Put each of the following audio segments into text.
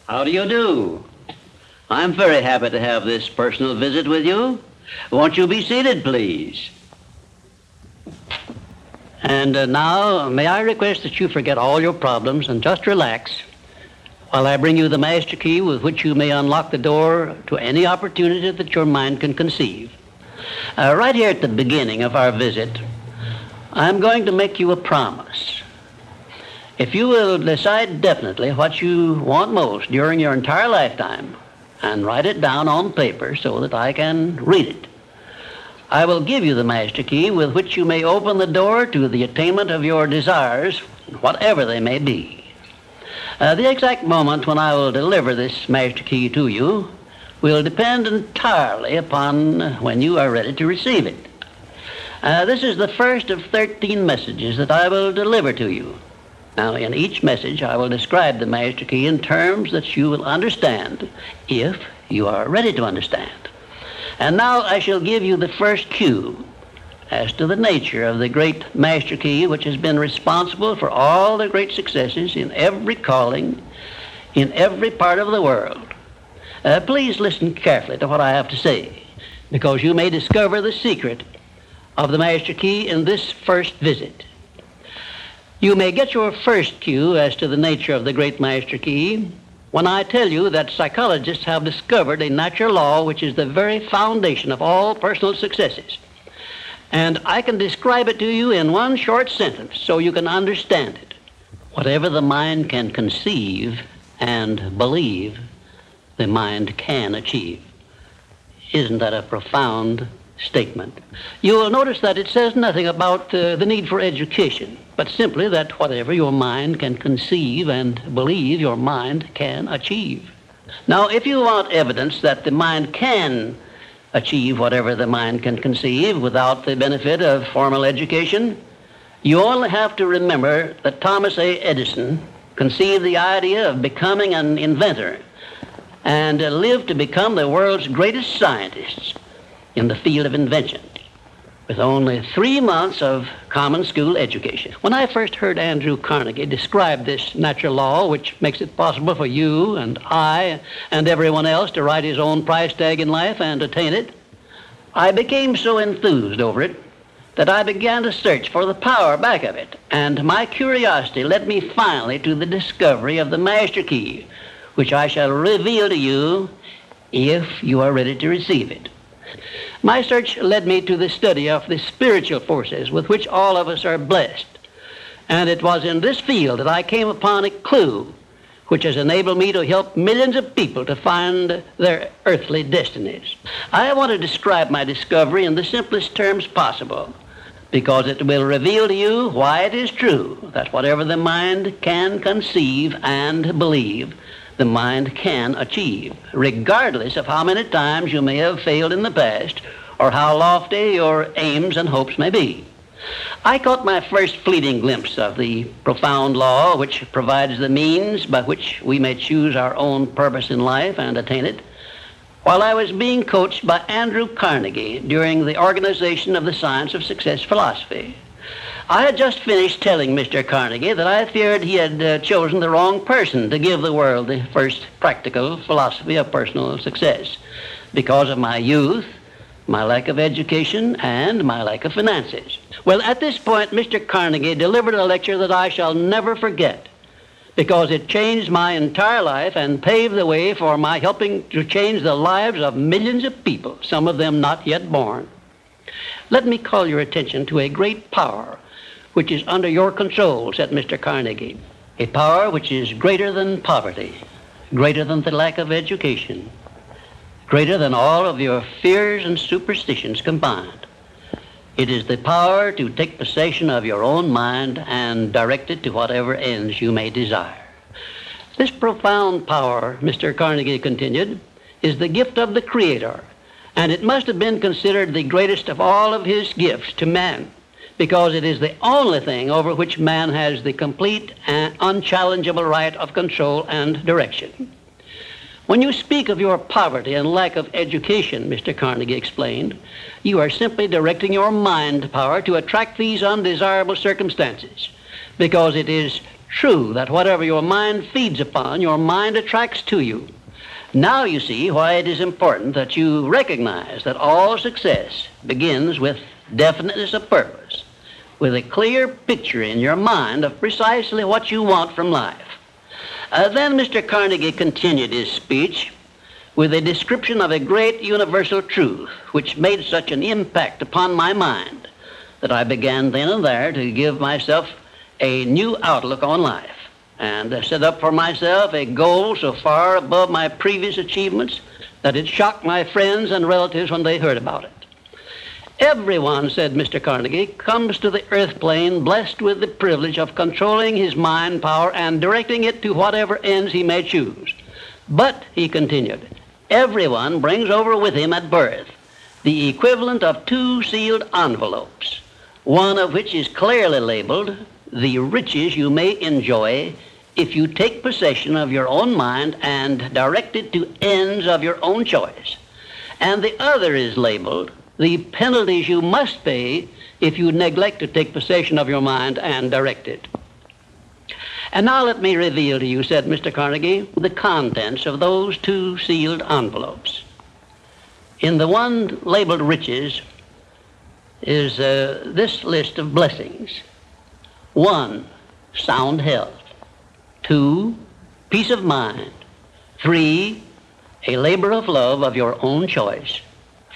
How do you do? I'm very happy to have this personal visit with you. Won't you be seated, please? And now, may I request that you forget all your problems and just relax while I bring you the master key with which you may unlock the door to any opportunity that your mind can conceive. Right here at the beginning of our visit, I'm going to make you a promise. If you will decide definitely what you want most during your entire lifetime and write it down on paper so that I can read it, I will give you the master key with which you may open the door to the attainment of your desires, whatever they may be. The exact moment when I will deliver this master key to you will depend entirely upon when you are ready to receive it. This is the first of 13 messages that I will deliver to you. Now, in each message, I will describe the master key in terms that you will understand if you are ready to understand. And now I shall give you the first cue as to the nature of the great master key which has been responsible for all the great successes in every calling, in every part of the world. Please listen carefully to what I have to say, because you may discover the secret of the master key in this first visit. You may get your first cue as to the nature of the great master key when I tell you that psychologists have discovered a natural law which is the very foundation of all personal successes. And I can describe it to you in one short sentence so you can understand it. Whatever the mind can conceive and believe, the mind can achieve. Isn't that a profound statement? You will notice that it says nothing about the need for education, but simply that whatever your mind can conceive and believe, your mind can achieve. Now, if you want evidence that the mind can achieve whatever the mind can conceive without the benefit of formal education, you only have to remember that Thomas A. Edison conceived the idea of becoming an inventor and lived to become the world's greatest scientist in the field of invention with only 3 months of common school education. When I first heard Andrew Carnegie describe this natural law, which makes it possible for you and I and everyone else to write his own price tag in life and attain it, I became so enthused over it that I began to search for the power back of it, and my curiosity led me finally to the discovery of the master key, which I shall reveal to you if you are ready to receive it. My search led me to the study of the spiritual forces with which all of us are blessed. And it was in this field that I came upon a clue which has enabled me to help millions of people to find their earthly destinies. I want to describe my discovery in the simplest terms possible, because it will reveal to you why it is true that whatever the mind can conceive and believe, the mind can achieve, regardless of how many times you may have failed in the past or how lofty your aims and hopes may be. I caught my first fleeting glimpse of the profound law which provides the means by which we may choose our own purpose in life and attain it while I was being coached by Andrew Carnegie during the organization of the Science of Success philosophy. I had just finished telling Mr. Carnegie that I feared he had chosen the wrong person to give the world the first practical philosophy of personal success because of my youth, my lack of education, and my lack of finances. Well, at this point, Mr. Carnegie delivered a lecture that I shall never forget because it changed my entire life and paved the way for my helping to change the lives of millions of people, some of them not yet born. Let me call your attention to a great power which is under your control, said Mr. Carnegie. A power which is greater than poverty, greater than the lack of education, greater than all of your fears and superstitions combined. It is the power to take possession of your own mind and direct it to whatever ends you may desire. This profound power, Mr. Carnegie continued, is the gift of the Creator, and it must have been considered the greatest of all of his gifts to man, because it is the only thing over which man has the complete and unchallengeable right of control and direction. When you speak of your poverty and lack of education, Mr. Carnegie explained, you are simply directing your mind power to attract these undesirable circumstances, because it is True that whatever your mind feeds upon, your mind attracts to you. Now you see why it is important that you recognize that all success begins with definiteness of purpose, with a clear picture in your mind of precisely what you want from life. Then Mr. Carnegie continued his speech with a description of a great universal truth which made such an impact upon my mind that I began then and there to give myself a new outlook on life and set up for myself a goal so far above my previous achievements that it shocked my friends and relatives when they heard about it. Everyone, said Mr. Carnegie, comes to the earth plane blessed with the privilege of controlling his mind power and directing it to whatever ends he may choose. But, he continued, everyone brings over with him at birth the equivalent of 2 sealed envelopes, one of which is clearly labeled, the riches you may enjoy if you take possession of your own mind and direct it to ends of your own choice. And the other is labeled, the penalties you must pay if you neglect to take possession of your mind and direct it. And now let me reveal to you, said Mr. Carnegie, the contents of those 2 sealed envelopes. In the one labeled riches is this list of blessings. 1, sound health. 2, peace of mind. 3, a labor of love of your own choice.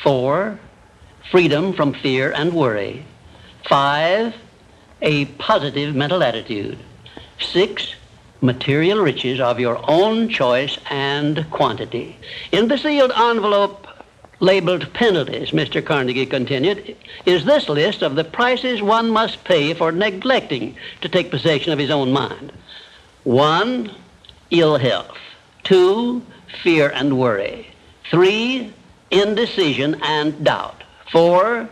4, freedom from fear and worry. 5, a positive mental attitude. 6, material riches of your own choice and quantity. In the sealed envelope labeled penalties, Mr. Carnegie continued, is this list of the prices one must pay for neglecting to take possession of his own mind. 1, ill health. 2, fear and worry. 3, indecision and doubt. 4,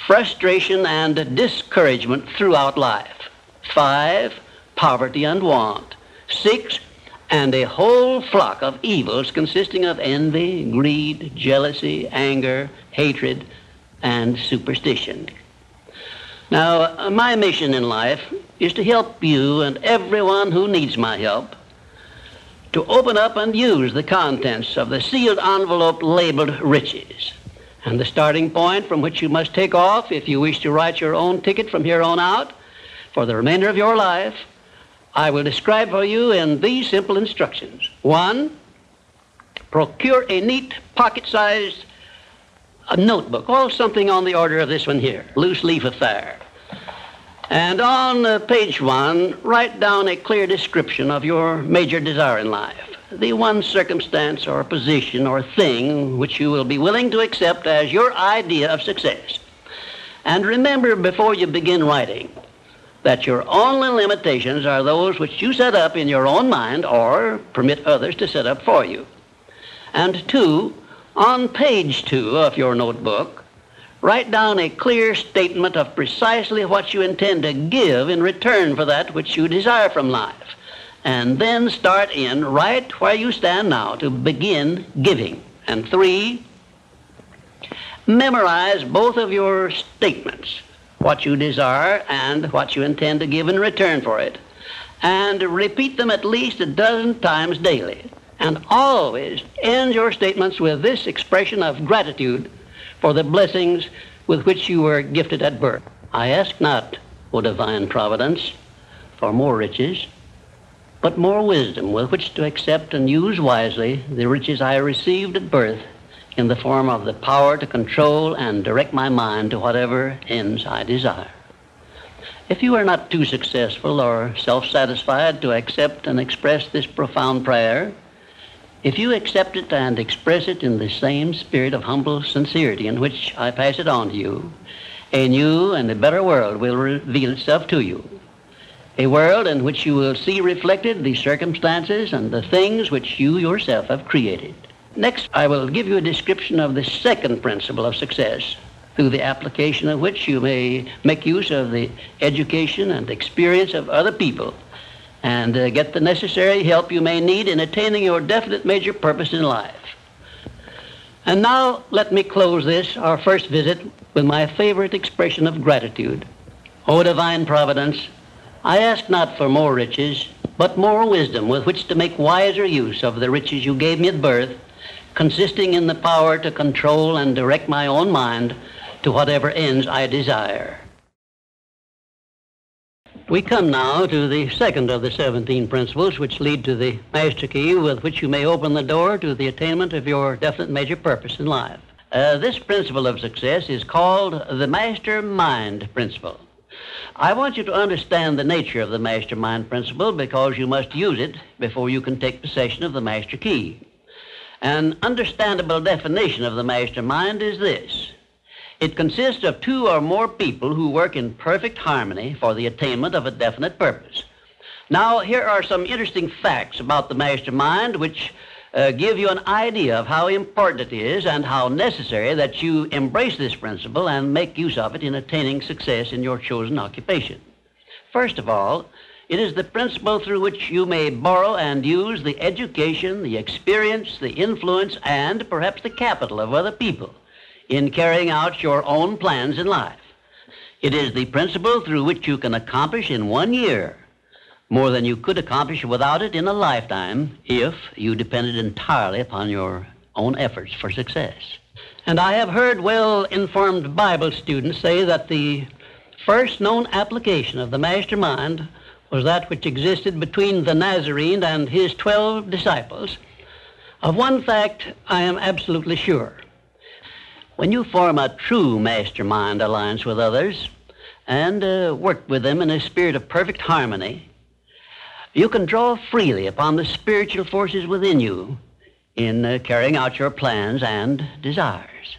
frustration and discouragement throughout life. 5, poverty and want. 6, and a whole flock of evils consisting of envy, greed, jealousy, anger, hatred, and superstition. Now, my mission in life is to help you and everyone who needs my help to open up and use the contents of the sealed envelope labeled riches. And the starting point from which you must take off if you wish to write your own ticket from here on out for the remainder of your life, I will describe for you in these simple instructions. 1, procure a neat pocket-sized notebook, or something on the order of this one here, loose leaf affair. And on page 1, write down a clear description of your major desire in life, the one circumstance or position or thing which you will be willing to accept as your idea of success. And remember before you begin writing that your only limitations are those which you set up in your own mind or permit others to set up for you. And 2, on page 2 of your notebook, write down a clear statement of precisely what you intend to give in return for that which you desire from life. And then start in right where you stand now to begin giving. And 3, memorize both of your statements, what you desire and what you intend to give in return for it, and repeat them at least a dozen times daily. And always end your statements with this expression of gratitude for the blessings with which you were gifted at birth. I ask not, O divine providence, for more riches, but more wisdom with which to accept and use wisely the riches I received at birth in the form of the power to control and direct my mind to whatever ends I desire. If you are not too successful or self-satisfied to accept and express this profound prayer, if you accept it and express it in the same spirit of humble sincerity in which I pass it on to you, a new and a better world will reveal itself to you. A world in which you will see reflected the circumstances and the things which you yourself have created. Next, I will give you a description of the second principle of success, through the application of which you may make use of the education and experience of other people and get the necessary help you may need in attaining your definite major purpose in life. And now let me close this, our first visit, with my favorite expression of gratitude. O divine providence, I ask not for more riches, but more wisdom with which to make wiser use of the riches you gave me at birth, consisting in the power to control and direct my own mind to whatever ends I desire. We come now to the second of the 17 principles which lead to the master key with which you may open the door to the attainment of your definite major purpose in life. This principle of success is called the mastermind principle. I want you to understand the nature of the mastermind principle because you must use it before you can take possession of the master key. An understandable definition of the mastermind is this. It consists of two or more people who work in perfect harmony for the attainment of a definite purpose. Now, here are some interesting facts about the mastermind which give you an idea of how important it is and how necessary that you embrace this principle and make use of it in attaining success in your chosen occupation. First of all, it is the principle through which you may borrow and use the education, the experience, the influence, and perhaps the capital of other people in carrying out your own plans in life. It is the principle through which you can accomplish in 1 year more than you could accomplish without it in a lifetime if you depended entirely upon your own efforts for success. And I have heard well-informed Bible students say that the first known application of the mastermind was that which existed between the Nazarene and his 12 disciples. Of one fact I am absolutely sure. When you form a true mastermind alliance with others and work with them in a spirit of perfect harmony, you can draw freely upon the spiritual forces within you in carrying out your plans and desires.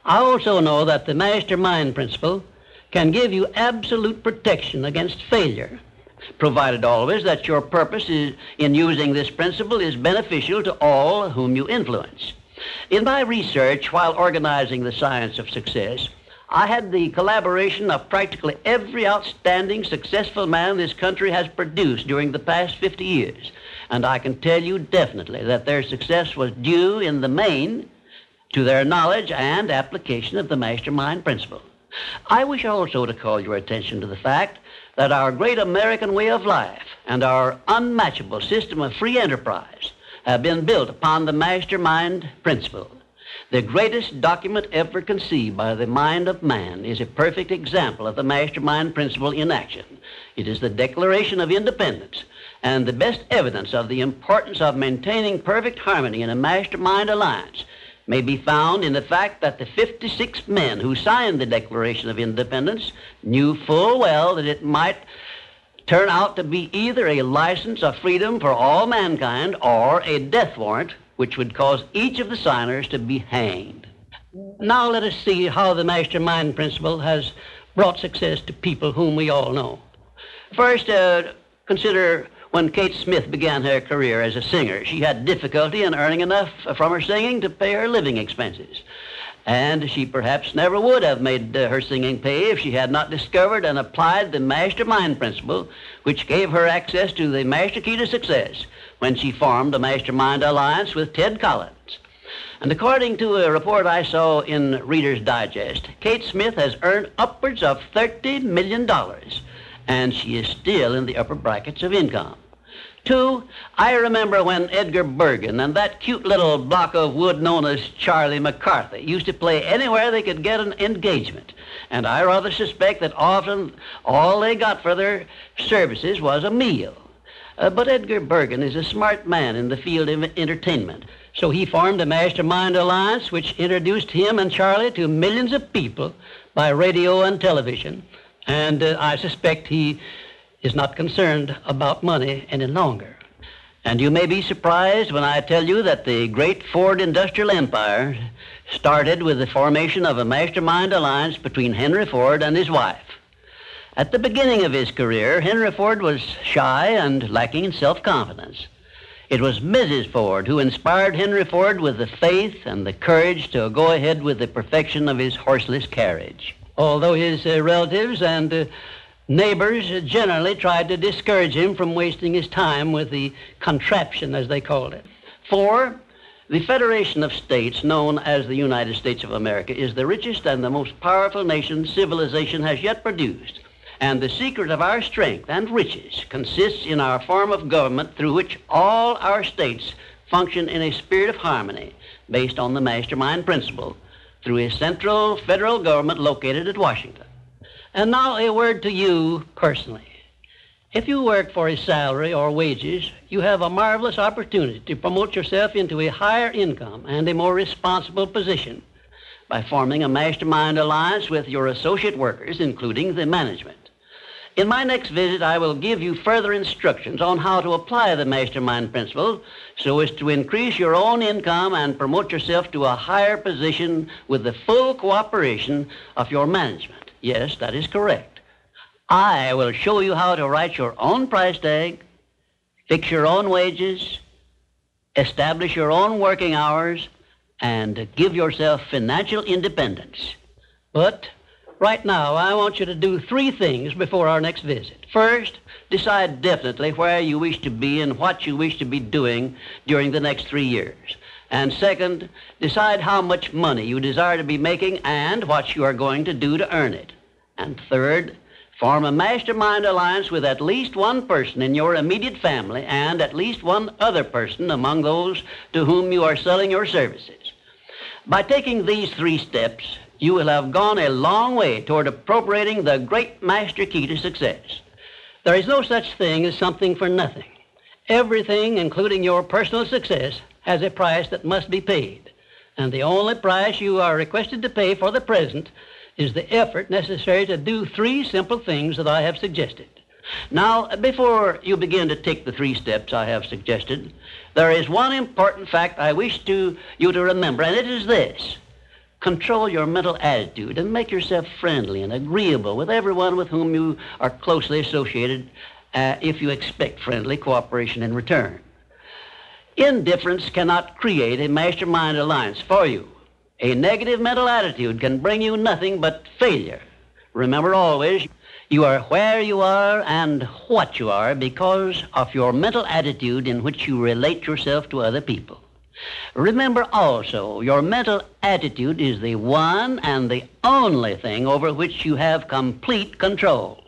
I also know that the mastermind principle can give you absolute protection against failure, provided always that your purpose in using this principle is beneficial to all whom you influence. In my research while organizing the science of success, I had the collaboration of practically every outstanding successful man this country has produced during the past 50 years. And I can tell you definitely that their success was due in the main to their knowledge and application of the mastermind principle. I wish also to call your attention to the fact that our great American way of life and our unmatchable system of free enterprise have been built upon the mastermind principle. The greatest document ever conceived by the mind of man is a perfect example of the mastermind principle in action. It is the Declaration of Independence, and the best evidence of the importance of maintaining perfect harmony in a mastermind alliance may be found in the fact that the 56 men who signed the Declaration of Independence knew full well that it might turn out to be either a license of freedom for all mankind or a death warrant which would cause each of the signers to be hanged. Now let us see how the mastermind principle has brought success to people whom we all know. First, consider when Kate Smith began her career as a singer. She had difficulty in earning enough from her singing to pay her living expenses. And she perhaps never would have made her singing pay if she had not discovered and applied the mastermind principle, which gave her access to the master key to success when she formed a mastermind alliance with Ted Collins. And according to a report I saw in Reader's Digest, Kate Smith has earned upwards of $30 million, and she is still in the upper brackets of income. Two, I remember when Edgar Bergen and that cute little block of wood known as Charlie McCarthy used to play anywhere they could get an engagement. And I rather suspect that often all they got for their services was a meal. But Edgar Bergen is a smart man in the field of entertainment. So he formed a mastermind alliance which introduced him and Charlie to millions of people by radio and television. And I suspect he is not concerned about money any longer. And you may be surprised when I tell you that the great Ford industrial empire started with the formation of a mastermind alliance between Henry Ford and his wife. At the beginning of his career, Henry Ford was shy and lacking in self-confidence. It was Mrs. Ford who inspired Henry Ford with the faith and the courage to go ahead with the perfection of his horseless carriage. Although his relatives and neighbors generally tried to discourage him from wasting his time with the contraption, as they called it. Four, the Federation of States, known as the United States of America, is the richest and the most powerful nation civilization has yet produced. And the secret of our strength and riches consists in our form of government through which all our states function in a spirit of harmony based on the mastermind principle through a central federal government located at Washington. And now a word to you personally. If you work for a salary or wages, you have a marvelous opportunity to promote yourself into a higher income and a more responsible position by forming a mastermind alliance with your associate workers, including the management. In my next visit, I will give you further instructions on how to apply the mastermind principle so as to increase your own income and promote yourself to a higher position with the full cooperation of your management. Yes, that is correct. I will show you how to write your own price tag, fix your own wages, establish your own working hours, and give yourself financial independence. But right now, I want you to do 3 things before our next visit. First, decide definitely where you wish to be and what you wish to be doing during the next 3 years. And second, decide how much money you desire to be making and what you are going to do to earn it. And third, form a mastermind alliance with at least one person in your immediate family and at least one other person among those to whom you are selling your services. By taking these 3 steps, you will have gone a long way toward appropriating the great master key to success. There is no such thing as something for nothing. Everything, including your personal success, has a price that must be paid. And the only price you are requested to pay for the present is the effort necessary to do 3 simple things that I have suggested. Now, before you begin to take the 3 steps I have suggested, there is one important fact I wish you to remember, and it is this. Control your mental attitude and make yourself friendly and agreeable with everyone with whom you are closely associated if you expect friendly cooperation in return. Indifference cannot create a mastermind alliance for you. A negative mental attitude can bring you nothing but failure. Remember always, you are where you are and what you are because of your mental attitude in which you relate yourself to other people. Remember also, your mental attitude is the one and the only thing over which you have complete control.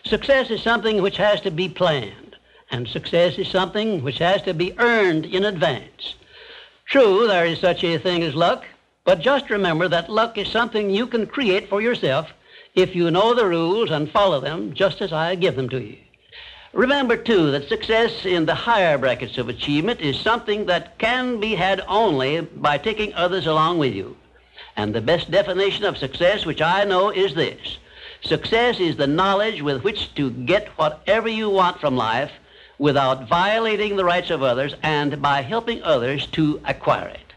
Success is something which has to be planned, and success is something which has to be earned in advance. True, there is such a thing as luck, but just remember that luck is something you can create for yourself if you know the rules and follow them just as I give them to you. Remember, too, that success in the higher brackets of achievement is something that can be had only by taking others along with you. And the best definition of success, which I know, is this. Success is the knowledge with which to get whatever you want from life without violating the rights of others and by helping others to acquire it.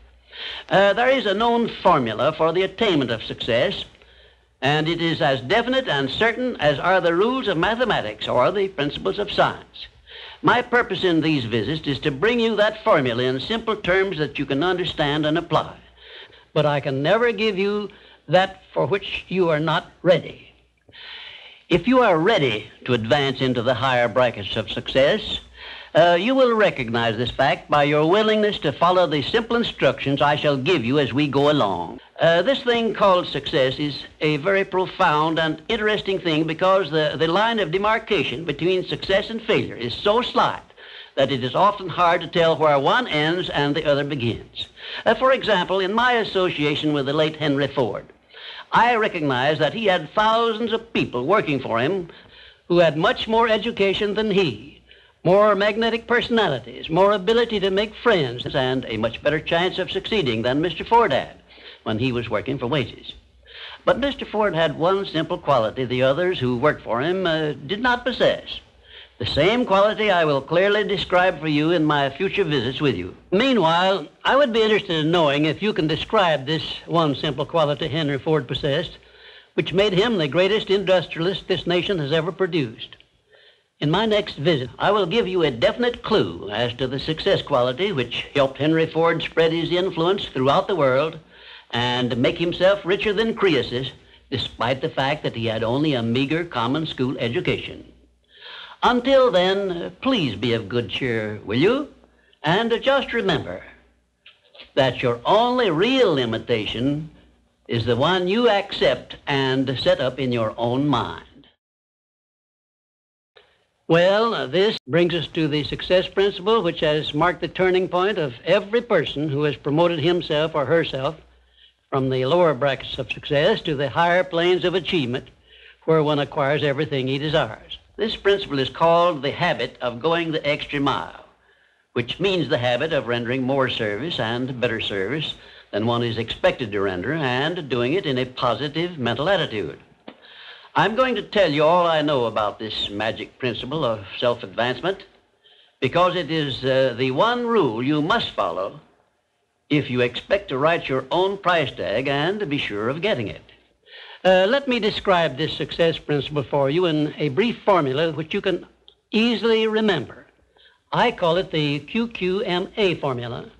There is a known formula for the attainment of success, and it is as definite and certain as are the rules of mathematics or the principles of science. My purpose in these visits is to bring you that formula in simple terms that you can understand and apply. But I can never give you that for which you are not ready. If you are ready to advance into the higher brackets of success, you will recognize this fact by your willingness to follow the simple instructions I shall give you as we go along. This thing called success is a very profound and interesting thing because the line of demarcation between success and failure is so slight that it is often hard to tell where one ends and the other begins. For example, in my association with the late Henry Ford, I recognized that he had thousands of people working for him who had much more education than he, more magnetic personalities, more ability to make friends, and a much better chance of succeeding than Mr. Ford had when he was working for wages. But Mr. Ford had one simple quality the others who worked for him did not possess. The same quality I will clearly describe for you in my future visits with you. Meanwhile, I would be interested in knowing if you can describe this one simple quality Henry Ford possessed, which made him the greatest industrialist this nation has ever produced. In my next visit, I will give you a definite clue as to the success quality which helped Henry Ford spread his influence throughout the world and make himself richer than Croesus, despite the fact that he had only a meager common school education. Until then, please be of good cheer, will you? And just remember that your only real limitation is the one you accept and set up in your own mind. Well, this brings us to the success principle, which has marked the turning point of every person who has promoted himself or herself from the lower brackets of success to the higher planes of achievement, where one acquires everything he desires. This principle is called the habit of going the extra mile, which means the habit of rendering more service and better service than one is expected to render, and doing it in a positive mental attitude. I'm going to tell you all I know about this magic principle of self-advancement, because it is the one rule you must follow if you expect to write your own price tag and to be sure of getting it. Let me describe this success principle for you in a brief formula which you can easily remember. I call it the QQMA formula,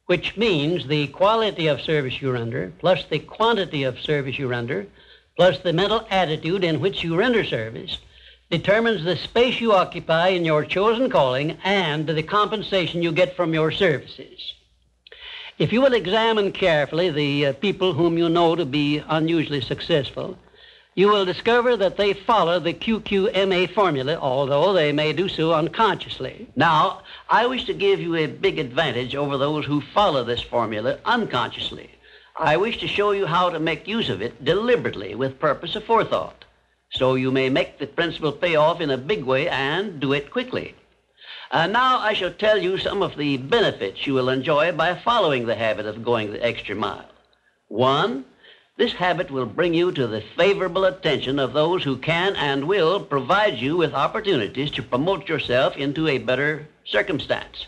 which means the quality of service you render plus the quantity of service you render plus the mental attitude in which you render service determines the space you occupy in your chosen calling and the compensation you get from your services. If you will examine carefully the people whom you know to be unusually successful, you will discover that they follow the QQMA formula, although they may do so unconsciously. Now, I wish to give you a big advantage over those who follow this formula unconsciously. I wish to show you how to make use of it deliberately with purpose of forethought, so you may make the principle pay off in a big way and do it quickly. Now I shall tell you some of the benefits you will enjoy by following the habit of going the extra mile. 1, this habit will bring you to the favorable attention of those who can and will provide you with opportunities to promote yourself into a better circumstance.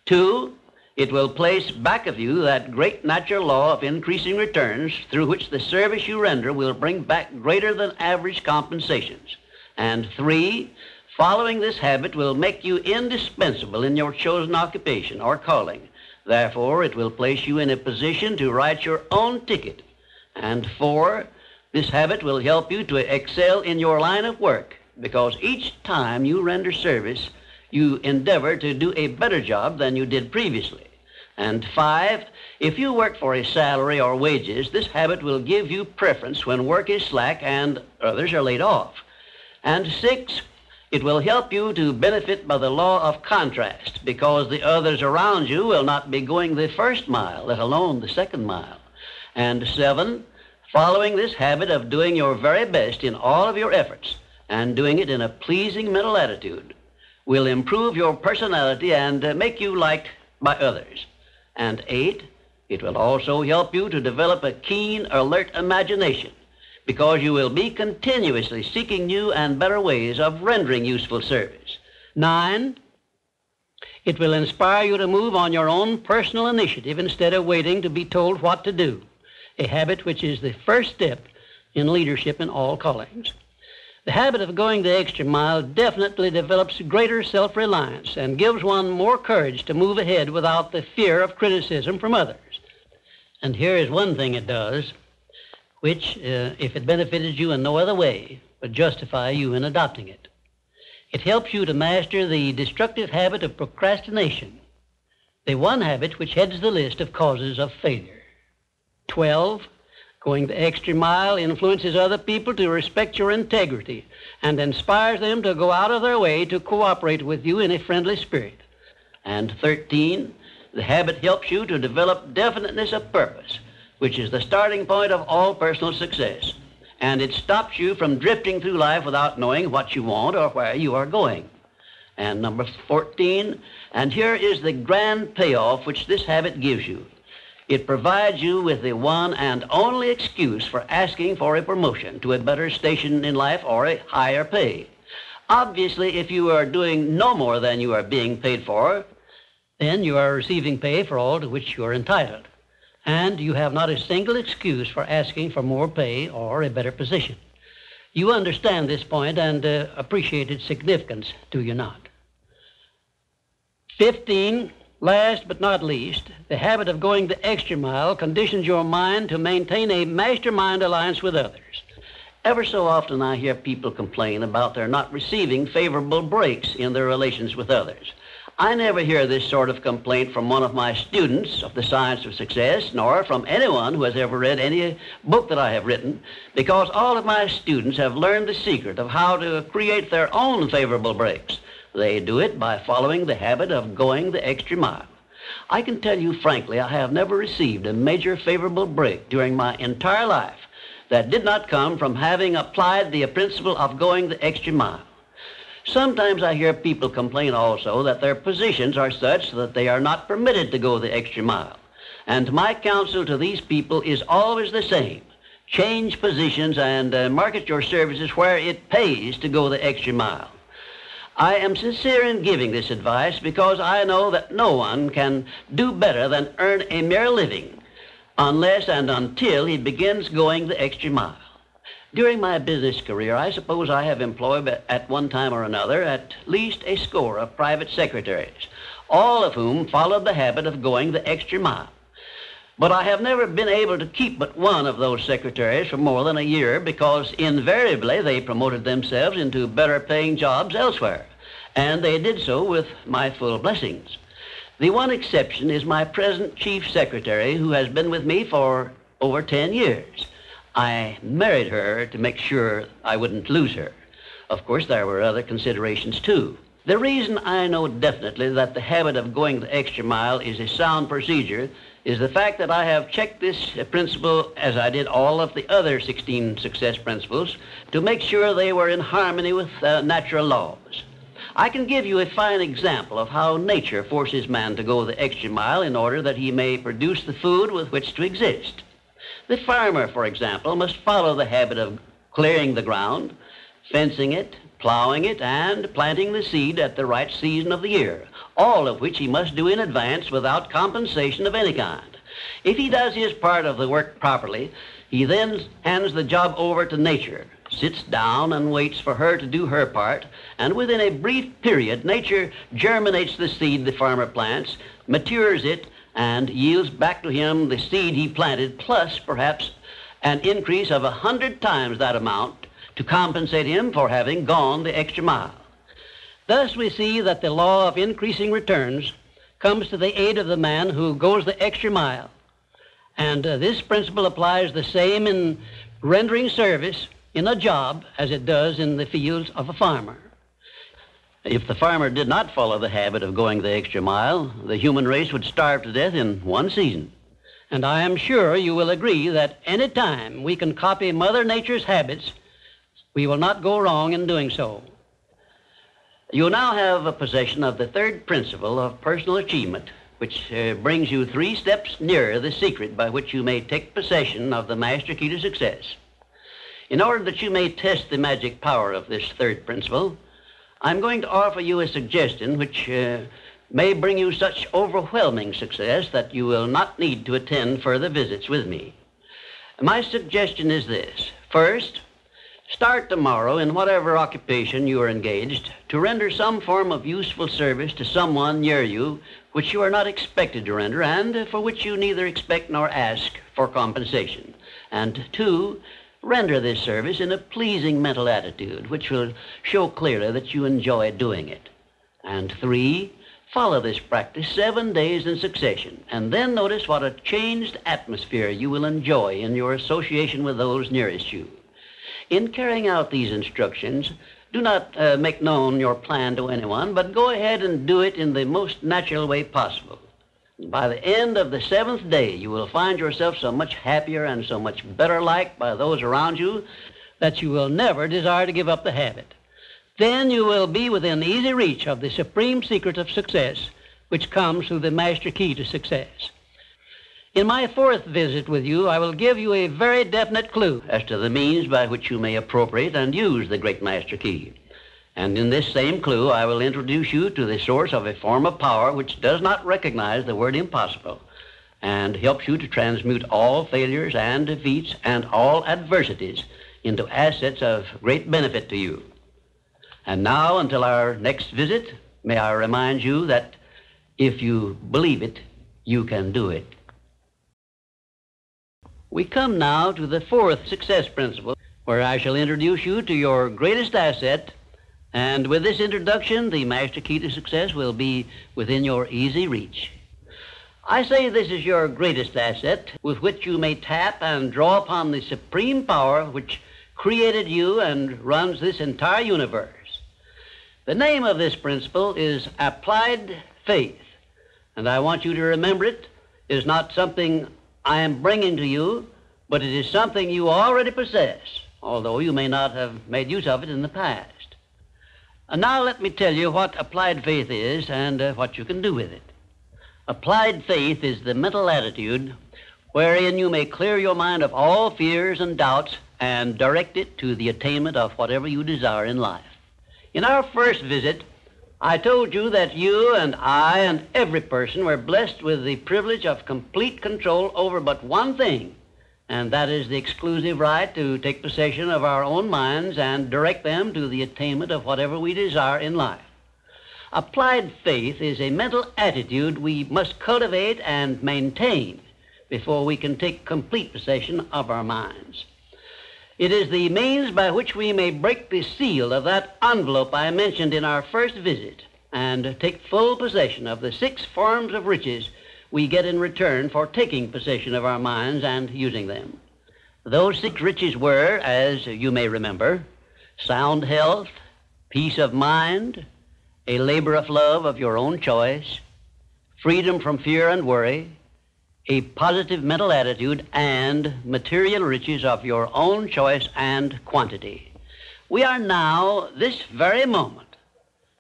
2, it will place back of you that great natural law of increasing returns through which the service you render will bring back greater than average compensations. And 3, following this habit will make you indispensable in your chosen occupation or calling. Therefore, it will place you in a position to write your own ticket. And 4, this habit will help you to excel in your line of work, because each time you render service, you endeavor to do a better job than you did previously. And 5, if you work for a salary or wages, this habit will give you preference when work is slack and others are laid off. And 6, it will help you to benefit by the law of contrast, because the others around you will not be going the first mile, let alone the second mile. And 7, following this habit of doing your very best in all of your efforts and doing it in a pleasing mental attitude will improve your personality and make you liked by others. And 8, it will also help you to develop a keen, alert imagination, because you will be continuously seeking new and better ways of rendering useful service. 9, it will inspire you to move on your own personal initiative instead of waiting to be told what to do, a habit which is the first step in leadership in all callings. The habit of going the extra mile definitely develops greater self-reliance and gives one more courage to move ahead without the fear of criticism from others. And here is one thing it does, which, if it benefited you in no other way, would justify you in adopting it. It helps you to master the destructive habit of procrastination, the one habit which heads the list of causes of failure. 12, going the extra mile influences other people to respect your integrity and inspires them to go out of their way to cooperate with you in a friendly spirit. And 13, the habit helps you to develop definiteness of purpose, which is the starting point of all personal success. And it stops you from drifting through life without knowing what you want or where you are going. And number 14, and here is the grand payoff which this habit gives you. It provides you with the one and only excuse for asking for a promotion to a better station in life or a higher pay. Obviously, if you are doing no more than you are being paid for, then you are receiving pay for all to which you are entitled. And you have not a single excuse for asking for more pay or a better position. You understand this point and appreciate its significance, do you not? 15, last but not least, the habit of going the extra mile conditions your mind to maintain a mastermind alliance with others. Ever so often I hear people complain about their not receiving favorable breaks in their relations with others. I never hear this sort of complaint from one of my students of the science of success, nor from anyone who has ever read any book that I have written, because all of my students have learned the secret of how to create their own favorable breaks. They do it by following the habit of going the extra mile. I can tell you frankly, I have never received a major favorable break during my entire life that did not come from having applied the principle of going the extra mile. Sometimes I hear people complain also that their positions are such that they are not permitted to go the extra mile. And my counsel to these people is always the same. Change positions and market your services where it pays to go the extra mile. I am sincere in giving this advice because I know that no one can do better than earn a mere living unless and until he begins going the extra mile. During my business career, I suppose I have employed at one time or another at least a score of private secretaries, all of whom followed the habit of going the extra mile. But I have never been able to keep but one of those secretaries for more than a year because invariably they promoted themselves into better paying jobs elsewhere, and they did so with my full blessings. The one exception is my present chief secretary, who has been with me for over 10 years. I married her to make sure I wouldn't lose her. Of course, there were other considerations too. The reason I know definitely that the habit of going the extra mile is a sound procedure is the fact that I have checked this principle, as I did all of the other 16 success principles, to make sure they were in harmony with natural laws. I can give you a fine example of how nature forces man to go the extra mile in order that he may produce the food with which to exist. The farmer, for example, must follow the habit of clearing the ground, fencing it, plowing it, and planting the seed at the right season of the year, all of which he must do in advance without compensation of any kind. If he does his part of the work properly, he then hands the job over to nature, sits down and waits for her to do her part, and within a brief period, nature germinates the seed the farmer plants, matures it, and yields back to him the seed he planted, plus perhaps an increase of 100 times that amount to compensate him for having gone the extra mile. Thus we see that the law of increasing returns comes to the aid of the man who goes the extra mile. And this principle applies the same in rendering service in a job as it does in the fields of a farmer. If the farmer did not follow the habit of going the extra mile, the human race would starve to death in one season. And I am sure you will agree that any time we can copy Mother Nature's habits, we will not go wrong in doing so. You now have a possession of the third principle of personal achievement, which brings you 3 steps nearer the secret by which you may take possession of the master key to success. In order that you may test the magic power of this third principle, I'm going to offer you a suggestion which may bring you such overwhelming success that you will not need to attend further visits with me. My suggestion is this. First, start tomorrow in whatever occupation you are engaged to render some form of useful service to someone near you which you are not expected to render and for which you neither expect nor ask for compensation. And 2, render this service in a pleasing mental attitude, which will show clearly that you enjoy doing it. And 3, follow this practice 7 days in succession, and then notice what a changed atmosphere you will enjoy in your association with those nearest you. In carrying out these instructions, do not make known your plan to anyone, but go ahead and do it in the most natural way possible. By the end of the 7th day, you will find yourself so much happier and so much better liked by those around you that you will never desire to give up the habit. Then you will be within easy reach of the supreme secret of success, which comes through the master key to success. In my 4th visit with you, I will give you a very definite clue as to the means by which you may appropriate and use the great master key. And in this same clue, I will introduce you to the source of a form of power which does not recognize the word impossible and helps you to transmute all failures and defeats and all adversities into assets of great benefit to you. And now, until our next visit, may I remind you that if you believe it, you can do it. We come now to the 4th success principle, where I shall introduce you to your greatest asset, And with this introduction, the master key to success will be within your easy reach. I say this is your greatest asset with which you may tap and draw upon the supreme power which created you and runs this entire universe. The name of this principle is applied faith, and I want you to remember it is not something I am bringing to you, but it is something you already possess, although you may not have made use of it in the past. And now let me tell you what applied faith is and what you can do with it. Applied faith is the mental attitude wherein you may clear your mind of all fears and doubts and direct it to the attainment of whatever you desire in life. In our first visit, I told you that you and I and every person were blessed with the privilege of complete control over but one thing, and that is the exclusive right to take possession of our own minds and direct them to the attainment of whatever we desire in life. Applied faith is a mental attitude we must cultivate and maintain before we can take complete possession of our minds. It is the means by which we may break the seal of that envelope I mentioned in our first visit and take full possession of the 6 forms of riches we get in return for taking possession of our minds and using them. Those 6 riches were, as you may remember, sound health, peace of mind, a labor of love of your own choice, freedom from fear and worry, a positive mental attitude, and material riches of your own choice and quantity. We are now, this very moment,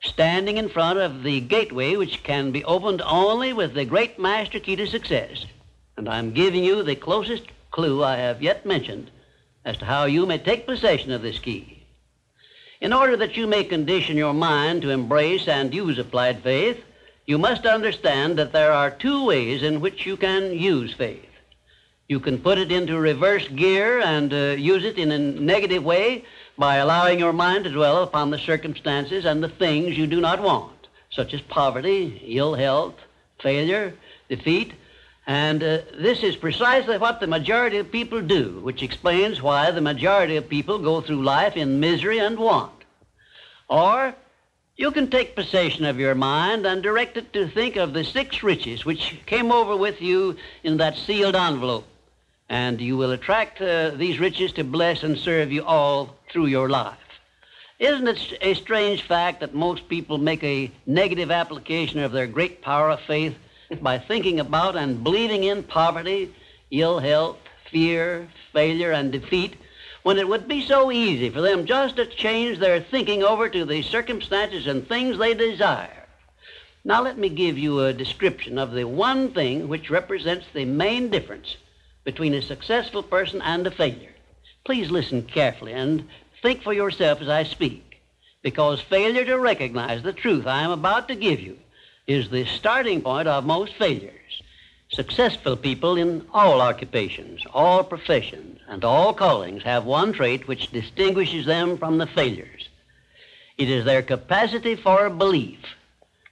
standing in front of the gateway which can be opened only with the great master key to success. And I'm giving you the closest clue I have yet mentioned as to how you may take possession of this key. In order that you may condition your mind to embrace and use applied faith, you must understand that there are 2 ways in which you can use faith. You can put it into reverse gear and use it in a negative way by allowing your mind to dwell upon the circumstances and the things you do not want, such as poverty, ill health, failure, defeat. And this is precisely what the majority of people do, which explains why the majority of people go through life in misery and want. Or you can take possession of your mind and direct it to think of the 6 riches which came over with you in that sealed envelope, and you will attract these riches to bless and serve you all through your life. Isn't it a strange fact that most people make a negative application of their great power of faith by thinking about and believing in poverty, ill health, fear, failure, and defeat, when it would be so easy for them just to change their thinking over to the circumstances and things they desire? Now let me give you a description of the one thing which represents the main difference between a successful person and a failure. Please listen carefully and think for yourself as I speak, because failure to recognize the truth I am about to give you is the starting point of most failures. Successful people in all occupations, all professions, and all callings have one trait which distinguishes them from the failures. It is their capacity for belief.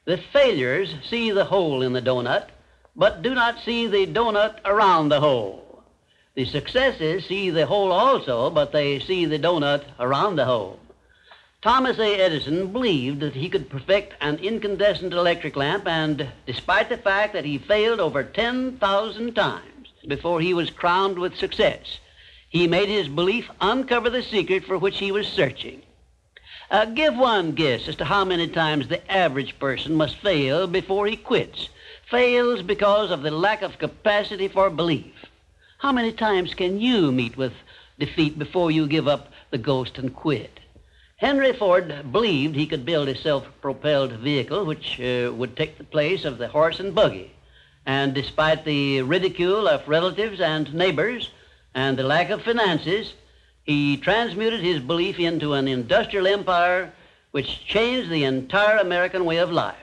The failures see the hole in the donut, but do not see the donut around the hole. The successes see the hole also, but they see the donut around the hole. Thomas A. Edison believed that he could perfect an incandescent electric lamp, and despite the fact that he failed over 10,000 times before he was crowned with success, he made his belief uncover the secret for which he was searching. Give one guess as to how many times the average person must fail before he quits. Fails because of the lack of capacity for belief. How many times can you meet with defeat before you give up the ghost and quit? Henry Ford believed he could build a self-propelled vehicle which would take the place of the horse and buggy. And despite the ridicule of relatives and neighbors and the lack of finances, he transmuted his belief into an industrial empire which changed the entire American way of life.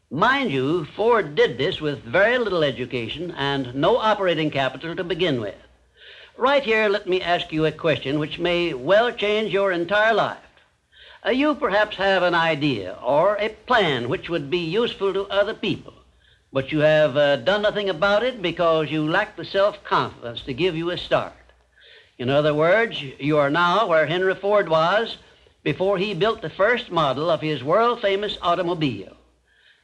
Mind you, Ford did this with very little education and no operating capital to begin with. Right here, let me ask you a question which may well change your entire life. You perhaps have an idea or a plan which would be useful to other people, but you have done nothing about it because you lack the self-confidence to give you a start. In other words, you are now where Henry Ford was before he built the first model of his world-famous automobile.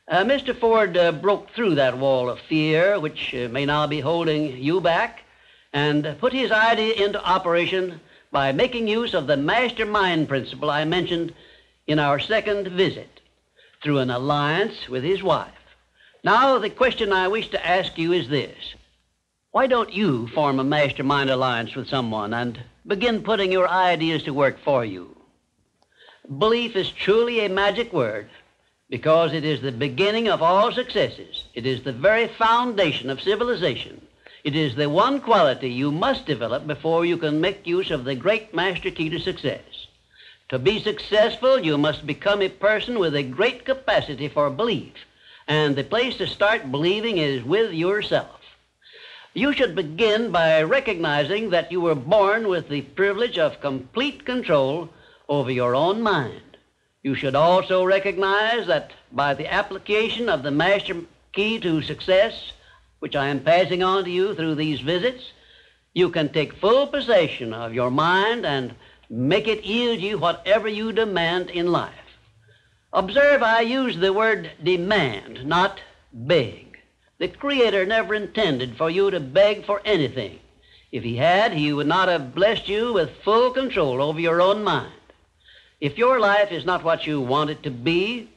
Mr. Ford broke through that wall of fear, which may now be holding you back, and put his idea into operation by making use of the mastermind principle I mentioned in our second visit, through an alliance with his wife. Now, the question I wish to ask you is this: why don't you form a mastermind alliance with someone and begin putting your ideas to work for you? Belief is truly a magic word, because it is the beginning of all successes. It is the very foundation of civilization. It is the one quality you must develop before you can make use of the great master key to success. To be successful, you must become a person with a great capacity for belief, and the place to start believing is with yourself. You should begin by recognizing that you were born with the privilege of complete control over your own mind. You should also recognize that by the application of the master key to success, which I am passing on to you through these visits, you can take full possession of your mind and make it yield you whatever you demand in life. Observe, I use the word demand, not beg. The Creator never intended for you to beg for anything. If He had, He would not have blessed you with full control over your own mind. If your life is not what you want it to be,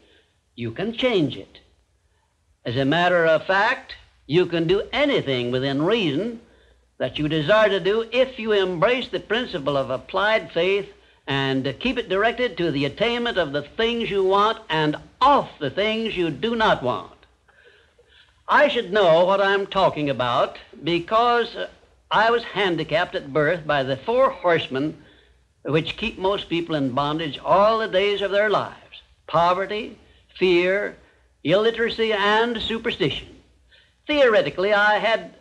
you can change it. As a matter of fact, you can do anything within reason that you desire to do if you embrace the principle of applied faith and keep it directed to the attainment of the things you want and off the things you do not want. I should know what I'm talking about because I was handicapped at birth by the four horsemen which keep most people in bondage all the days of their lives: poverty, fear, illiteracy, and superstition. Theoretically, I had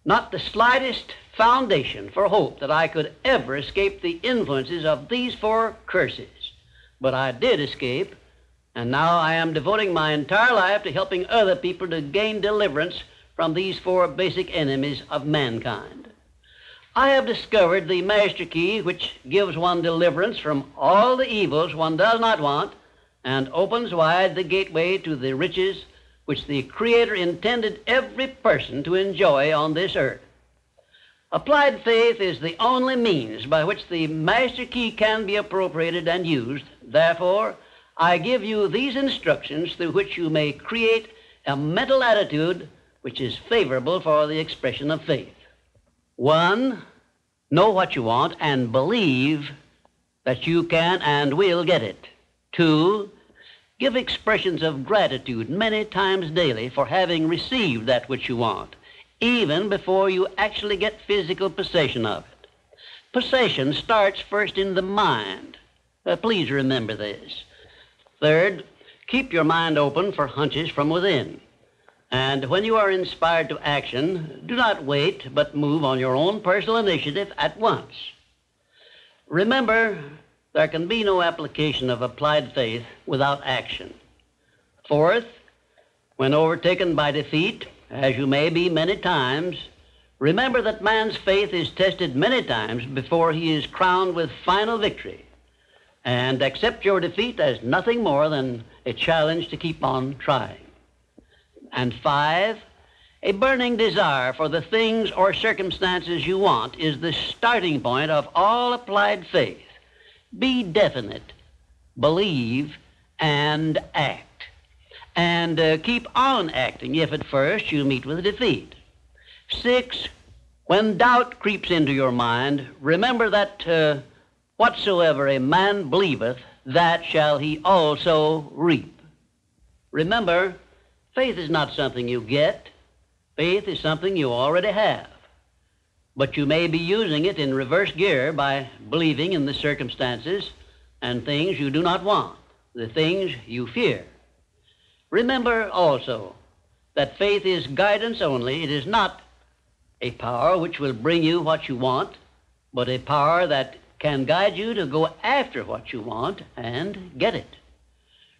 not the slightest foundation for hope that I could ever escape the influences of these four curses. But I did escape, and now I am devoting my entire life to helping other people to gain deliverance from these four basic enemies of mankind. I have discovered the master key which gives one deliverance from all the evils one does not want and opens wide the gateway to the riches which the Creator intended every person to enjoy on this earth. Applied faith is the only means by which the master key can be appropriated and used. Therefore, I give you these instructions through which you may create a mental attitude which is favorable for the expression of faith. 1, know what you want and believe that you can and will get it. 2, give expressions of gratitude many times daily for having received that which you want, even before you actually get physical possession of it. Possession starts first in the mind. Please remember this. 3rd, keep your mind open for hunches from within. And when you are inspired to action, do not wait, but move on your own personal initiative at once. Remember, there can be no application of applied faith without action. 4th, when overtaken by defeat, as you may be many times, remember that man's faith is tested many times before he is crowned with final victory. And accept your defeat as nothing more than a challenge to keep on trying. And 5, a burning desire for the things or circumstances you want is the starting point of all applied faith. Be definite, believe, and act. And keep on acting if at first you meet with defeat. 6, when doubt creeps into your mind, remember that whatsoever a man believeth, that shall he also reap. Remember, faith is not something you get. Faith is something you already have. But you may be using it in reverse gear by believing in the circumstances and things you do not want, the things you fear. Remember also that faith is guidance only. It is not a power which will bring you what you want, but a power that can guide you to go after what you want and get it.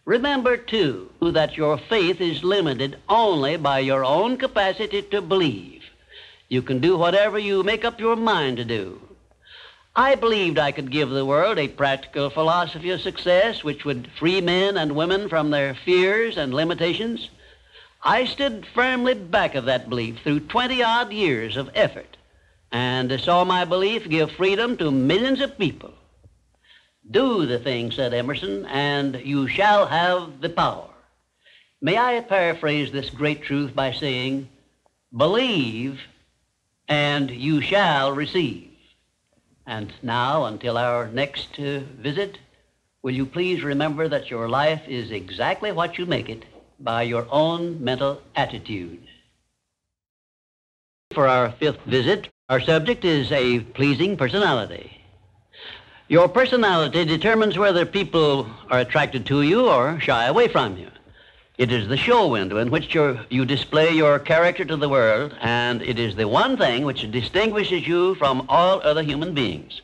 Remember, too, that your faith is limited only by your own capacity to believe. You can do whatever you make up your mind to do. I believed I could give the world a practical philosophy of success which would free men and women from their fears and limitations. I stood firmly back of that belief through 20-odd years of effort and saw my belief give freedom to millions of people. Do the thing, said Emerson, and you shall have the power. May I paraphrase this great truth by saying, believe and you shall receive. And now, until our next visit, will you please remember that your life is exactly what you make it by your own mental attitude. For our fifth visit, our subject is a pleasing personality. Your personality determines whether people are attracted to you or shy away from you. It is the show window in which you display your character to the world, and it is the one thing which distinguishes you from all other human beings.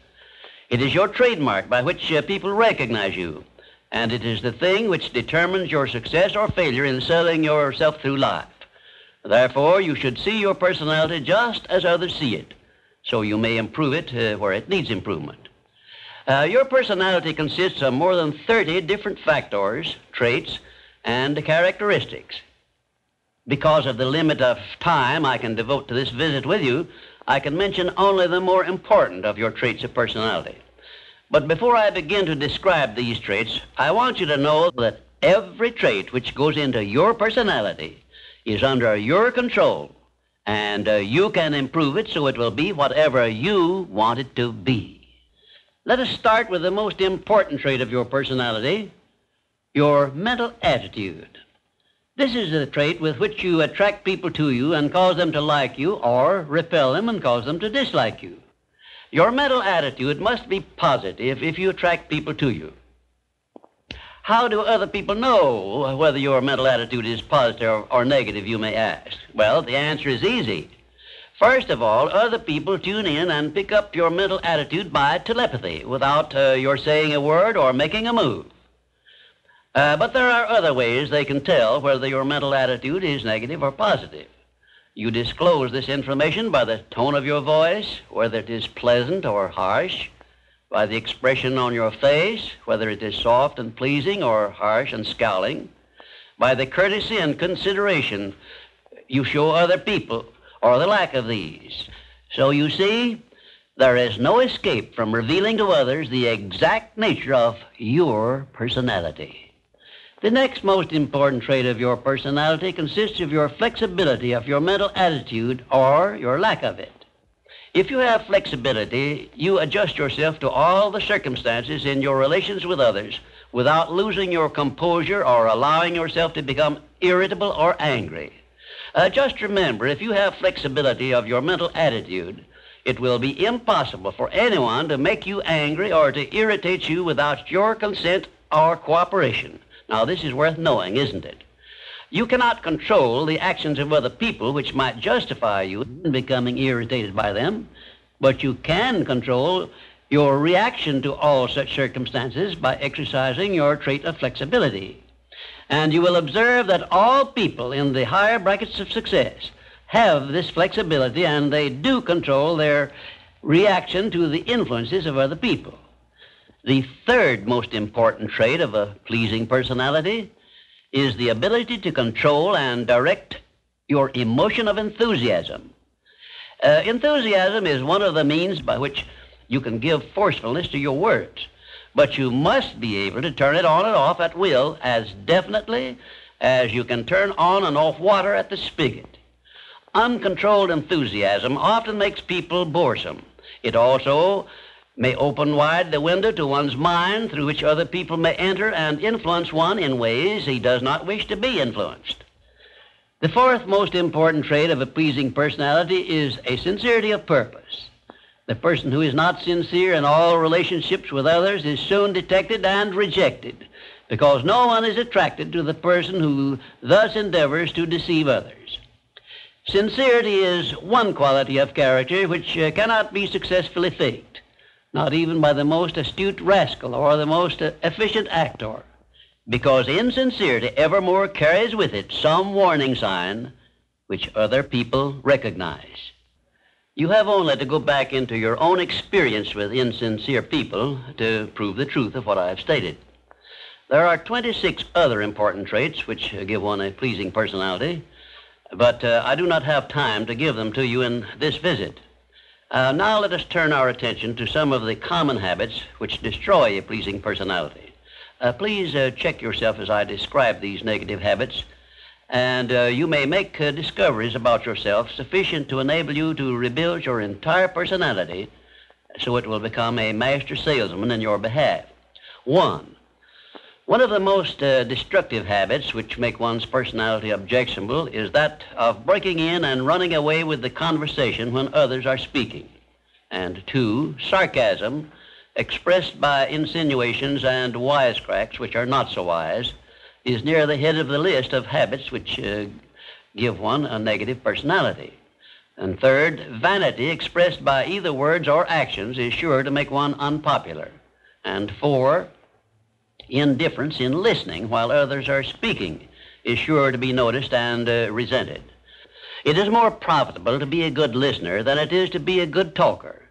It is your trademark by which people recognize you, and it is the thing which determines your success or failure in selling yourself through life. Therefore, you should see your personality just as others see it, so you may improve it where it needs improvement. Your personality consists of more than 30 different factors, traits, and characteristics. Because of the limit of time I can devote to this visit with you, I can mention only the more important of your traits of personality. But before I begin to describe these traits, I want you to know that every trait which goes into your personality is under your control, and you can improve it so it will be whatever you want it to be. Let us start with the most important trait of your personality, your mental attitude. This is the trait with which you attract people to you and cause them to like you, or repel them and cause them to dislike you. Your mental attitude must be positive if you attract people to you. How do other people know whether your mental attitude is positive or negative, you may ask? Well, the answer is easy. First of all, other people tune in and pick up your mental attitude by telepathy without your saying a word or making a move. But there are other ways they can tell whether your mental attitude is negative or positive. You disclose this information by the tone of your voice, whether it is pleasant or harsh, by the expression on your face, whether it is soft and pleasing or harsh and scowling, by the courtesy and consideration you show other people, or the lack of these. So you see, there is no escape from revealing to others the exact nature of your personality. The next most important trait of your personality consists of your flexibility of your mental attitude or your lack of it. If you have flexibility, you adjust yourself to all the circumstances in your relations with others without losing your composure or allowing yourself to become irritable or angry. Just remember, if you have flexibility of your mental attitude, it will be impossible for anyone to make you angry or to irritate you without your consent or cooperation. Now, this is worth knowing, isn't it? You cannot control the actions of other people which might justify you in becoming irritated by them, but you can control your reaction to all such circumstances by exercising your trait of flexibility. And you will observe that all people in the higher brackets of success have this flexibility, and they do control their reaction to the influences of other people. The third most important trait of a pleasing personality is the ability to control and direct your emotion of enthusiasm. Enthusiasm is one of the means by which you can give forcefulness to your words, but you must be able to turn it on and off at will as definitely as you can turn on and off water at the spigot. Uncontrolled enthusiasm often makes people boresome. It also may open wide the window to one's mind through which other people may enter and influence one in ways he does not wish to be influenced. The fourth most important trait of a pleasing personality is a sincerity of purpose. The person who is not sincere in all relationships with others is soon detected and rejected, because no one is attracted to the person who thus endeavors to deceive others. Sincerity is one quality of character which cannot be successfully faked, not even by the most astute rascal or the most efficient actor, because insincerity evermore carries with it some warning sign which other people recognize. You have only to go back into your own experience with insincere people to prove the truth of what I have stated. There are 26 other important traits which give one a pleasing personality, but I do not have time to give them to you in this visit. Now let us turn our attention to some of the common habits which destroy a pleasing personality. Please check yourself as I describe these negative habits, and you may make discoveries about yourself sufficient to enable you to rebuild your entire personality so it will become a master salesman in your behalf. One of the most destructive habits which make one's personality objectionable is that of breaking in and running away with the conversation when others are speaking. And 2, sarcasm, expressed by insinuations and wisecracks which are not so wise, is near the head of the list of habits which give one a negative personality. And 3rd, vanity expressed by either words or actions is sure to make one unpopular. And 4, indifference in listening while others are speaking is sure to be noticed and resented. It is more profitable to be a good listener than it is to be a good talker,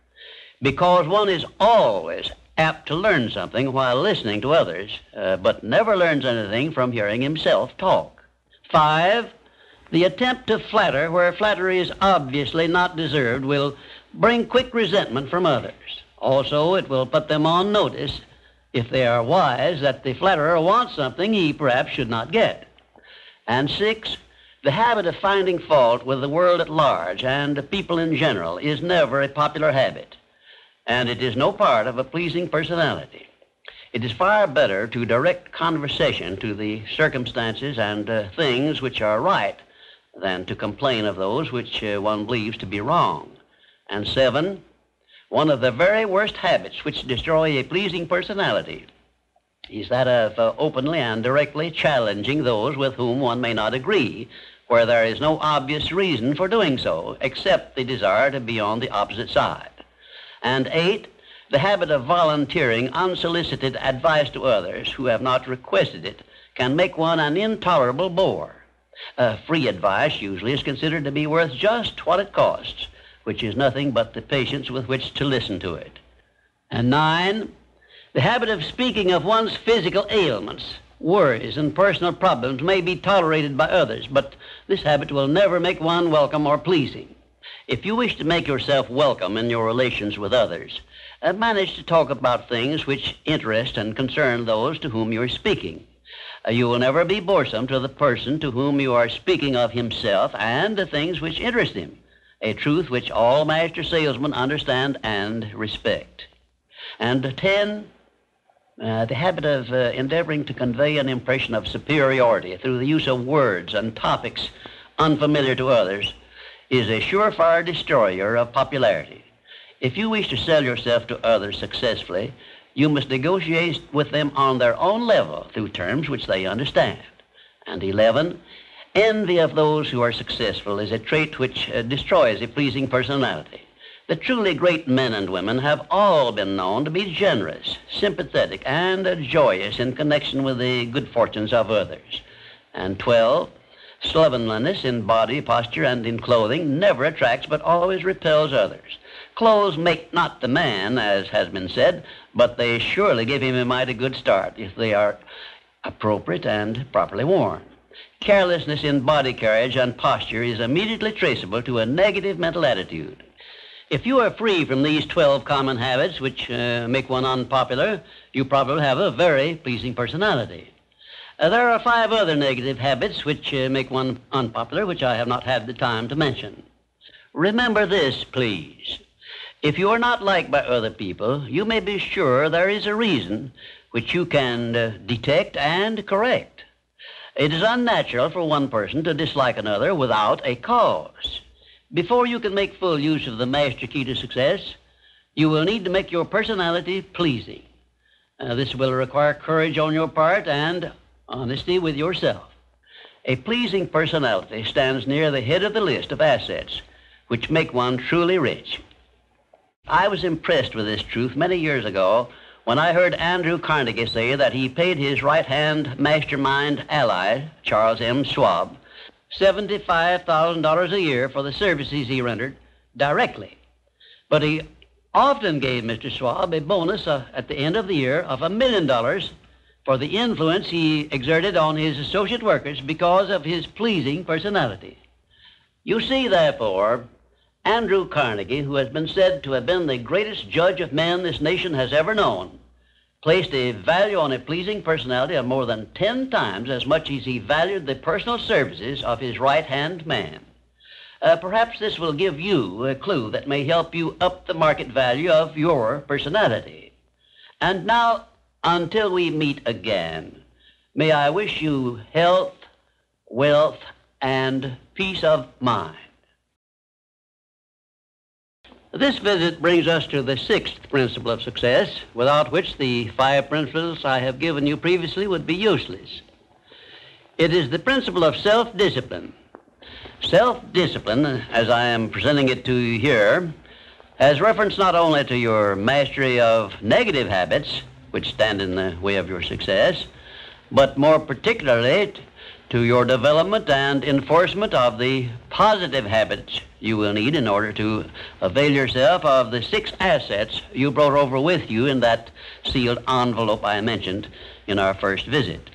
because one is always apt to learn something while listening to others, but never learns anything from hearing himself talk. 5, the attempt to flatter where flattery is obviously not deserved will bring quick resentment from others. Also, it will put them on notice, if they are wise, that the flatterer wants something he perhaps should not get. And 6, the habit of finding fault with the world at large and people in general is never a popular habit, and it is no part of a pleasing personality. It is far better to direct conversation to the circumstances and things which are right than to complain of those which one believes to be wrong. And 7, one of the very worst habits which destroy a pleasing personality is that of openly and directly challenging those with whom one may not agree, where there is no obvious reason for doing so, except the desire to be on the opposite side. And 8, the habit of volunteering unsolicited advice to others who have not requested it can make one an intolerable bore. Free advice usually is considered to be worth just what it costs, which is nothing but the patience with which to listen to it. And 9, the habit of speaking of one's physical ailments, worries, and personal problems may be tolerated by others, but this habit will never make one welcome or pleasing. If you wish to make yourself welcome in your relations with others, manage to talk about things which interest and concern those to whom you are speaking. You will never be boresome to the person to whom you are speaking of himself and the things which interest him, a truth which all master salesmen understand and respect. And 10, the habit of endeavoring to convey an impression of superiority through the use of words and topics unfamiliar to others is a surefire destroyer of popularity. If you wish to sell yourself to others successfully, you must negotiate with them on their own level through terms which they understand. And 11, envy of those who are successful is a trait which destroys a pleasing personality. The truly great men and women have all been known to be generous, sympathetic, and joyous in connection with the good fortunes of others. And 12, slovenliness in body, posture, and in clothing never attracts but always repels others. Clothes make not the man, as has been said, but they surely give him a mighty good start if they are appropriate and properly worn. Carelessness in body carriage and posture is immediately traceable to a negative mental attitude. If you are free from these 12 common habits which make one unpopular, you probably have a very pleasing personality. There are 5 other negative habits which make one unpopular, which I have not had the time to mention. Remember this, please. If you are not liked by other people, you may be sure there is a reason which you can detect and correct. It is unnatural for one person to dislike another without a cause. Before you can make full use of the master key to success, you will need to make your personality pleasing. This will require courage on your part and honesty with yourself. A pleasing personality stands near the head of the list of assets which make one truly rich. I was impressed with this truth many years ago when I heard Andrew Carnegie say that he paid his right-hand mastermind ally, Charles M. Schwab, $75,000 a year for the services he rendered directly. But he often gave Mr. Schwab a bonus at the end of the year of $1 million for the influence he exerted on his associate workers because of his pleasing personality. You see, therefore, Andrew Carnegie, who has been said to have been the greatest judge of men this nation has ever known, placed a value on a pleasing personality of more than 10 times as much as he valued the personal services of his right-hand man. Perhaps this will give you a clue that may help you up the market value of your personality. And now, until we meet again, may I wish you health, wealth, and peace of mind. This visit brings us to the 6th principle of success, without which the 5 principles I have given you previously would be useless. It is the principle of self-discipline. Self-discipline, as I am presenting it to you here, has reference not only to your mastery of negative habits, which stand in the way of your success, but more particularly to your development and enforcement of the positive habits you will need in order to avail yourself of the 6 assets you brought over with you in that sealed envelope I mentioned in our first visit.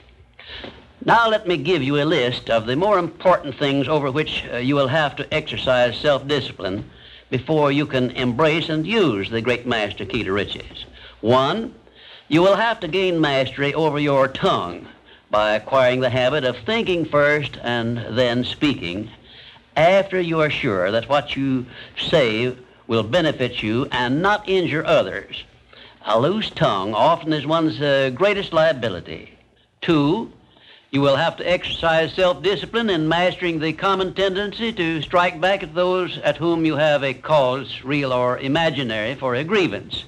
Now let me give you a list of the more important things over which you will have to exercise self-discipline before you can embrace and use the great master key to riches. 1, you will have to gain mastery over your tongue by acquiring the habit of thinking first and then speaking after you are sure that what you say will benefit you and not injure others. A loose tongue often is one's greatest liability. 2, you will have to exercise self-discipline in mastering the common tendency to strike back at those at whom you have a cause, real or imaginary, for a grievance.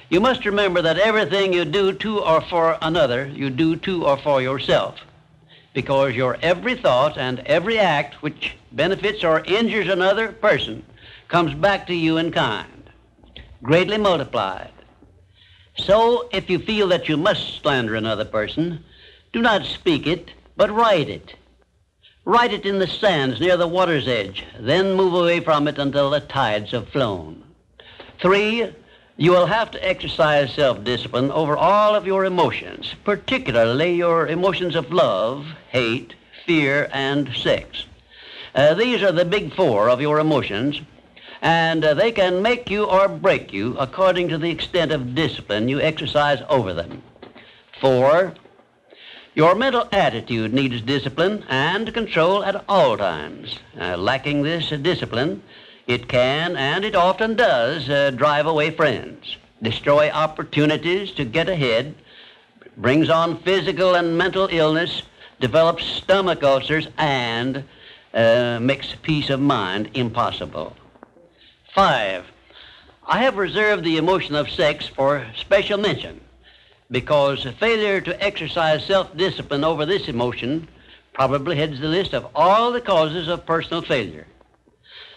You must remember that everything you do to or for another, you do to or for yourself, because your every thought and every act which benefits or injures another person comes back to you in kind, greatly multiplied. So, if you feel that you must slander another person, do not speak it, but write it. Write it in the sands near the water's edge, then move away from it until the tides have flown. 3, you will have to exercise self-discipline over all of your emotions, particularly your emotions of love, hate, fear, and sex. These are the big 4 of your emotions, and they can make you or break you according to the extent of discipline you exercise over them. 4, your mental attitude needs discipline and control at all times. Lacking this discipline, it can, and it often does, drive away friends, destroy opportunities to get ahead, brings on physical and mental illness, develops stomach ulcers, and makes peace of mind impossible. 5, I have reserved the emotion of sex for special mention, because failure to exercise self-discipline over this emotion probably heads the list of all the causes of personal failure.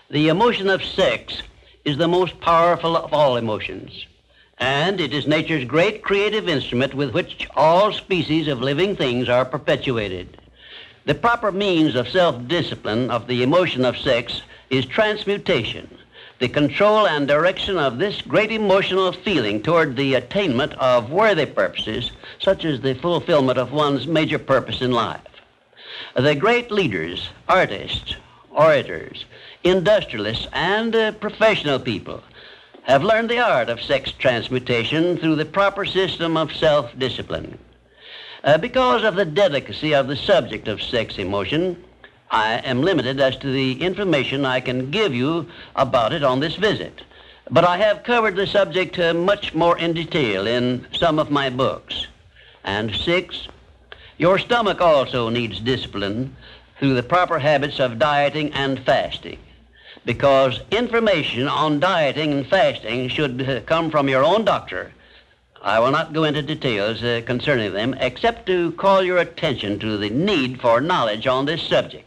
The emotion of sex is the most powerful of all emotions, and it is nature's great creative instrument with which all species of living things are perpetuated. The proper means of self-discipline of the emotion of sex is transmutation, the control and direction of this great emotional feeling toward the attainment of worthy purposes, such as the fulfillment of one's major purpose in life. The great leaders, artists, orators, industrialists, and professional people have learned the art of sex transmutation through the proper system of self-discipline. Because of the delicacy of the subject of sex emotion, I am limited as to the information I can give you about it on this visit, but I have covered the subject much more in detail in some of my books. And 6, your stomach also needs discipline through the proper habits of dieting and fasting, because information on dieting and fasting should come from your own doctor. I will not go into details concerning them, except to call your attention to the need for knowledge on this subject.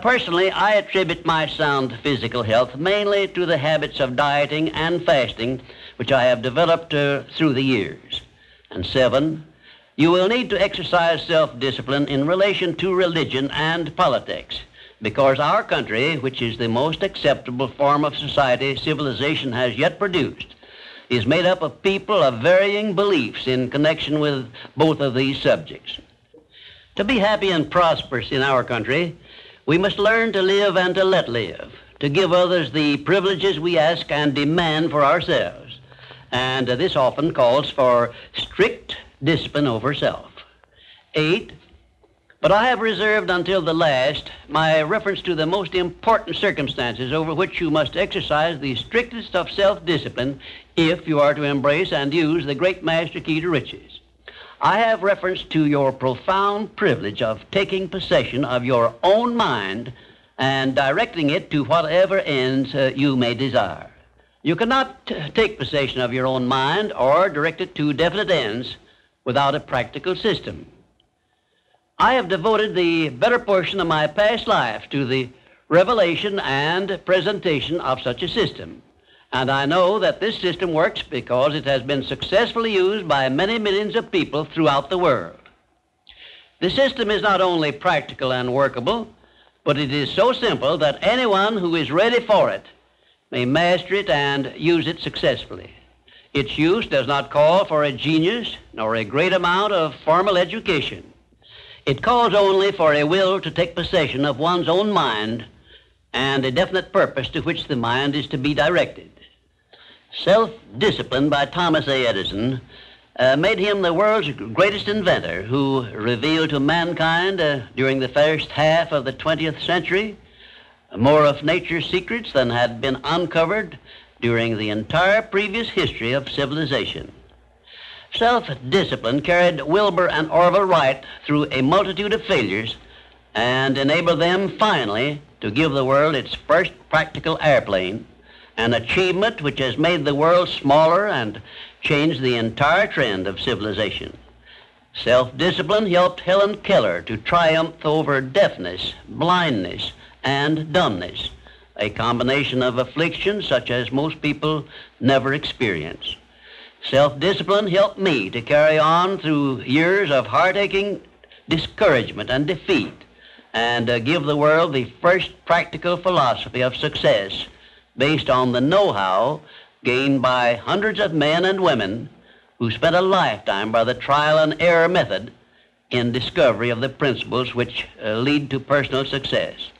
Personally, I attribute my sound physical health mainly to the habits of dieting and fasting which I have developed through the years. And 7, you will need to exercise self-discipline in relation to religion and politics, because our country, which is the most acceptable form of society civilization has yet produced, is made up of people of varying beliefs in connection with both of these subjects. To be happy and prosperous in our country, we must learn to live and to let live, to give others the privileges we ask and demand for ourselves. And this often calls for strict discipline over self. 8, but I have reserved until the last my reference to the most important circumstances over which you must exercise the strictest of self-discipline if you are to embrace and use the great master key to riches. I have reference to your profound privilege of taking possession of your own mind and directing it to whatever ends you may desire. You cannot take possession of your own mind or direct it to definite ends without a practical system. I have devoted the better portion of my past life to the revelation and presentation of such a system. And I know that this system works because it has been successfully used by many millions of people throughout the world. The system is not only practical and workable, but it is so simple that anyone who is ready for it may master it and use it successfully. Its use does not call for a genius nor a great amount of formal education. It calls only for a will to take possession of one's own mind and a definite purpose to which the mind is to be directed. Self-Discipline by Thomas A. Edison made him the world's greatest inventor, who revealed to mankind during the first half of the 20th century more of nature's secrets than had been uncovered during the entire previous history of civilization. Self-discipline carried Wilbur and Orville Wright through a multitude of failures and enabled them finally to give the world its first practical airplane, an achievement which has made the world smaller and changed the entire trend of civilization. Self-discipline helped Helen Keller to triumph over deafness, blindness, and dumbness, a combination of afflictions such as most people never experience. Self-discipline helped me to carry on through years of heart-aching discouragement and defeat and give the world the first practical philosophy of success based on the know-how gained by hundreds of men and women who spent a lifetime by the trial and error method in discovery of the principles which lead to personal success.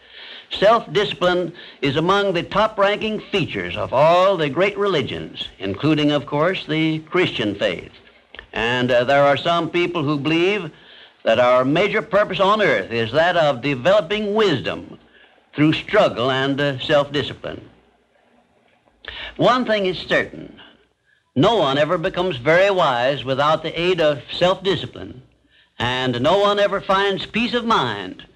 Self-discipline is among the top-ranking features of all the great religions, including, of course, the Christian faith. And there are some people who believe that our major purpose on earth is that of developing wisdom through struggle and self-discipline. One thing is certain: no one ever becomes very wise without the aid of self-discipline, and no one ever finds peace of mind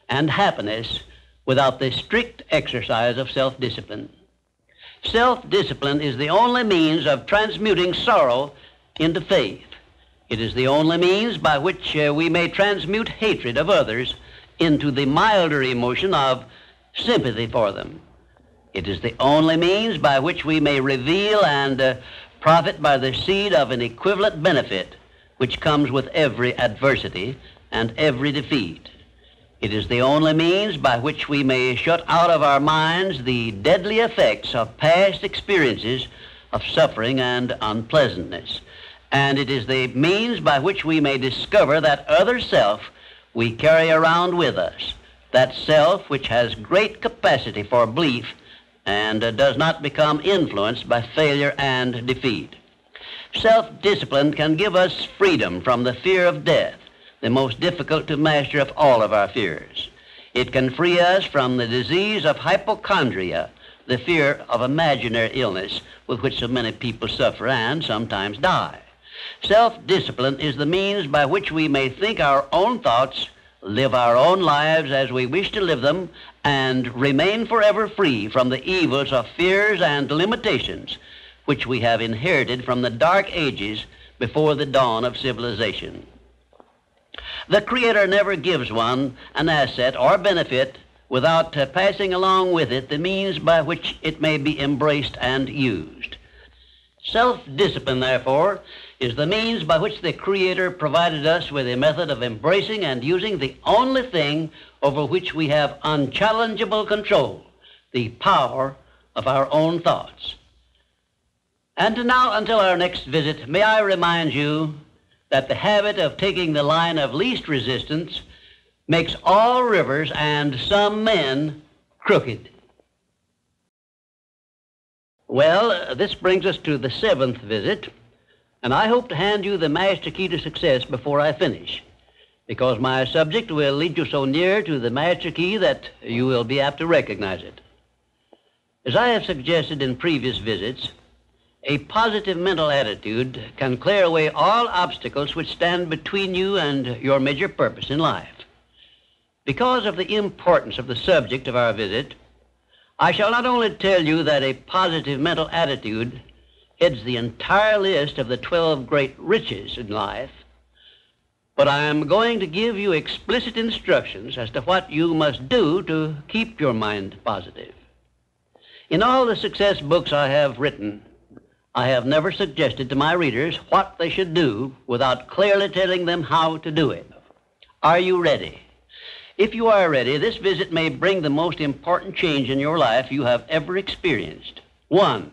and happiness without the strict exercise of self-discipline. Self-discipline is the only means of transmuting sorrow into faith. It is the only means by which we may transmute hatred of others into the milder emotion of sympathy for them. It is the only means by which we may reveal and profit by the seed of an equivalent benefit which comes with every adversity and every defeat. It is the only means by which we may shut out of our minds the deadly effects of past experiences of suffering and unpleasantness. And it is the means by which we may discover that other self we carry around with us, that self which has great capacity for belief and does not become influenced by failure and defeat. Self-discipline can give us freedom from the fear of death, the most difficult to master of all of our fears. It can free us from the disease of hypochondria, the fear of imaginary illness with which so many people suffer and sometimes die. Self-discipline is the means by which we may think our own thoughts, live our own lives as we wish to live them, and remain forever free from the evils of fears and limitations which we have inherited from the dark ages before the dawn of civilization. The Creator never gives one an asset or benefit without passing along with it the means by which it may be embraced and used. Self-discipline, therefore, is the means by which the Creator provided us with a method of embracing and using the only thing over which we have unchallengeable control, the power of our own thoughts. And now, until our next visit, may I remind you that the habit of taking the line of least resistance makes all rivers and some men crooked. Well, this brings us to the 7th visit, and I hope to hand you the master key to success before I finish, because my subject will lead you so near to the master key that you will be apt to recognize it. As I have suggested in previous visits, a positive mental attitude can clear away all obstacles which stand between you and your major purpose in life. Because of the importance of the subject of our visit, I shall not only tell you that a positive mental attitude heads the entire list of the 12 great riches in life, but I am going to give you explicit instructions as to what you must do to keep your mind positive. In all the success books I have written, I have never suggested to my readers what they should do without clearly telling them how to do it. Are you ready? If you are ready, this visit may bring the most important change in your life you have ever experienced. 1.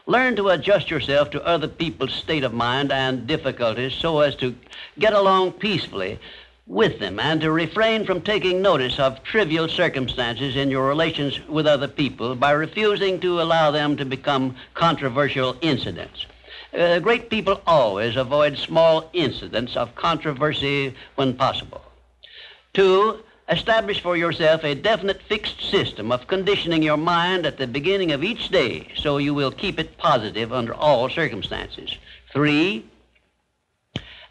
Learn to adjust yourself to other people's state of mind and difficulties so as to get along peacefully with them and to refrain from taking notice of trivial circumstances in your relations with other people by refusing to allow them to become controversial incidents. Great people always avoid small incidents of controversy when possible. 2. Establish for yourself a definite fixed system of conditioning your mind at the beginning of each day so you will keep it positive under all circumstances. 3.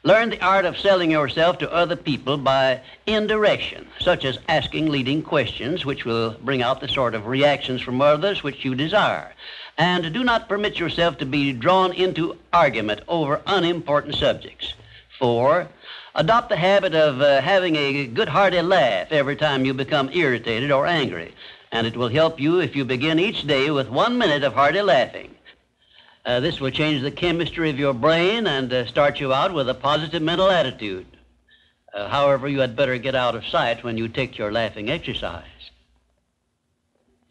Learn the art of selling yourself to other people by indirection, such as asking leading questions which will bring out the sort of reactions from others which you desire. And do not permit yourself to be drawn into argument over unimportant subjects. 4. Adopt the habit of having a good hearty laugh every time you become irritated or angry, and it will help you if you begin each day with 1 minute of hearty laughing. This will change the chemistry of your brain and start you out with a positive mental attitude. However, you had better get out of sight when you take your laughing exercise.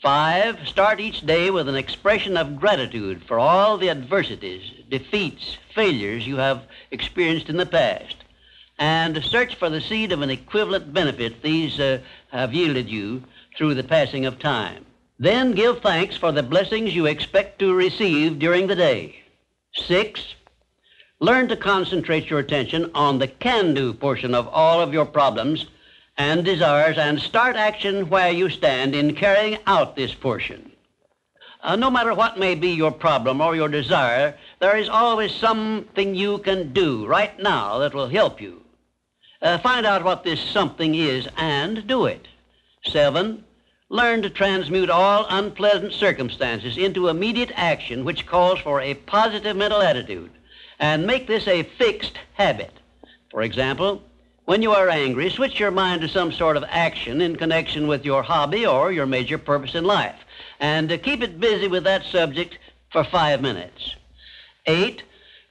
5. Start each day with an expression of gratitude for all the adversities, defeats, failures you have experienced in the past, and search for the seed of an equivalent benefit these have yielded you through the passing of time. Then give thanks for the blessings you expect to receive during the day. 6. Learn to concentrate your attention on the can-do portion of all of your problems and desires and start action where you stand in carrying out this portion. No matter what may be your problem or your desire, there is always something you can do right now that will help you. Find out what this something is and do it. 7. Learn to transmute all unpleasant circumstances into immediate action which calls for a positive mental attitude, and make this a fixed habit. For example, when you are angry, switch your mind to some sort of action in connection with your hobby or your major purpose in life, and keep it busy with that subject for 5 minutes. 8.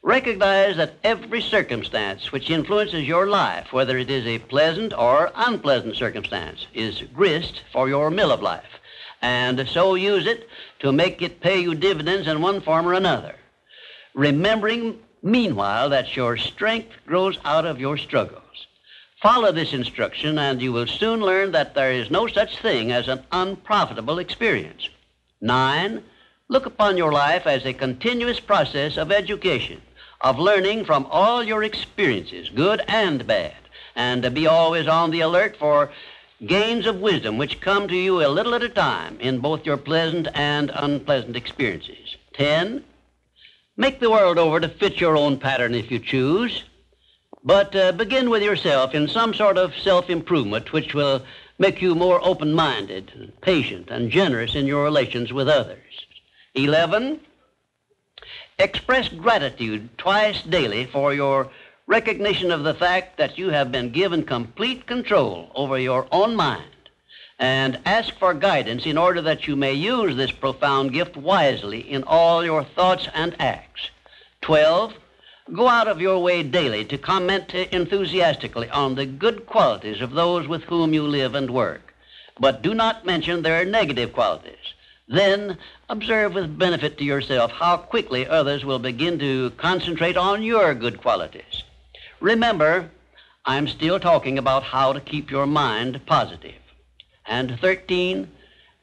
Recognize that every circumstance which influences your life, whether it is a pleasant or unpleasant circumstance, is grist for your mill of life, and so use it to make it pay you dividends in one form or another, remembering meanwhile that your strength grows out of your struggles. Follow this instruction and you will soon learn that there is no such thing as an unprofitable experience. 9. Look upon your life as a continuous process of education, of learning from all your experiences, good and bad, and be always on the alert for gains of wisdom which come to you a little at a time in both your pleasant and unpleasant experiences. 10. Make the world over to fit your own pattern if you choose, but begin with yourself in some sort of self-improvement which will make you more open-minded, patient, and generous in your relations with others. 11. Express gratitude twice daily for your recognition of the fact that you have been given complete control over your own mind, and ask for guidance in order that you may use this profound gift wisely in all your thoughts and acts. 12. Go out of your way daily to comment enthusiastically on the good qualities of those with whom you live and work, but do not mention their negative qualities. Then observe with benefit to yourself how quickly others will begin to concentrate on your good qualities. Remember, I'm still talking about how to keep your mind positive. And 13,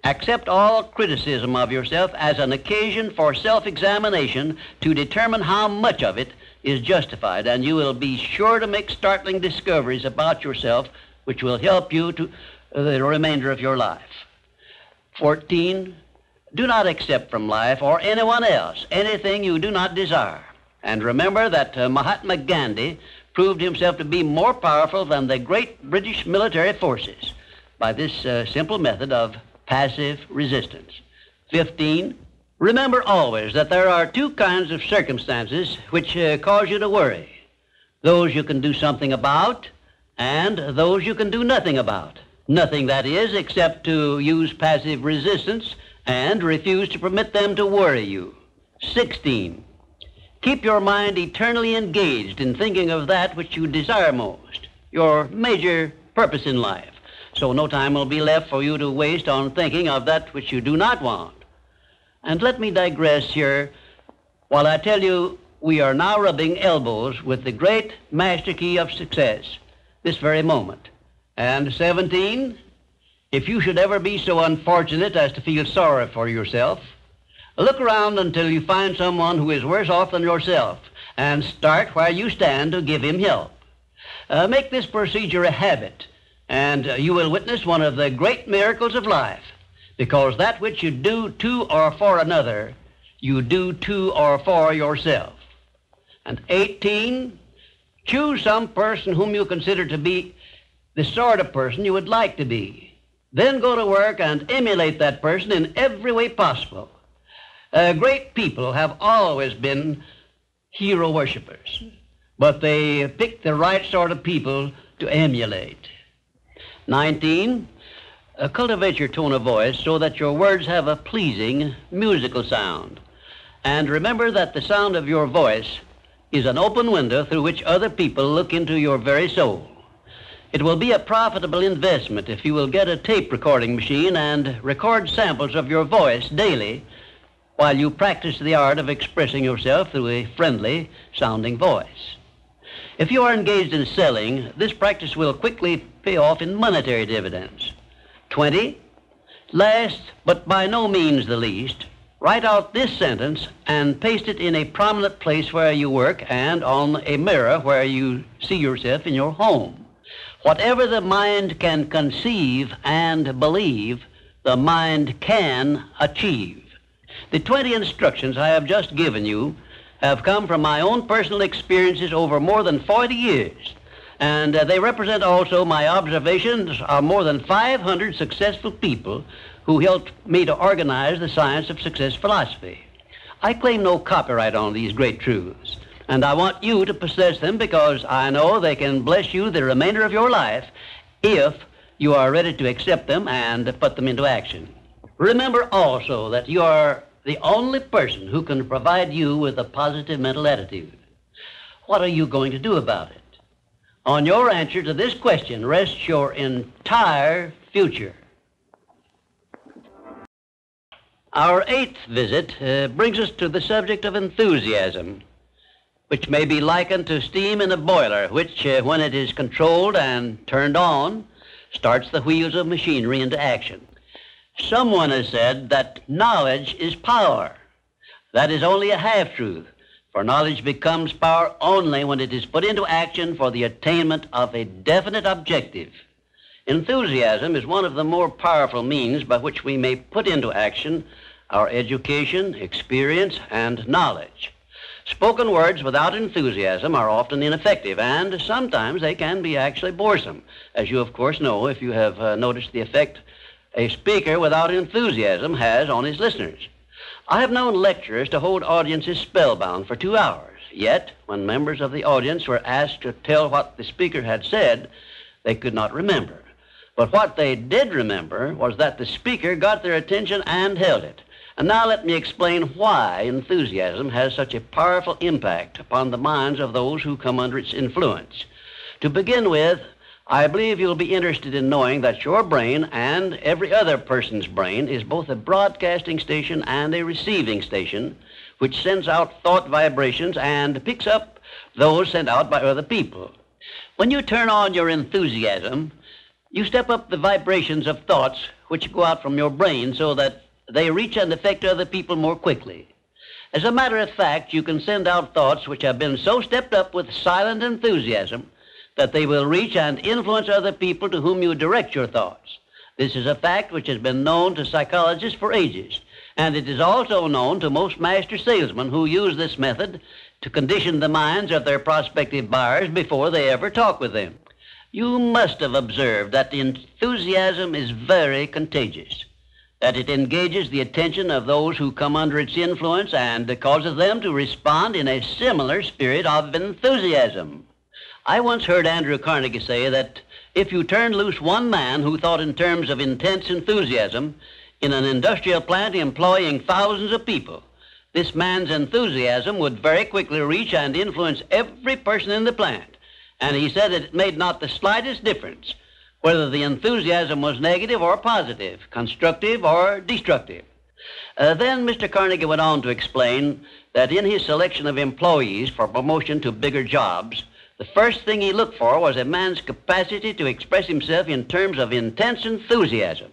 accept all criticism of yourself as an occasion for self-examination to determine how much of it is justified, and you will be sure to make startling discoveries about yourself which will help you to the remainder of your life. 14, do not accept from life or anyone else anything you do not desire. And remember that Mahatma Gandhi proved himself to be more powerful than the great British military forces by this simple method of passive resistance. 15, remember always that there are two kinds of circumstances which cause you to worry. Those you can do something about and those you can do nothing about. Nothing, that is, except to use passive resistance and refuse to permit them to worry you. 16, keep your mind eternally engaged in thinking of that which you desire most, your major purpose in life, so no time will be left for you to waste on thinking of that which you do not want. And let me digress here while I tell you we are now rubbing elbows with the great master key of success this very moment. And 17, if you should ever be so unfortunate as to feel sorry for yourself, look around until you find someone who is worse off than yourself and start where you stand to give him help. Make this procedure a habit, and you will witness one of the great miracles of life, because that which you do to or for another, you do to or for yourself. And 18, choose some person whom you consider to be the sort of person you would like to be. Then go to work and emulate that person in every way possible. Great people have always been hero worshippers, but they pick the right sort of people to emulate. 19, cultivate your tone of voice so that your words have a pleasing musical sound. And remember that the sound of your voice is an open window through which other people look into your very soul. It will be a profitable investment if you will get a tape recording machine and record samples of your voice daily while you practice the art of expressing yourself through a friendly sounding voice. If you are engaged in selling, this practice will quickly pay off in monetary dividends. 20, last but by no means the least, write out this sentence and paste it in a prominent place where you work and on a mirror where you see yourself in your home. Whatever the mind can conceive and believe, the mind can achieve. The 20 instructions I have just given you have come from my own personal experiences over more than 40 years, and they represent also my observations of more than 500 successful people who helped me to organize the science of success philosophy. I claim no copyright on these great truths, and I want you to possess them because I know they can bless you the remainder of your life if you are ready to accept them and put them into action. Remember also that you are the only person who can provide you with a positive mental attitude. What are you going to do about it? On your answer to this question rests your entire future. Our 8th visit brings us to the subject of enthusiasm, which may be likened to steam in a boiler, which, when it is controlled and turned on, starts the wheels of machinery into action. Someone has said that knowledge is power. That is only a half-truth, for knowledge becomes power only when it is put into action for the attainment of a definite objective. Enthusiasm is one of the more powerful means by which we may put into action our education, experience, and knowledge. Spoken words without enthusiasm are often ineffective, and sometimes they can be actually boresome, as you of course know if you have noticed the effect a speaker without enthusiasm has on his listeners. I have known lecturers to hold audiences spellbound for 2 hours, yet when members of the audience were asked to tell what the speaker had said, they could not remember. But what they did remember was that the speaker got their attention and held it, And now let me explain why enthusiasm has such a powerful impact upon the minds of those who come under its influence. To begin with, I believe you'll be interested in knowing that your brain and every other person's brain is both a broadcasting station and a receiving station, which sends out thought vibrations and picks up those sent out by other people. When you turn on your enthusiasm, you step up the vibrations of thoughts which go out from your brain so that they reach and affect other people more quickly. As a matter of fact, you can send out thoughts which have been so stepped up with silent enthusiasm that they will reach and influence other people to whom you direct your thoughts. This is a fact which has been known to psychologists for ages, and it is also known to most master salesmen who use this method to condition the minds of their prospective buyers before they ever talk with them. You must have observed that enthusiasm is very contagious, that it engages the attention of those who come under its influence and causes them to respond in a similar spirit of enthusiasm. I once heard Andrew Carnegie say that if you turned loose one man who thought in terms of intense enthusiasm in an industrial plant employing thousands of people, this man's enthusiasm would very quickly reach and influence every person in the plant. And he said that it made not the slightest difference whether the enthusiasm was negative or positive, constructive or destructive. Then Mr. Carnegie went on to explain that in his selection of employees for promotion to bigger jobs, the first thing he looked for was a man's capacity to express himself in terms of intense enthusiasm.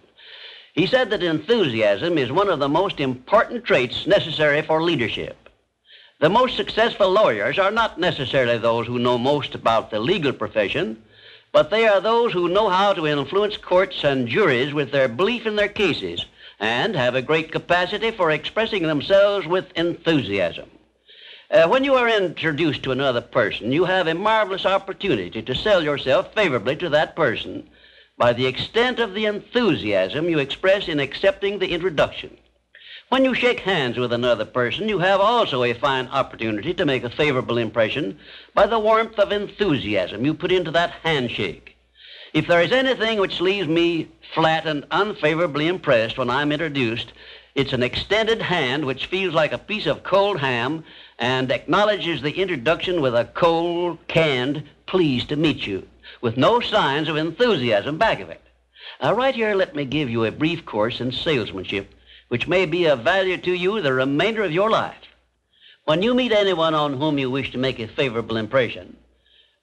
He said that enthusiasm is one of the most important traits necessary for leadership. The most successful lawyers are not necessarily those who know most about the legal profession, but they are those who know how to influence courts and juries with their belief in their cases and have a great capacity for expressing themselves with enthusiasm. When you are introduced to another person, you have a marvelous opportunity to sell yourself favorably to that person by the extent of the enthusiasm you express in accepting the introduction. When you shake hands with another person, you have also a fine opportunity to make a favorable impression by the warmth of enthusiasm you put into that handshake. If there is anything which leaves me flat and unfavorably impressed when I'm introduced, it's an extended hand which feels like a piece of cold ham and acknowledges the introduction with a cold, canned, pleased to meet you, with no signs of enthusiasm back of it. Right here, let me give you a brief course in salesmanship, which may be of value to you the remainder of your life. When you meet anyone on whom you wish to make a favorable impression,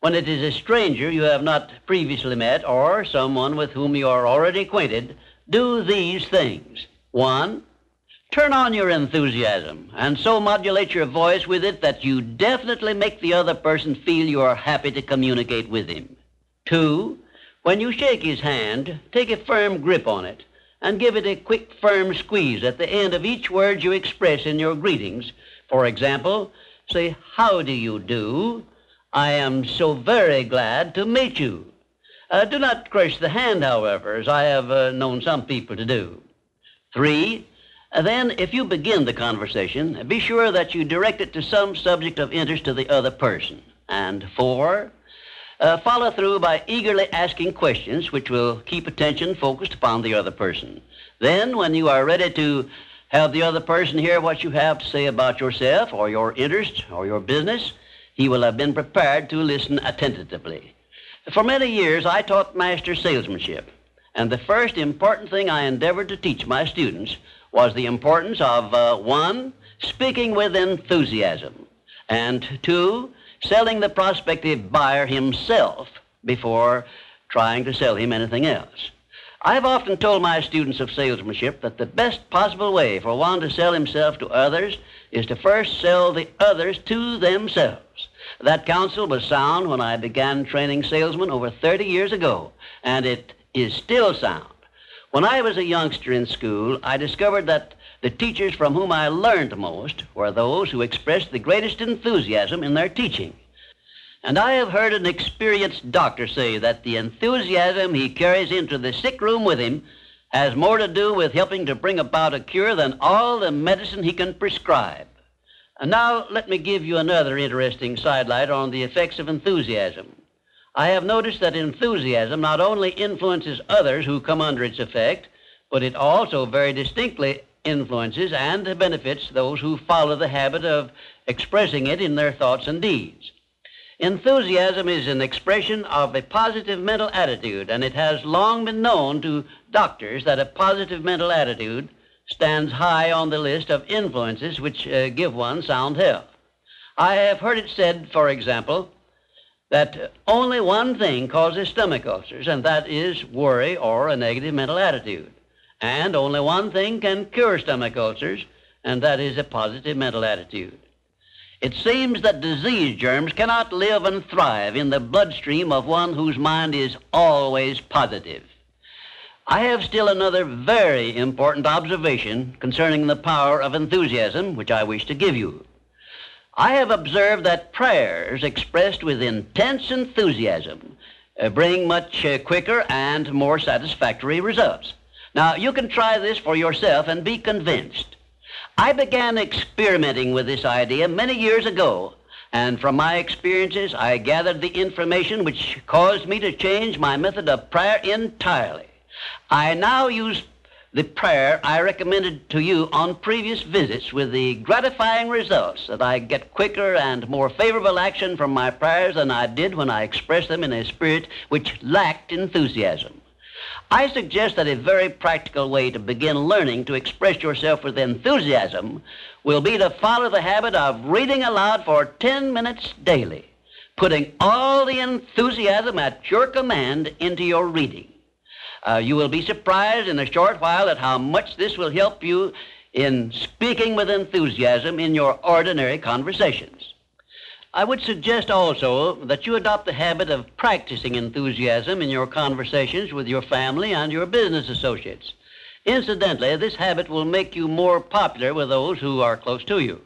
when it is a stranger you have not previously met or someone with whom you are already acquainted, do these things. 1, turn on your enthusiasm and so modulate your voice with it that you definitely make the other person feel you are happy to communicate with him. 2, when you shake his hand, take a firm grip on it and give it a quick, firm squeeze at the end of each word you express in your greetings. For example, say, "How do you do? I am so very glad to meet you." Do not crush the hand, however, as I have known some people to do. 3, then, if you begin the conversation, be sure that you direct it to some subject of interest to the other person. And 4, follow through by eagerly asking questions which will keep attention focused upon the other person. Then, when you are ready to have the other person hear what you have to say about yourself or your interest or your business, he will have been prepared to listen attentively. For many years, I taught master salesmanship, and the first important thing I endeavored to teach my students was the importance of 1, speaking with enthusiasm, and 2, selling the prospective buyer himself before trying to sell him anything else. I've often told my students of salesmanship that the best possible way for one to sell himself to others is to first sell the others to themselves. That counsel was sound when I began training salesmen over 30 years ago, and it is still sound. When I was a youngster in school, I discovered that the teachers from whom I learned most were those who expressed the greatest enthusiasm in their teaching. And I have heard an experienced doctor say that the enthusiasm he carries into the sick room with him has more to do with helping to bring about a cure than all the medicine he can prescribe. And now let me give you another interesting sidelight on the effects of enthusiasm. I have noticed that enthusiasm not only influences others who come under its effect, but it also very distinctly influences and benefits those who follow the habit of expressing it in their thoughts and deeds. Enthusiasm is an expression of a positive mental attitude, and it has long been known to doctors that a positive mental attitude stands high on the list of influences which give one sound health. I have heard it said, for example, that only one thing causes stomach ulcers, and that is worry or a negative mental attitude. And only one thing can cure stomach ulcers, and that is a positive mental attitude. It seems that disease germs cannot live and thrive in the bloodstream of one whose mind is always positive. I have still another very important observation concerning the power of enthusiasm, which I wish to give you. I have observed that prayers expressed with intense enthusiasm bring much quicker and more satisfactory results. Now, you can try this for yourself and be convinced. I began experimenting with this idea many years ago, and from my experiences, I gathered the information which caused me to change my method of prayer entirely. I now use the prayer I recommended to you on previous visits, with the gratifying results that I get quicker and more favorable action from my prayers than I did when I expressed them in a spirit which lacked enthusiasm. I suggest that a very practical way to begin learning to express yourself with enthusiasm will be to follow the habit of reading aloud for 10 minutes daily, putting all the enthusiasm at your command into your reading. You will be surprised in a short while at how much this will help you in speaking with enthusiasm in your ordinary conversations. I would suggest also that you adopt the habit of practicing enthusiasm in your conversations with your family and your business associates. Incidentally, this habit will make you more popular with those who are close to you.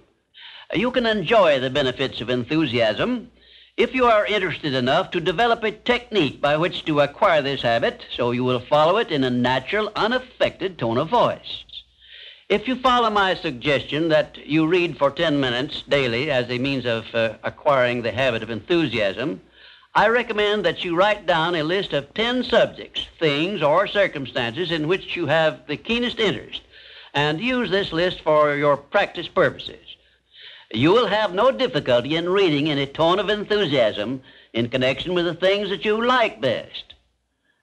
You can enjoy the benefits of enthusiasm if you are interested enough to develop a technique by which to acquire this habit, so you will follow it in a natural, unaffected tone of voice. If you follow my suggestion that you read for 10 minutes daily as a means of acquiring the habit of enthusiasm, I recommend that you write down a list of 10 subjects, things, or circumstances in which you have the keenest interest, and use this list for your practice purposes. You will have no difficulty in reading in a tone of enthusiasm in connection with the things that you like best.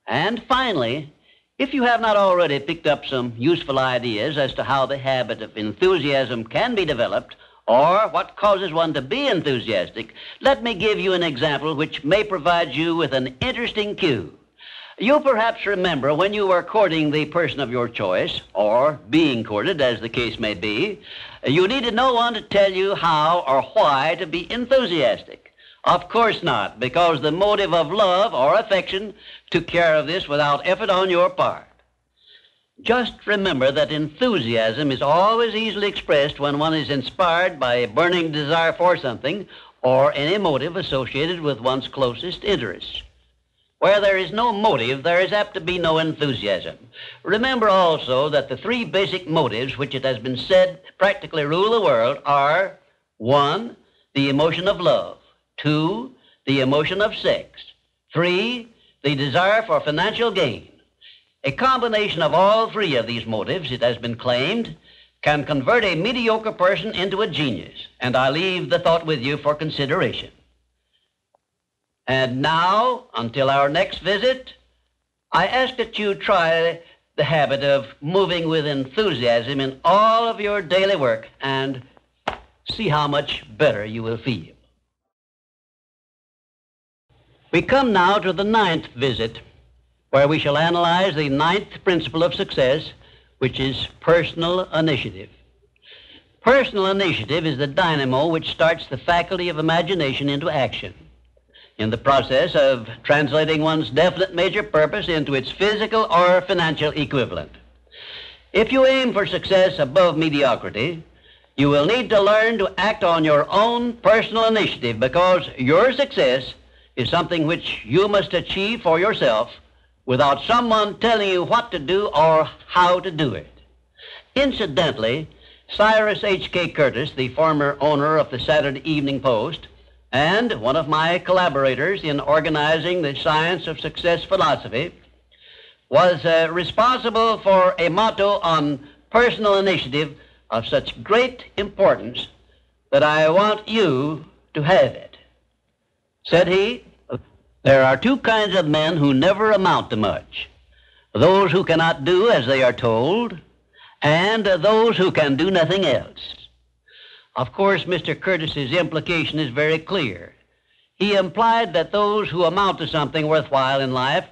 And finally, if you have not already picked up some useful ideas as to how the habit of enthusiasm can be developed, or what causes one to be enthusiastic, let me give you an example which may provide you with an interesting cue. You perhaps remember when you were courting the person of your choice, or being courted, as the case may be, you needed no one to tell you how or why to be enthusiastic. Of course not, because the motive of love or affection took care of this without effort on your part. Just remember that enthusiasm is always easily expressed when one is inspired by a burning desire for something or any motive associated with one's closest interests. Where there is no motive, there is apt to be no enthusiasm. Remember also that the three basic motives which it has been said practically rule the world are: 1, the emotion of love; 2, the emotion of sex; 3, the desire for financial gain. A combination of all three of these motives, it has been claimed, can convert a mediocre person into a genius, and I leave the thought with you for consideration. And now, until our next visit, I ask that you try the habit of moving with enthusiasm in all of your daily work and see how much better you will feel. We come now to the 9th visit, where we shall analyze the 9th principle of success, which is personal initiative. Personal initiative is the dynamo which starts the faculty of imagination into action, in the process of translating one's definite major purpose into its physical or financial equivalent. If you aim for success above mediocrity, you will need to learn to act on your own personal initiative, because your success is something which you must achieve for yourself without someone telling you what to do or how to do it. Incidentally, Cyrus H.K. Curtis, the former owner of the Saturday Evening Post, and one of my collaborators in organizing the Science of Success philosophy, was responsible for a motto on personal initiative of such great importance that I want you to have it. Said he, there are two kinds of men who never amount to much: those who cannot do as they are told, and those who can do nothing else. Of course, Mr. Curtis's implication is very clear. He implied that those who amount to something worthwhile in life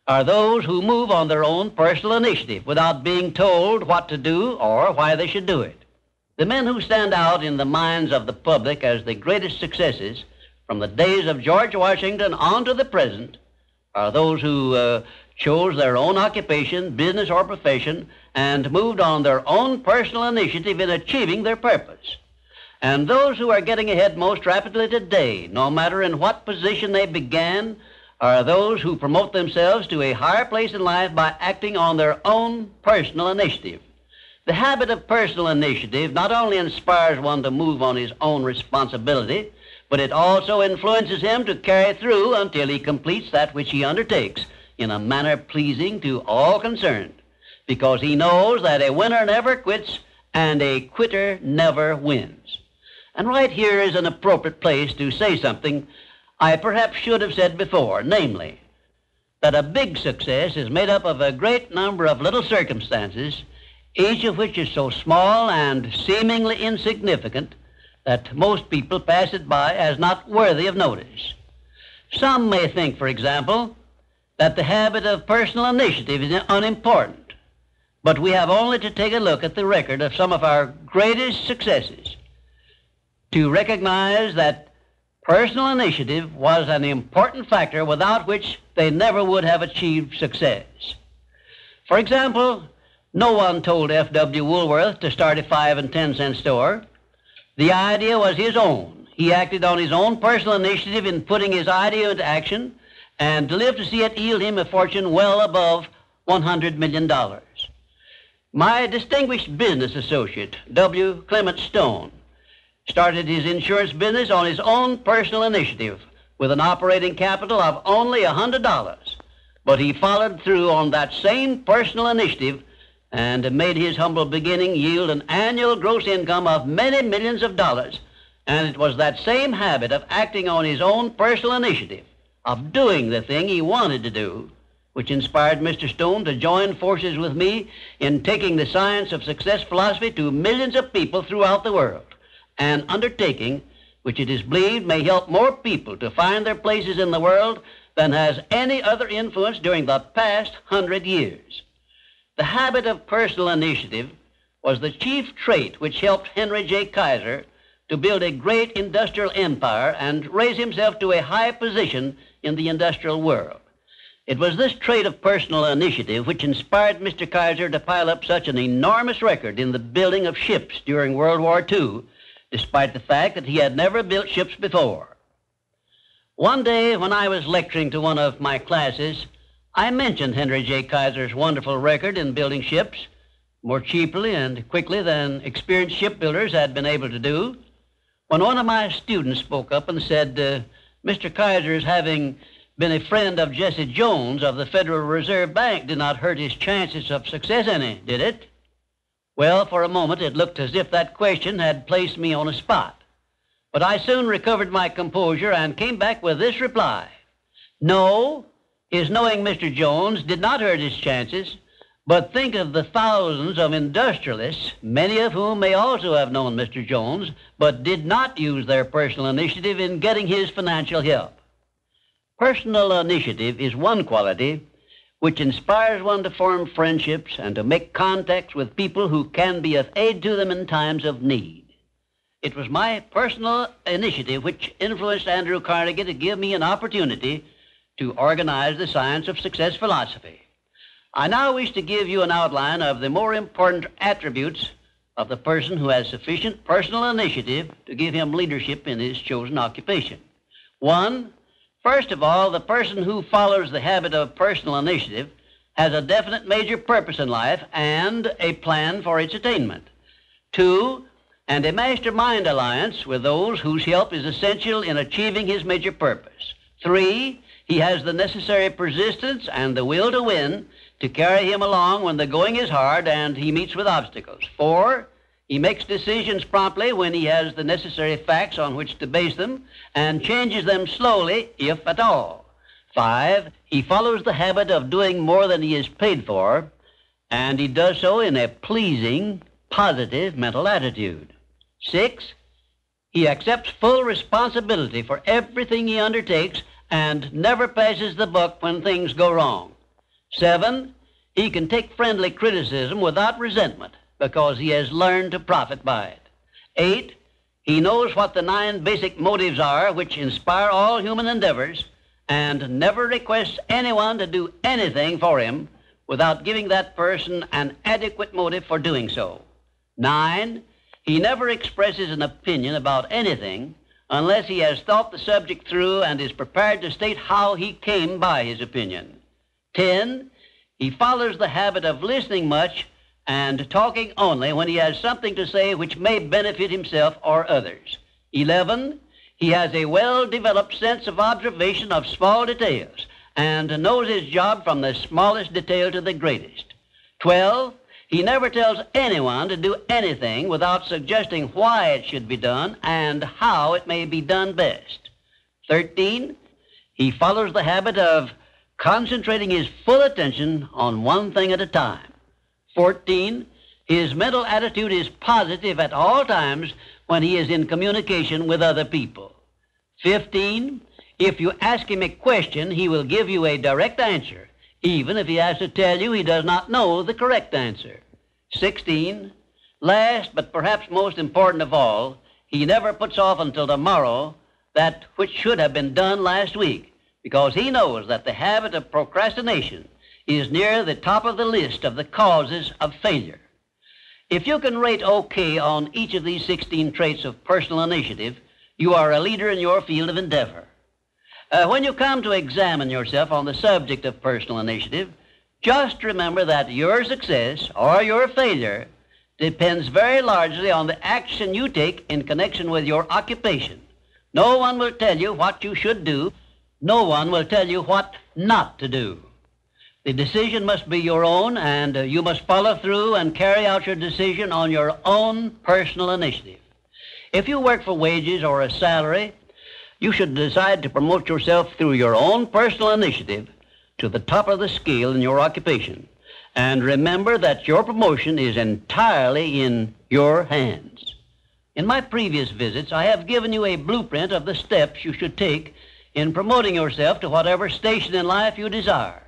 are those who move on their own personal initiative without being told what to do or why they should do it. The men who stand out in the minds of the public as the greatest successes from the days of George Washington on to the present are those who chose their own occupation, business, or profession and moved on their own personal initiative in achieving their purpose. And those who are getting ahead most rapidly today, no matter in what position they began, are those who promote themselves to a higher place in life by acting on their own personal initiative. The habit of personal initiative not only inspires one to move on his own responsibility, but it also influences him to carry through until he completes that which he undertakes in a manner pleasing to all concerned, because he knows that a winner never quits and a quitter never wins. And right here is an appropriate place to say something I perhaps should have said before, namely, that a big success is made up of a great number of little circumstances, each of which is so small and seemingly insignificant that most people pass it by as not worthy of notice. Some may think, for example, that the habit of personal initiative is unimportant, but we have only to take a look at the record of some of our greatest successes to recognize that personal initiative was an important factor without which they never would have achieved success. For example, no one told F.W. Woolworth to start a 5 and 10 cent store. The idea was his own. He acted on his own personal initiative in putting his idea into action and lived to see it yield him a fortune well above $100 million. My distinguished business associate, W. Clement Stone, started his insurance business on his own personal initiative with an operating capital of only $100. But he followed through on that same personal initiative and made his humble beginning yield an annual gross income of many millions of dollars. And it was that same habit of acting on his own personal initiative, of doing the thing he wanted to do, which inspired Mr. Stone to join forces with me in taking the science of success philosophy to millions of people throughout the world, an undertaking which it is believed may help more people to find their places in the world than has any other influence during the past 100 years. The habit of personal initiative was the chief trait which helped Henry J. Kaiser to build a great industrial empire and raise himself to a high position in the industrial world. It was this trait of personal initiative which inspired Mr. Kaiser to pile up such an enormous record in the building of ships during World War II, despite the fact that he had never built ships before. One day when I was lecturing to one of my classes, I mentioned Henry J. Kaiser's wonderful record in building ships more cheaply and quickly than experienced shipbuilders had been able to do, when one of my students spoke up and said, Mr. Kaiser's having been a friend of Jesse Jones of the Federal Reserve Bank did not hurt his chances of success any, did it? Well, for a moment it looked as if that question had placed me on a spot. But I soon recovered my composure and came back with this reply: no, his knowing Mr. Jones did not hurt his chances, but think of the thousands of industrialists, many of whom may also have known Mr. Jones, but did not use their personal initiative in getting his financial help. Personal initiative is one quality which inspires one to form friendships and to make contacts with people who can be of aid to them in times of need. It was my personal initiative which influenced Andrew Carnegie to give me an opportunity to organize the science of success philosophy. I now wish to give you an outline of the more important attributes of the person who has sufficient personal initiative to give him leadership in his chosen occupation. 1, first of all, the person who follows the habit of personal initiative has a definite major purpose in life and a plan for its attainment. 2, and a mastermind alliance with those whose help is essential in achieving his major purpose. 3, he has the necessary persistence and the will to win to carry him along when the going is hard and he meets with obstacles. 4, he makes decisions promptly when he has the necessary facts on which to base them and changes them slowly, if at all. 5, he follows the habit of doing more than he is paid for, and he does so in a pleasing, positive mental attitude. 6, he accepts full responsibility for everything he undertakes and never passes the buck when things go wrong. 7, he can take friendly criticism without resentment because he has learned to profit by it. 8, he knows what the 9 basic motives are which inspire all human endeavors and never requests anyone to do anything for him without giving that person an adequate motive for doing so. 9, he never expresses an opinion about anything unless he has thought the subject through and is prepared to state how he came by his opinion. 10, he follows the habit of listening much and talking only when he has something to say which may benefit himself or others. 11, he has a well-developed sense of observation of small details and knows his job from the smallest detail to the greatest. 12, he never tells anyone to do anything without suggesting why it should be done and how it may be done best. 13, he follows the habit of concentrating his full attention on one thing at a time. 14, his mental attitude is positive at all times when he is in communication with other people. 15, if you ask him a question, he will give you a direct answer, even if he has to tell you he does not know the correct answer. 16, last but perhaps most important of all, he never puts off until tomorrow that which should have been done last week, because he knows that the habit of procrastination is near the top of the list of the causes of failure. If you can rate OK on each of these 16 traits of personal initiative, you are a leader in your field of endeavor. When you come to examine yourself on the subject of personal initiative, just remember that your success or your failure depends very largely on the action you take in connection with your occupation. No one will tell you what you should do. No one will tell you what not to do. The decision must be your own, and you must follow through and carry out your decision on your own personal initiative. If you work for wages or a salary, you should decide to promote yourself through your own personal initiative to the top of the scale in your occupation. And remember that your promotion is entirely in your hands. In my previous visits, I have given you a blueprint of the steps you should take in promoting yourself to whatever station in life you desire.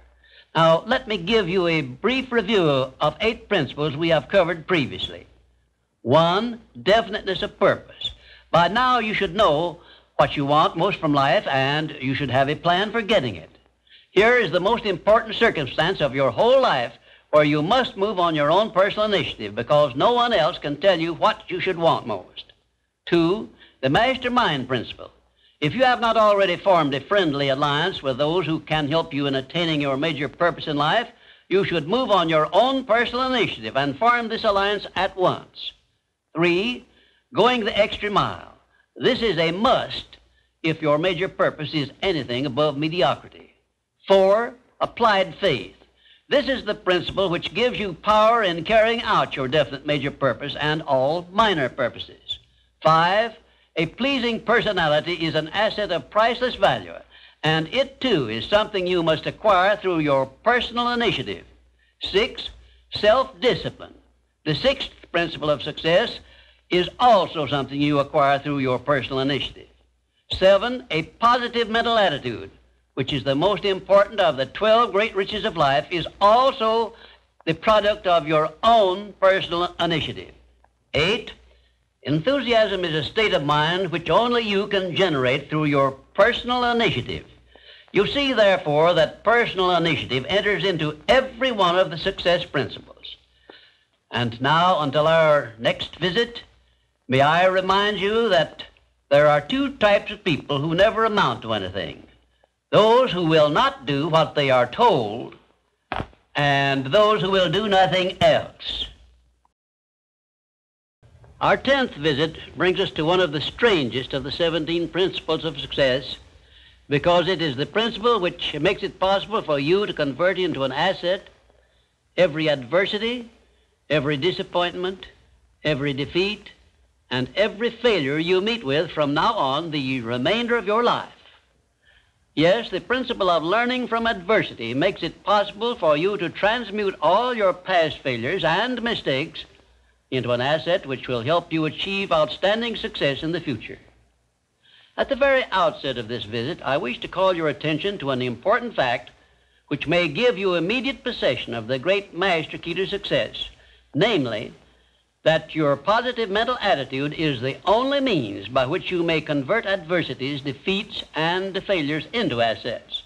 Now, let me give you a brief review of 8 principles we have covered previously. 1, definiteness of purpose. By now, you should know what you want most from life, and you should have a plan for getting it. Here is the most important circumstance of your whole life where you must move on your own personal initiative because no one else can tell you what you should want most. 2, the mastermind principle. If you have not already formed a friendly alliance with those who can help you in attaining your major purpose in life, you should move on your own personal initiative and form this alliance at once. 3, going the extra mile. This is a must if your major purpose is anything above mediocrity. 4, applied faith. This is the principle which gives you power in carrying out your definite major purpose and all minor purposes. 5, a pleasing personality is an asset of priceless value, and it too is something you must acquire through your personal initiative. 6, self-discipline. The 6th principle of success is also something you acquire through your personal initiative. 7, a positive mental attitude, which is the most important of the 12 great riches of life, is also the product of your own personal initiative. 8, enthusiasm is a state of mind which only you can generate through your personal initiative. You see, therefore, that personal initiative enters into every one of the success principles. And now, until our next visit, may I remind you that there are 2 types of people who never amount to anything. Those who will not do what they are told, and those who will do nothing else. Our 10th visit brings us to one of the strangest of the 17 principles of success, because it is the principle which makes it possible for you to convert into an asset Every adversity, every disappointment, every defeat, and every failure you meet with from now on the remainder of your life. Yes, the principle of learning from adversity makes it possible for you to transmute all your past failures and mistakes into an asset which will help you achieve outstanding success in the future. At the very outset of this visit, I wish to call your attention to an important fact which may give you immediate possession of the great master key to success, namely, that your positive mental attitude is the only means by which you may convert adversities, defeats, and failures into assets.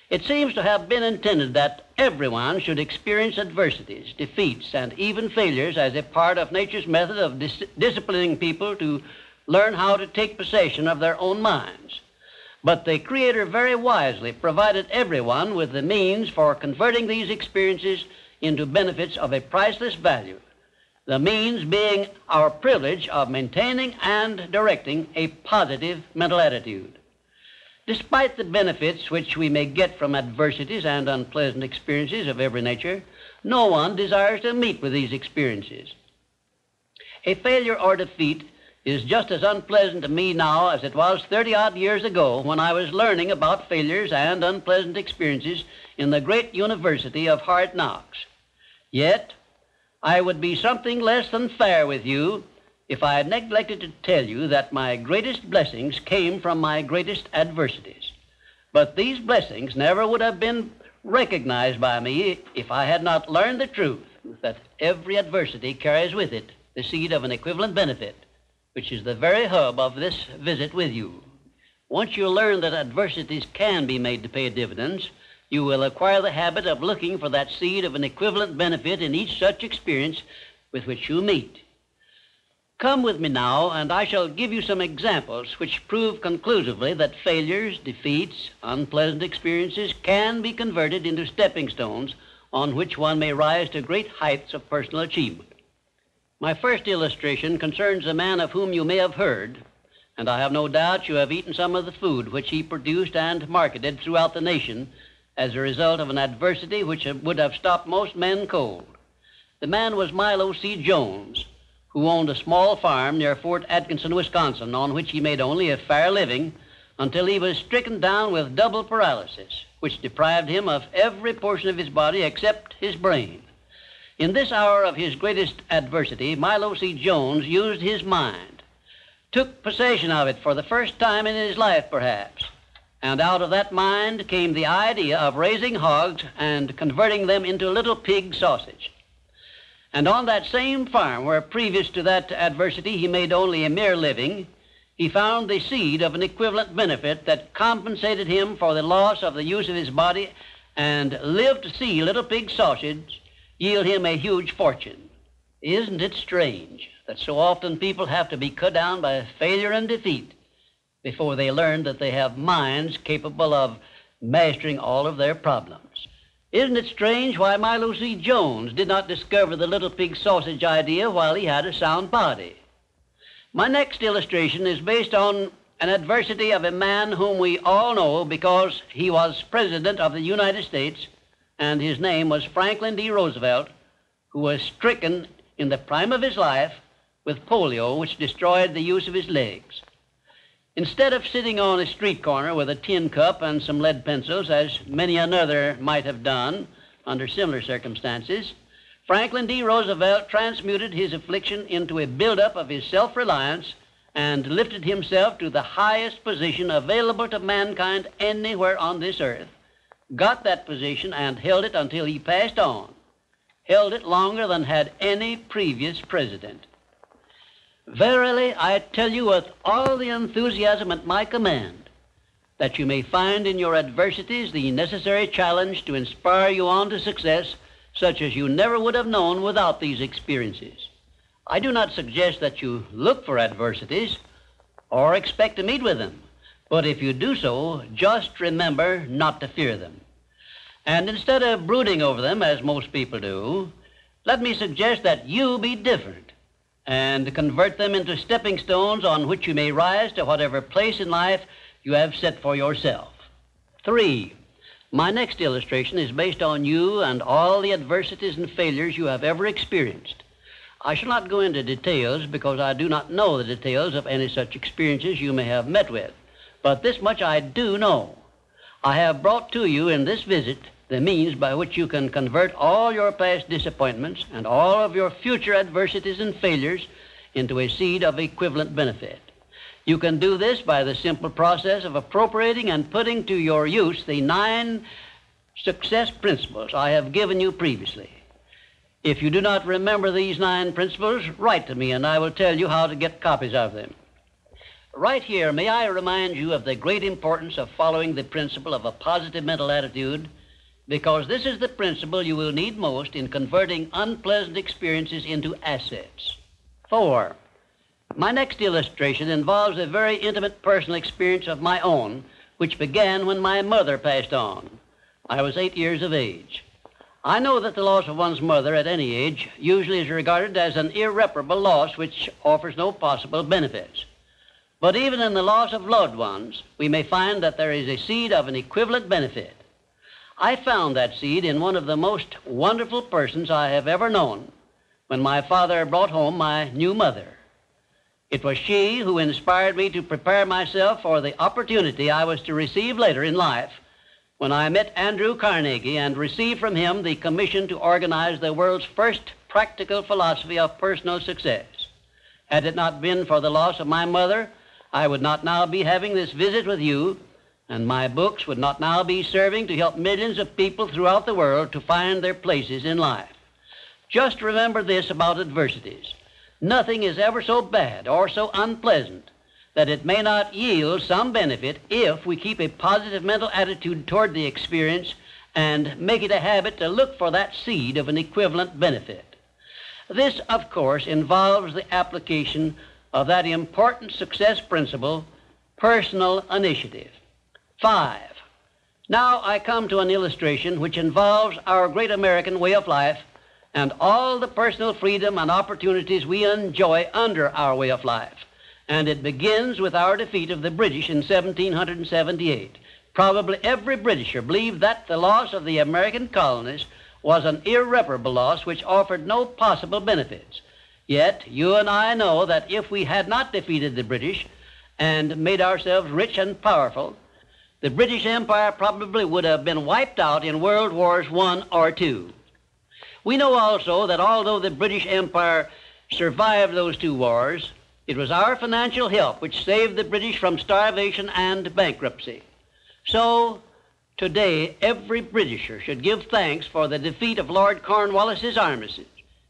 It seems to have been intended that everyone should experience adversities, defeats, and even failures as a part of nature's method of disciplining people to learn how to take possession of their own minds. But the Creator very wisely provided everyone with the means for converting these experiences into benefits of a priceless value, the means being our privilege of maintaining and directing a positive mental attitude. Despite the benefits which we may get from adversities and unpleasant experiences of every nature, no one desires to meet with these experiences. A failure or defeat is just as unpleasant to me now as it was 30-odd years ago when I was learning about failures and unpleasant experiences in the great University of Hard Knocks. Yet, I would be something less than fair with you if I had neglected to tell you that my greatest blessings came from my greatest adversities. But these blessings never would have been recognized by me if I had not learned the truth that every adversity carries with it the seed of an equivalent benefit, which is the very hub of this visit with you. Once you learn that adversities can be made to pay dividends, you will acquire the habit of looking for that seed of an equivalent benefit in each such experience with which you meet. Come with me now, and I shall give you some examples which prove conclusively that failures, defeats, unpleasant experiences can be converted into stepping stones on which one may rise to great heights of personal achievement. My first illustration concerns a man of whom you may have heard, and I have no doubt you have eaten some of the food which he produced and marketed throughout the nation as a result of an adversity which would have stopped most men cold. The man was Milo C. Jones, who owned a small farm near Fort Atkinson, Wisconsin, on which he made only a fair living until he was stricken down with double paralysis, which deprived him of every portion of his body except his brain. In this hour of his greatest adversity, Milo C. Jones used his mind, took possession of it for the first time in his life, perhaps, and out of that mind came the idea of raising hogs and converting them into little pig sausage. And on that same farm where previous to that adversity he made only a mere living, he found the seed of an equivalent benefit that compensated him for the loss of the use of his body and lived to see little pig sausage yield him a huge fortune. Isn't it strange that so often people have to be cut down by failure and defeat before they learn that they have minds capable of mastering all of their problems? Isn't it strange why Milo C. Jones did not discover the little pig sausage idea while he had a sound body? My next illustration is based on an adversity of a man whom we all know because he was President of the United States, and his name was Franklin D. Roosevelt, who was stricken in the prime of his life with polio, which destroyed the use of his legs. Instead of sitting on a street corner with a tin cup and some lead pencils, as many another might have done under similar circumstances, Franklin D. Roosevelt transmuted his affliction into a buildup of his self-reliance and lifted himself to the highest position available to mankind anywhere on this earth, got that position and held it until he passed on, held it longer than had any previous president. Verily, I tell you with all the enthusiasm at my command, that you may find in your adversities the necessary challenge to inspire you on to success, such as you never would have known without these experiences. I do not suggest that you look for adversities or expect to meet with them, but if you do so, just remember not to fear them. And instead of brooding over them, as most people do, let me suggest that you be different and convert them into stepping stones on which you may rise to whatever place in life you have set for yourself. 3, My next illustration is based on you and all the adversities and failures you have ever experienced. I shall not go into details because I do not know the details of any such experiences you may have met with. But this much I do know. I have brought to you in this visit the means by which you can convert all your past disappointments and all of your future adversities and failures into a seed of equivalent benefit. You can do this by the simple process of appropriating and putting to your use the 9 success principles I have given you previously. If you do not remember these 9 principles, write to me and I will tell you how to get copies of them. Right here, may I remind you of the great importance of following the principle of a positive mental attitude, because this is the principle you will need most in converting unpleasant experiences into assets. 4. My next illustration involves a very intimate personal experience of my own, which began when my mother passed on. I was 8 years of age. I know that the loss of one's mother at any age usually is regarded as an irreparable loss which offers no possible benefits. But even in the loss of loved ones, we may find that there is a seed of an equivalent benefit. I found that seed in one of the most wonderful persons I have ever known when my father brought home my new mother. It was she who inspired me to prepare myself for the opportunity I was to receive later in life when I met Andrew Carnegie and received from him the commission to organize the world's first practical philosophy of personal success. Had it not been for the loss of my mother, I would not now be having this visit with you, and my books would not now be serving to help millions of people throughout the world to find their places in life. Just remember this about adversities. Nothing is ever so bad or so unpleasant that it may not yield some benefit if we keep a positive mental attitude toward the experience and make it a habit to look for that seed of an equivalent benefit. This, of course, involves the application of that important success principle, personal initiative. 5. Now I come to an illustration which involves our great American way of life and all the personal freedom and opportunities we enjoy under our way of life. And it begins with our defeat of the British in 1778. Probably every Britisher believed that the loss of the American colonies was an irreparable loss which offered no possible benefits. Yet you and I know that if we had not defeated the British and made ourselves rich and powerful, the British Empire probably would have been wiped out in World Wars I or II. We know also that although the British Empire survived those 2 wars, it was our financial help which saved the British from starvation and bankruptcy. So, today, every Britisher should give thanks for the defeat of Lord Cornwallis's armistice,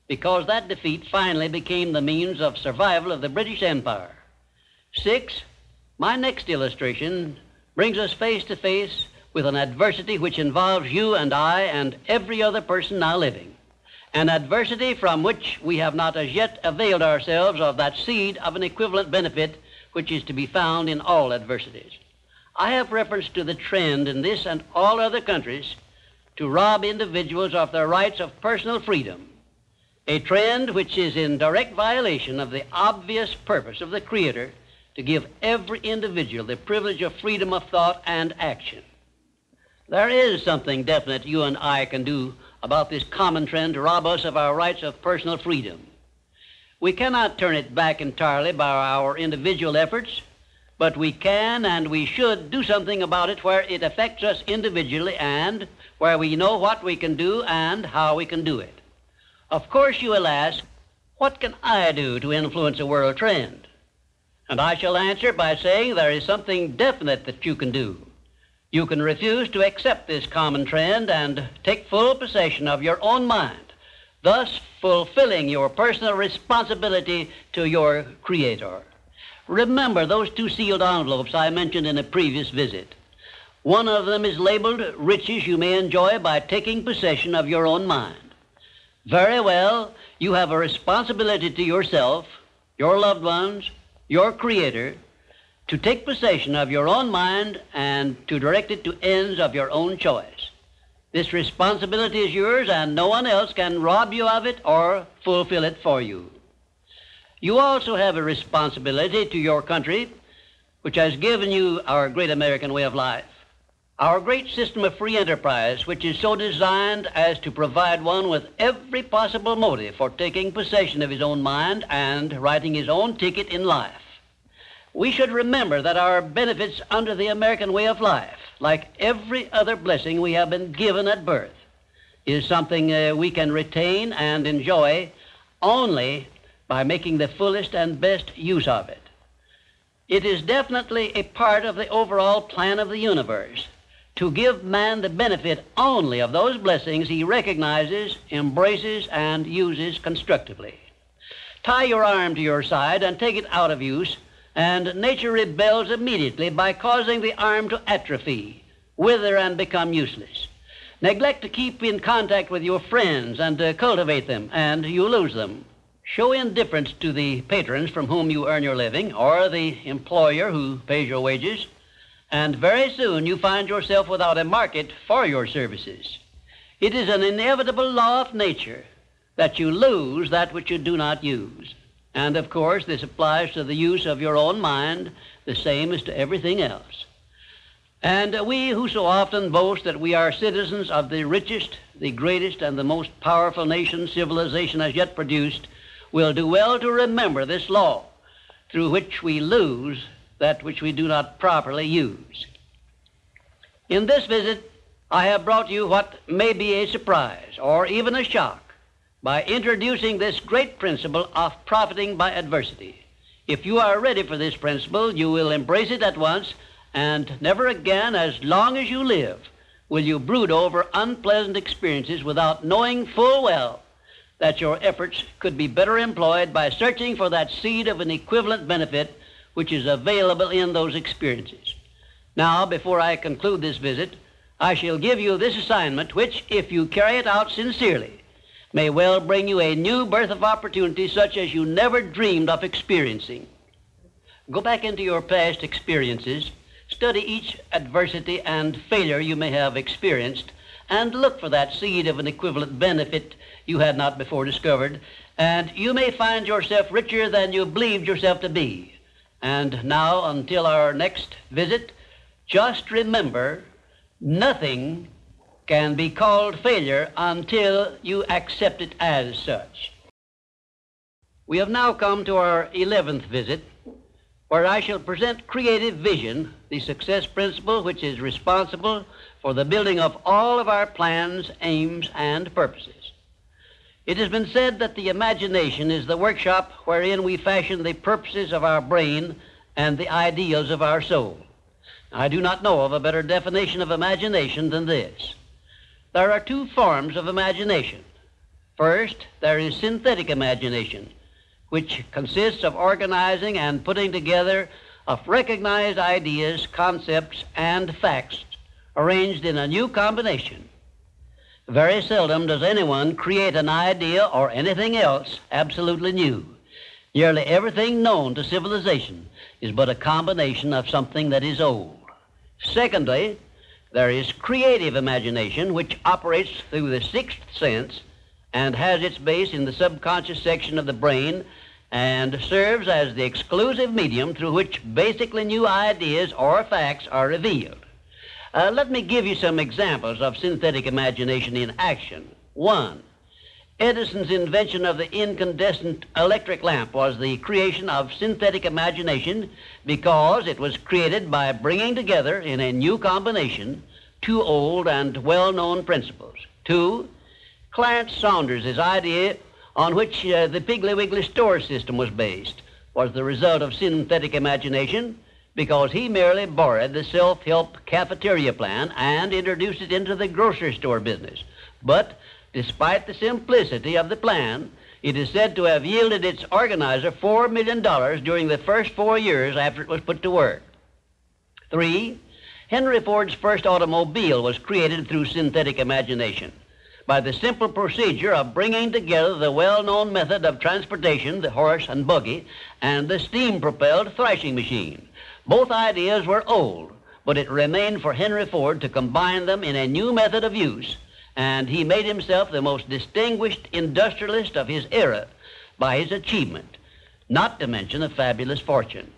because that defeat finally became the means of survival of the British Empire. 6. My next illustration brings us face to face with an adversity which involves you and I and every other person now living. An adversity from which we have not as yet availed ourselves of that seed of an equivalent benefit which is to be found in all adversities. I have reference to the trend in this and all other countries to rob individuals of their rights of personal freedom, a trend which is in direct violation of the obvious purpose of the Creator to give every individual the privilege of freedom of thought and action. There is something definite you and I can do about this common trend to rob us of our rights of personal freedom. We cannot turn it back entirely by our individual efforts, but we can and we should do something about it where it affects us individually and where we know what we can do and how we can do it. Of course, you will ask, what can I do to influence a world trend? And I shall answer by saying there is something definite that you can do. You can refuse to accept this common trend and take full possession of your own mind, thus fulfilling your personal responsibility to your Creator. Remember those 2 sealed envelopes I mentioned in a previous visit. One of them is labeled Riches You May Enjoy by Taking Possession of Your Own Mind. Very well, you have a responsibility to yourself, your loved ones, your Creator, to take possession of your own mind and to direct it to ends of your own choice. This responsibility is yours and no one else can rob you of it or fulfill it for you. You also have a responsibility to your country, which has given you our great American way of life. Our great system of free enterprise, which is so designed as to provide one with every possible motive for taking possession of his own mind and writing his own ticket in life. We should remember that our benefits under the American way of life, like every other blessing we have been given at birth, is something we can retain and enjoy only by making the fullest and best use of it. It is definitely a part of the overall plan of the universe to give man the benefit only of those blessings he recognizes, embraces, and uses constructively. Tie your arm to your side and take it out of use, and nature rebels immediately by causing the arm to atrophy, wither, and become useless. Neglect to keep in contact with your friends and cultivate them, and you lose them. Show indifference to the patrons from whom you earn your living, or the employer who pays your wages, and very soon you find yourself without a market for your services. It is an inevitable law of nature that you lose that which you do not use. And of course, this applies to the use of your own mind, the same as to everything else. And we who so often boast that we are citizens of the richest, the greatest, and the most powerful nation civilization has yet produced will do well to remember this law, through which we lose that which we do not properly use. In this visit, I have brought you what may be a surprise or even a shock by introducing this great principle of profiting by adversity. If you are ready for this principle, you will embrace it at once, and never again, as long as you live, will you brood over unpleasant experiences without knowing full well that your efforts could be better employed by searching for that seed of an equivalent benefit which is available in those experiences. Now, before I conclude this visit, I shall give you this assignment, which, if you carry it out sincerely, may well bring you a new birth of opportunity such as you never dreamed of experiencing. Go back into your past experiences, study each adversity and failure you may have experienced, and look for that seed of an equivalent benefit you had not before discovered, and you may find yourself richer than you believed yourself to be. And now, until our next visit, just remember, nothing can be called failure until you accept it as such. We have now come to our 11th visit, where I shall present creative vision, the success principle which is responsible for the building of all of our plans, aims, and purposes. It has been said that the imagination is the workshop wherein we fashion the purposes of our brain and the ideals of our soul. I do not know of a better definition of imagination than this. There are two forms of imagination. First, there is synthetic imagination, which consists of organizing and putting together of recognized ideas, concepts, and facts arranged in a new combination. Very seldom does anyone create an idea or anything else absolutely new. Nearly everything known to civilization is but a combination of something that is old. Secondly, there is creative imagination, which operates through the sixth sense and has its base in the subconscious section of the brain and serves as the exclusive medium through which basically new ideas or facts are revealed. Let me give you some examples of synthetic imagination in action. 1. Edison's invention of the incandescent electric lamp was the creation of synthetic imagination because it was created by bringing together in a new combination two old and well-known principles. 2. Clarence Saunders' idea on which the Piggly Wiggly store system was based was the result of synthetic imagination because he merely borrowed the self-help cafeteria plan and introduced it into the grocery store business. But despite the simplicity of the plan, it is said to have yielded its organizer $4 million during the first 4 years after it was put to work. 3. Henry Ford's first automobile was created through synthetic imagination by the simple procedure of bringing together the well-known method of transportation, the horse and buggy, and the steam-propelled thrashing machine. Both ideas were old, but it remained for Henry Ford to combine them in a new method of use, and he made himself the most distinguished industrialist of his era by his achievement, not to mention a fabulous fortune.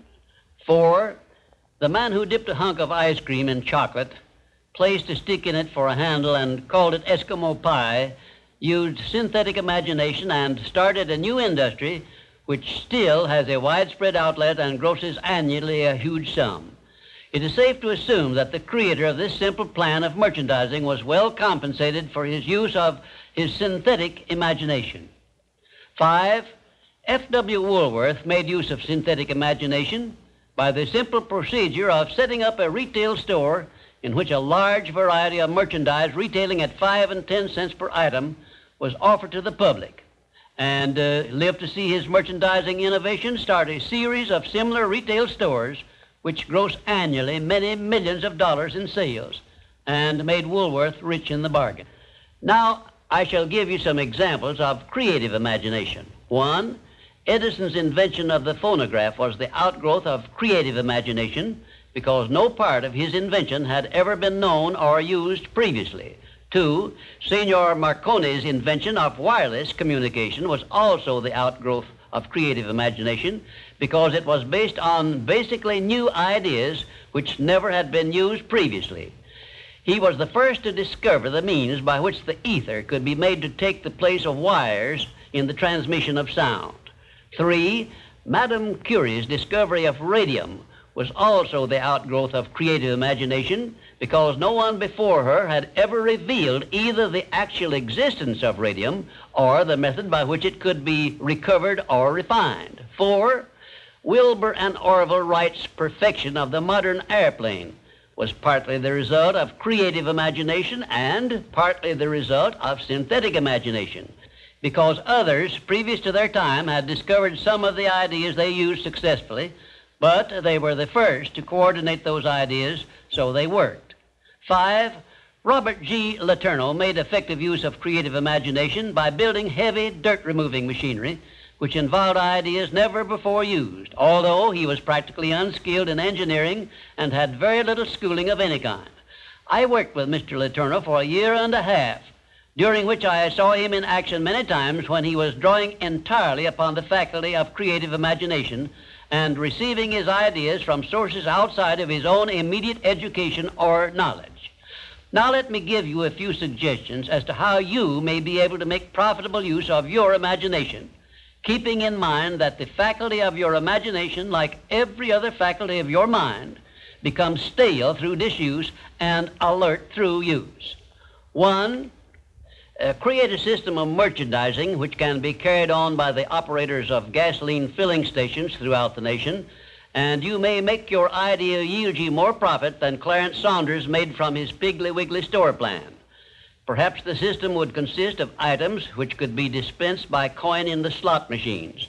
4. The man who dipped a hunk of ice cream in chocolate placed a stick in it for a handle and called it Eskimo pie, used synthetic imagination and started a new industry which still has a widespread outlet and grosses annually a huge sum. It is safe to assume that the creator of this simple plan of merchandising was well compensated for his use of his synthetic imagination. 5. F.W. Woolworth made use of synthetic imagination by the simple procedure of setting up a retail store in which a large variety of merchandise retailing at 5 and 10 cents per item was offered to the public, and lived to see his merchandising innovation start a series of similar retail stores which gross annually many millions of dollars in sales and made Woolworth rich in the bargain. Now, I shall give you some examples of creative imagination. 1. Edison's invention of the phonograph was the outgrowth of creative imagination because no part of his invention had ever been known or used previously. 2. Signor Marconi's invention of wireless communication was also the outgrowth of creative imagination because it was based on basically new ideas which never had been used previously. He was the first to discover the means by which the ether could be made to take the place of wires in the transmission of sound. 3. Madame Curie's discovery of radium was also the outgrowth of creative imagination because no one before her had ever revealed either the actual existence of radium or the method by which it could be recovered or refined. 4. Wilbur and Orville Wright's perfection of the modern airplane was partly the result of creative imagination and partly the result of synthetic imagination, because others previous to their time had discovered some of the ideas they used successfully, but they were the first to coordinate those ideas so they worked. 5. Robert G. Letourneau made effective use of creative imagination by building heavy dirt-removing machinery which involved ideas never before used, although he was practically unskilled in engineering and had very little schooling of any kind. I worked with Mr. Letourneau for a year and a half, during which I saw him in action many times when he was drawing entirely upon the faculty of creative imagination and receiving his ideas from sources outside of his own immediate education or knowledge. Now let me give you a few suggestions as to how you may be able to make profitable use of your imagination, keeping in mind that the faculty of your imagination, like every other faculty of your mind, becomes stale through disuse and alert through use. 1. Create a system of merchandising which can be carried on by the operators of gasoline filling stations throughout the nation, and you may make your idea yield you more profit than Clarence Saunders made from his Piggly Wiggly store plan. Perhaps the system would consist of items which could be dispensed by coin in the slot machines.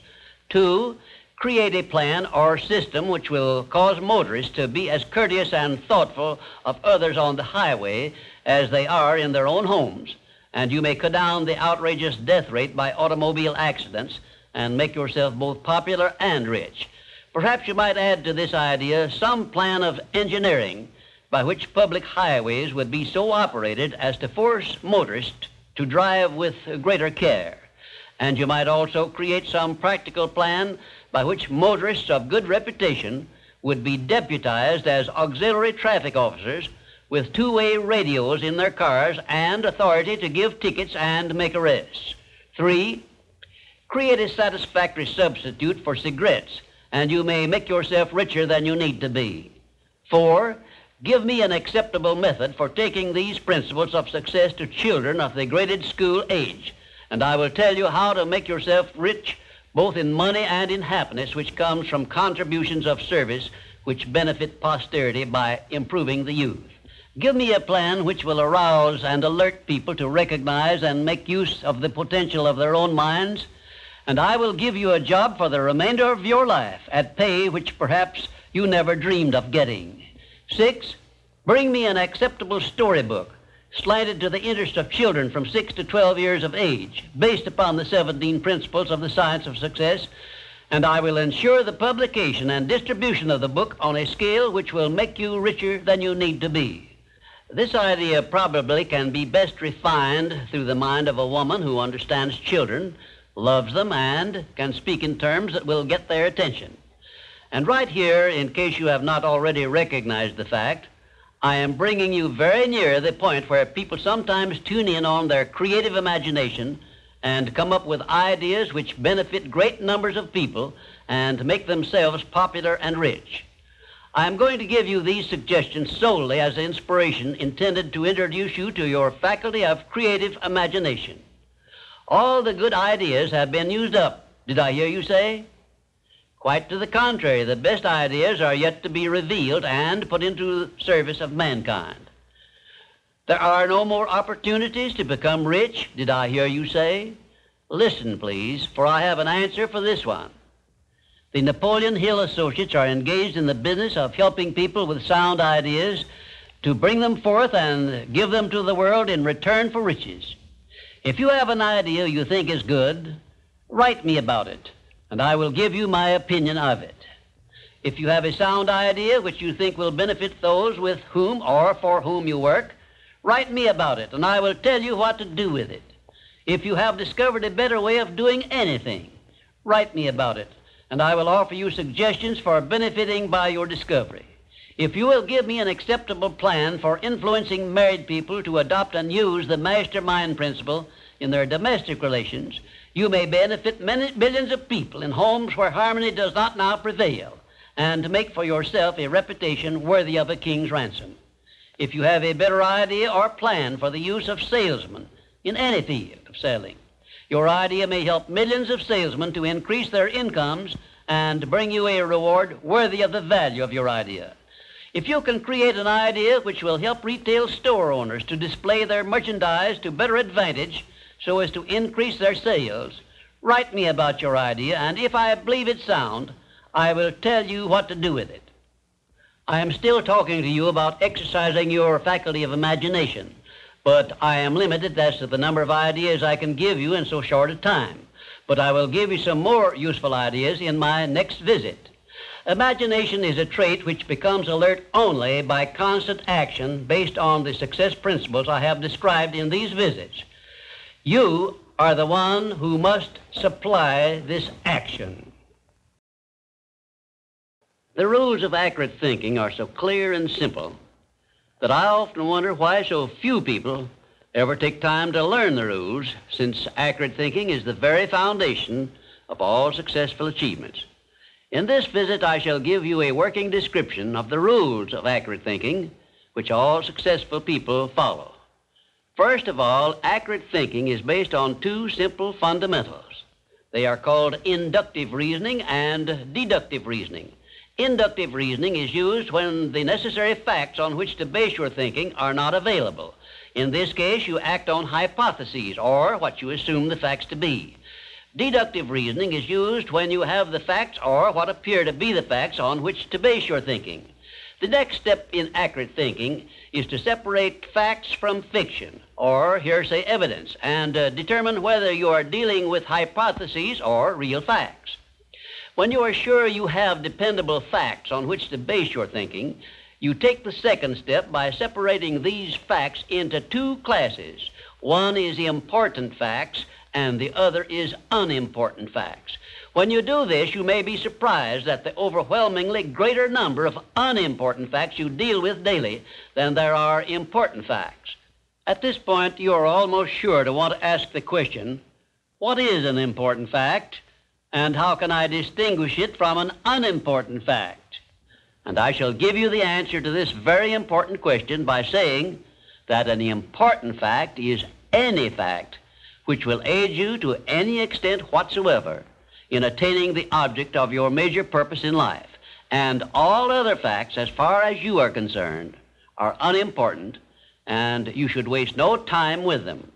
2. Create a plan or system which will cause motorists to be as courteous and thoughtful of others on the highway as they are in their own homes, and you may cut down the outrageous death rate by automobile accidents and make yourself both popular and rich. Perhaps you might add to this idea some plan of engineering by which public highways would be so operated as to force motorists to drive with greater care. And you might also create some practical plan by which motorists of good reputation would be deputized as auxiliary traffic officers with two-way radios in their cars and authority to give tickets and make arrests. 3. Create a satisfactory substitute for cigarettes, and you may make yourself richer than you need to be. 4. Give me an acceptable method for taking these principles of success to children of the graded school age, and I will tell you how to make yourself rich both in money and in happiness which comes from contributions of service which benefit posterity by improving the youth. Give me a plan which will arouse and alert people to recognize and make use of the potential of their own minds, and I will give you a job for the remainder of your life at pay which perhaps you never dreamed of getting. 6. Bring me an acceptable storybook slanted to the interest of children from 6 to 12 years of age, based upon the 17 principles of the science of success, and I will ensure the publication and distribution of the book on a scale which will make you richer than you need to be. This idea probably can be best refined through the mind of a woman who understands children, loves them, and can speak in terms that will get their attention. And right here, in case you have not already recognized the fact, I am bringing you very near the point where people sometimes tune in on their creative imagination and come up with ideas which benefit great numbers of people and make themselves popular and rich. I am going to give you these suggestions solely as inspiration intended to introduce you to your faculty of creative imagination. All the good ideas have been used up, did I hear you say? Quite to the contrary, the best ideas are yet to be revealed and put into the service of mankind. There are no more opportunities to become rich, did I hear you say? Listen, please, for I have an answer for this one. The Napoleon Hill Associates are engaged in the business of helping people with sound ideas to bring them forth and give them to the world in return for riches. If you have an idea you think is good, write me about it, and I will give you my opinion of it. If you have a sound idea which you think will benefit those with whom or for whom you work, write me about it, and I will tell you what to do with it. If you have discovered a better way of doing anything, write me about it, and I will offer you suggestions for benefiting by your discovery. If you will give me an acceptable plan for influencing married people to adopt and use the mastermind principle in their domestic relations, you may benefit many billions of people in homes where harmony does not now prevail, and make for yourself a reputation worthy of a king's ransom. If you have a better idea or plan for the use of salesmen in any field of selling, your idea may help millions of salesmen to increase their incomes and bring you a reward worthy of the value of your idea. If you can create an idea which will help retail store owners to display their merchandise to better advantage so as to increase their sales, write me about your idea, and if I believe it sound, I will tell you what to do with it. I am still talking to you about exercising your faculty of imagination, but I am limited as to the number of ideas I can give you in so short a time. But I will give you some more useful ideas in my next visit. Imagination is a trait which becomes alert only by constant action based on the success principles I have described in these visits. You are the one who must supply this action. The rules of accurate thinking are so clear and simple that I often wonder why so few people ever take time to learn the rules, since accurate thinking is the very foundation of all successful achievements. In this visit, I shall give you a working description of the rules of accurate thinking, which all successful people follow. First of all, accurate thinking is based on two simple fundamentals. They are called inductive reasoning and deductive reasoning. Inductive reasoning is used when the necessary facts on which to base your thinking are not available. In this case, you act on hypotheses, or what you assume the facts to be. Deductive reasoning is used when you have the facts, or what appear to be the facts, on which to base your thinking. The next step in accurate thinking is to separate facts from fiction, or hearsay evidence, and determine whether you are dealing with hypotheses or real facts. When you are sure you have dependable facts on which to base your thinking, you take the second step by separating these facts into two classes. One is important facts, and the other is unimportant facts. When you do this, you may be surprised at the overwhelmingly greater number of unimportant facts you deal with daily than there are important facts. At this point, you are almost sure to want to ask the question, what is an important fact, and how can I distinguish it from an unimportant fact? And I shall give you the answer to this very important question by saying that an important fact is any fact which will aid you to any extent whatsoever in attaining the object of your major purpose in life. And all other facts, as far as you are concerned, are unimportant, and you should waste no time with them.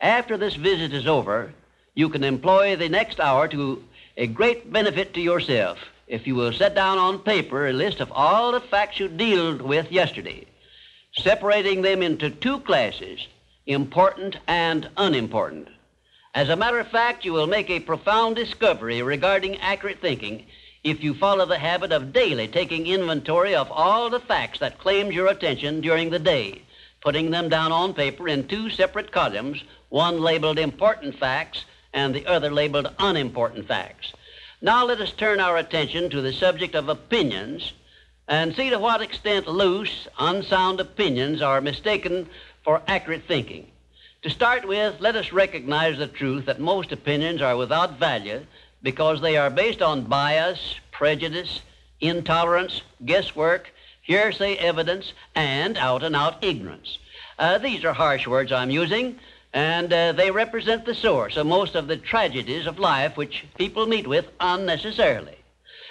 After this visit is over, you can employ the next hour to a great benefit to yourself if you will set down on paper a list of all the facts you dealt with yesterday, separating them into two classes, important and unimportant. As a matter of fact, you will make a profound discovery regarding accurate thinking if you follow the habit of daily taking inventory of all the facts that claimed your attention during the day, putting them down on paper in two separate columns, one labeled important facts and the other labeled unimportant facts. Now let us turn our attention to the subject of opinions and see to what extent loose, unsound opinions are mistaken for accurate thinking. To start with, let us recognize the truth that most opinions are without value because they are based on bias, prejudice, intolerance, guesswork, hearsay evidence, and out-and-out ignorance. These are harsh words I'm using, and they represent the source of most of the tragedies of life which people meet with unnecessarily.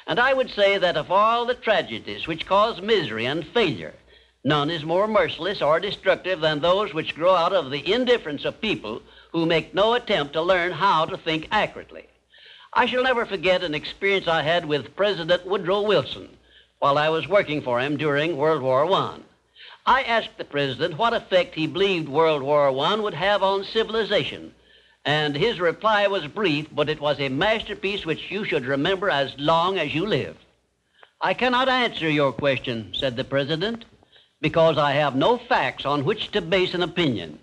And I would say that of all the tragedies which cause misery and failure, none is more merciless or destructive than those which grow out of the indifference of people who make no attempt to learn how to think accurately. I shall never forget an experience I had with President Woodrow Wilson while I was working for him during World War I. I asked the President what effect he believed World War I would have on civilization, and his reply was brief, but it was a masterpiece which you should remember as long as you live. "I cannot answer your question," said the President, "because I have no facts on which to base an opinion."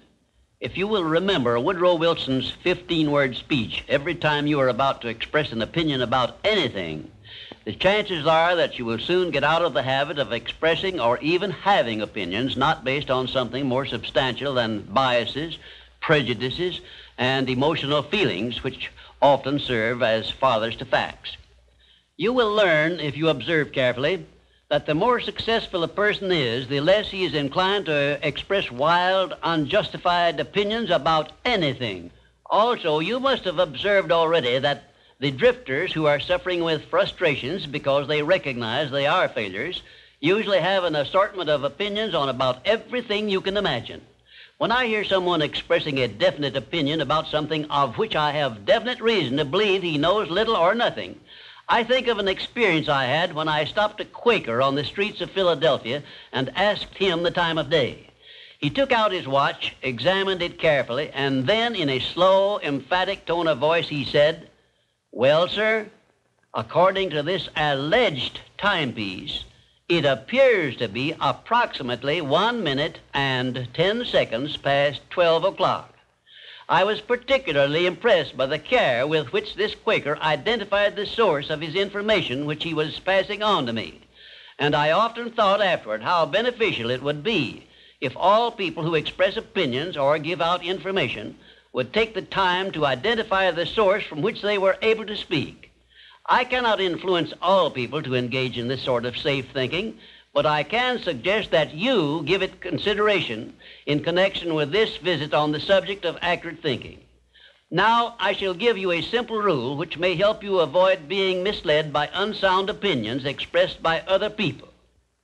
If you will remember Woodrow Wilson's 15-word speech every time you are about to express an opinion about anything, the chances are that you will soon get out of the habit of expressing or even having opinions not based on something more substantial than biases, prejudices, and emotional feelings which often serve as fathers to facts. You will learn, if you observe carefully, that the more successful a person is, the less he is inclined to express wild, unjustified opinions about anything. Also, you must have observed already that the drifters who are suffering with frustrations because they recognize they are failures usually have an assortment of opinions on about everything you can imagine. When I hear someone expressing a definite opinion about something of which I have definite reason to believe he knows little or nothing, I think of an experience I had when I stopped a Quaker on the streets of Philadelphia and asked him the time of day. He took out his watch, examined it carefully, and then in a slow, emphatic tone of voice he said, "Well, sir, according to this alleged timepiece, it appears to be approximately 1 minute and 10 seconds past 12 o'clock. I was particularly impressed by the care with which this Quaker identified the source of his information which he was passing on to me, and I often thought afterward how beneficial it would be if all people who express opinions or give out information would take the time to identify the source from which they were able to speak. I cannot influence all people to engage in this sort of safe thinking, but I can suggest that you give it consideration in connection with this visit on the subject of accurate thinking. Now, I shall give you a simple rule which may help you avoid being misled by unsound opinions expressed by other people.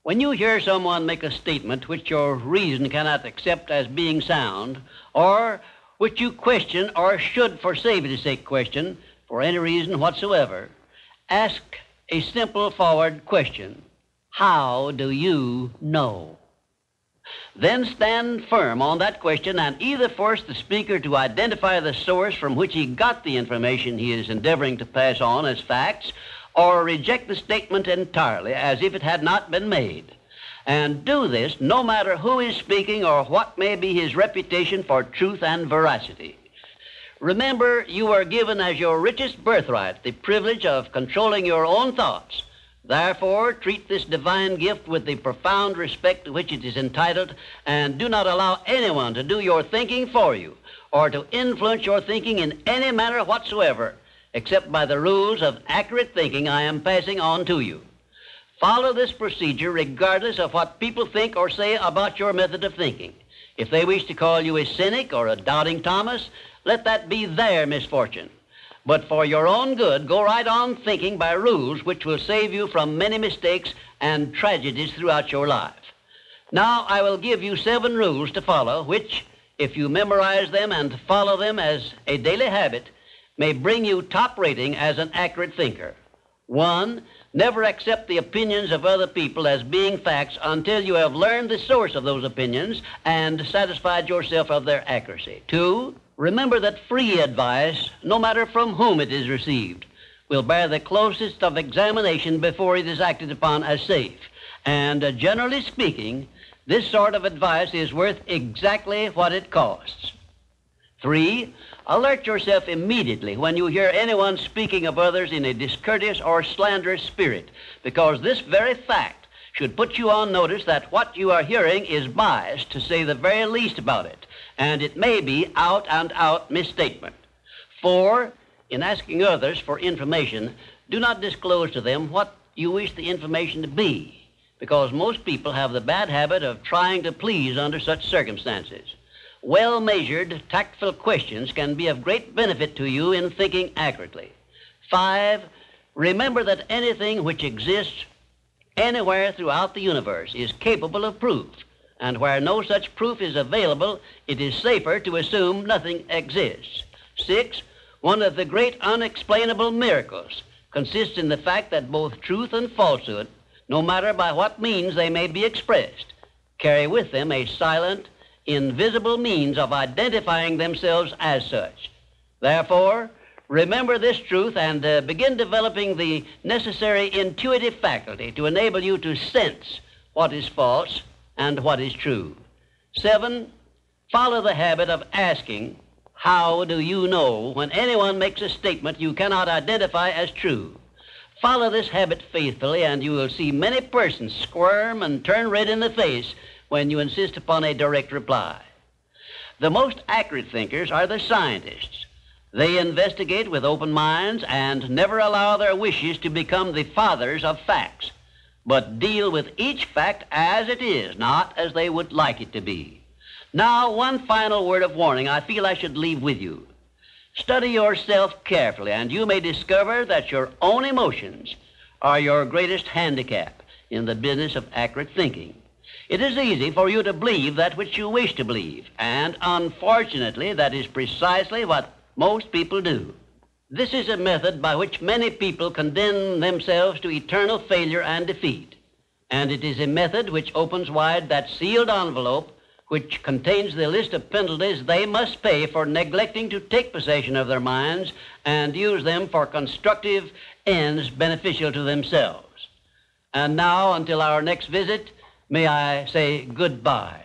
When you hear someone make a statement which your reason cannot accept as being sound, or which you question or should, for safety's sake, question for any reason whatsoever, ask a simple forward question. How do you know? Then stand firm on that question and either force the speaker to identify the source from which he got the information he is endeavoring to pass on as facts, or reject the statement entirely as if it had not been made. And do this no matter who is speaking or what may be his reputation for truth and veracity. Remember, you are given as your richest birthright the privilege of controlling your own thoughts. Therefore, treat this divine gift with the profound respect to which it is entitled, and do not allow anyone to do your thinking for you or to influence your thinking in any manner whatsoever, except by the rules of accurate thinking I am passing on to you. Follow this procedure regardless of what people think or say about your method of thinking. If they wish to call you a cynic or a doubting Thomas, let that be their misfortune. But for your own good, go right on thinking by rules which will save you from many mistakes and tragedies throughout your life. Now, I will give you 7 rules to follow, which, if you memorize them and follow them as a daily habit, may bring you top rating as an accurate thinker. 1, never accept the opinions of other people as being facts until you have learned the source of those opinions and satisfied yourself of their accuracy. 2, remember that free advice, no matter from whom it is received, will bear the closest of examination before it is acted upon as safe. And generally speaking, this sort of advice is worth exactly what it costs. 3, alert yourself immediately when you hear anyone speaking of others in a discourteous or slanderous spirit, because this very fact should put you on notice that what you are hearing is biased, to say the very least about it, and it may be out-and-out misstatement. 4, in asking others for information, do not disclose to them what you wish the information to be, because most people have the bad habit of trying to please under such circumstances. Well-measured, tactful questions can be of great benefit to you in thinking accurately. 5, remember that anything which exists anywhere throughout the universe is capable of proof, and where no such proof is available, it is safer to assume nothing exists. 6, one of the great unexplainable miracles consists in the fact that both truth and falsehood, no matter by what means they may be expressed, carry with them a silent, invisible means of identifying themselves as such. Therefore, remember this truth and begin developing the necessary intuitive faculty to enable you to sense what is false and what is true. 7, follow the habit of asking, how do you know, when anyone makes a statement you cannot identify as true. Follow this habit faithfully, and you will see many persons squirm and turn red in the face when you insist upon a direct reply. The most accurate thinkers are the scientists. They investigate with open minds and never allow their wishes to become the fathers of facts, but deal with each fact as it is, not as they would like it to be. Now, one final word of warning I feel I should leave with you. Study yourself carefully, and you may discover that your own emotions are your greatest handicap in the business of accurate thinking. It is easy for you to believe that which you wish to believe, and unfortunately, that is precisely what most people do. This is a method by which many people condemn themselves to eternal failure and defeat, and it is a method which opens wide that sealed envelope which contains the list of penalties they must pay for neglecting to take possession of their minds and use them for constructive ends beneficial to themselves. And now, until our next visit, may I say goodbye.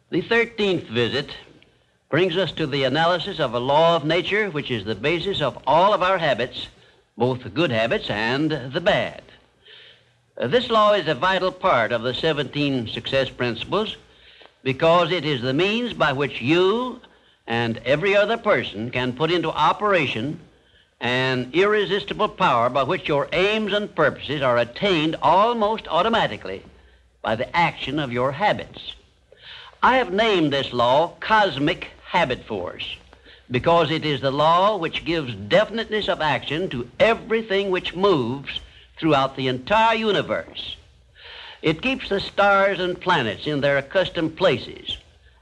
The 13th visit brings us to the analysis of a law of nature which is the basis of all of our habits, both the good habits and the bad. This law is a vital part of the 17 success principles because it is the means by which you and every other person can put into operation an irresistible power by which your aims and purposes are attained almost automatically by the action of your habits. I have named this law cosmic habit force because it is the law which gives definiteness of action to everything which moves throughout the entire universe. It keeps the stars and planets in their accustomed places,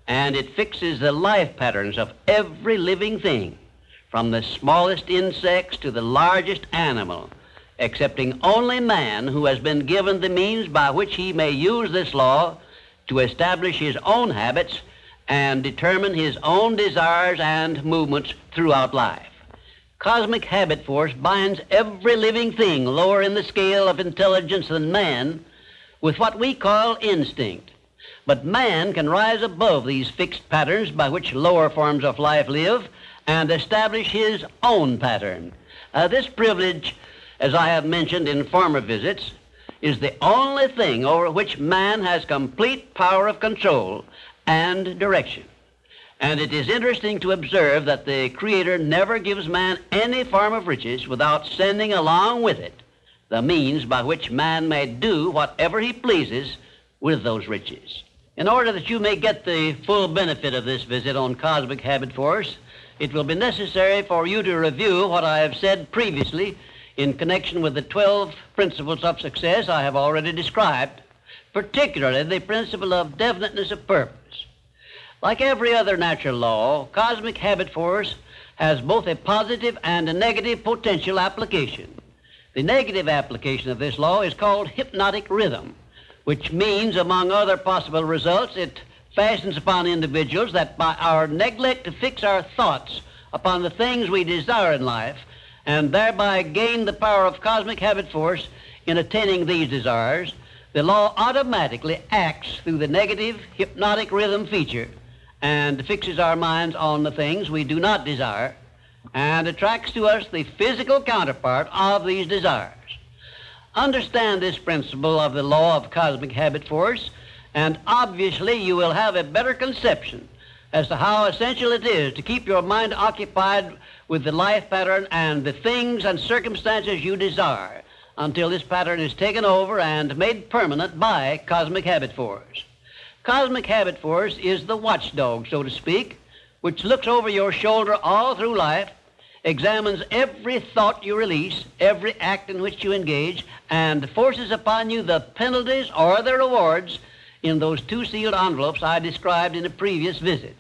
and it fixes the life patterns of every living thing, from the smallest insects to the largest animal, excepting only man, who has been given the means by which he may use this law to establish his own habits and determine his own desires and movements throughout life. Cosmic habit force binds every living thing lower in the scale of intelligence than man with what we call instinct. But man can rise above these fixed patterns by which lower forms of life live and establish his own pattern. This privilege, as I have mentioned in former visits, is the only thing over which man has complete power of control and direction. And it is interesting to observe that the Creator never gives man any form of riches without sending along with it the means by which man may do whatever he pleases with those riches. In order that you may get the full benefit of this visit on cosmic habit force, it will be necessary for you to review what I have said previously in connection with the 12 principles of success I have already described, particularly the principle of definiteness of purpose. Like every other natural law, cosmic habit force has both a positive and a negative potential application. The negative application of this law is called hypnotic rhythm, which means, among other possible results, it fastens upon individuals that by our neglect to fix our thoughts upon the things we desire in life and thereby gain the power of cosmic habit force in attaining these desires, the law automatically acts through the negative hypnotic rhythm feature and fixes our minds on the things we do not desire and attracts to us the physical counterpart of these desires. Understand this principle of the law of cosmic habit force, and obviously you will have a better conception as to how essential it is to keep your mind occupied with the life pattern and the things and circumstances you desire until this pattern is taken over and made permanent by cosmic habit force. Cosmic habit force is the watchdog, so to speak, which looks over your shoulder all through life, examines every thought you release, every act in which you engage, and forces upon you the penalties or the rewards in those two sealed envelopes I described in a previous visit.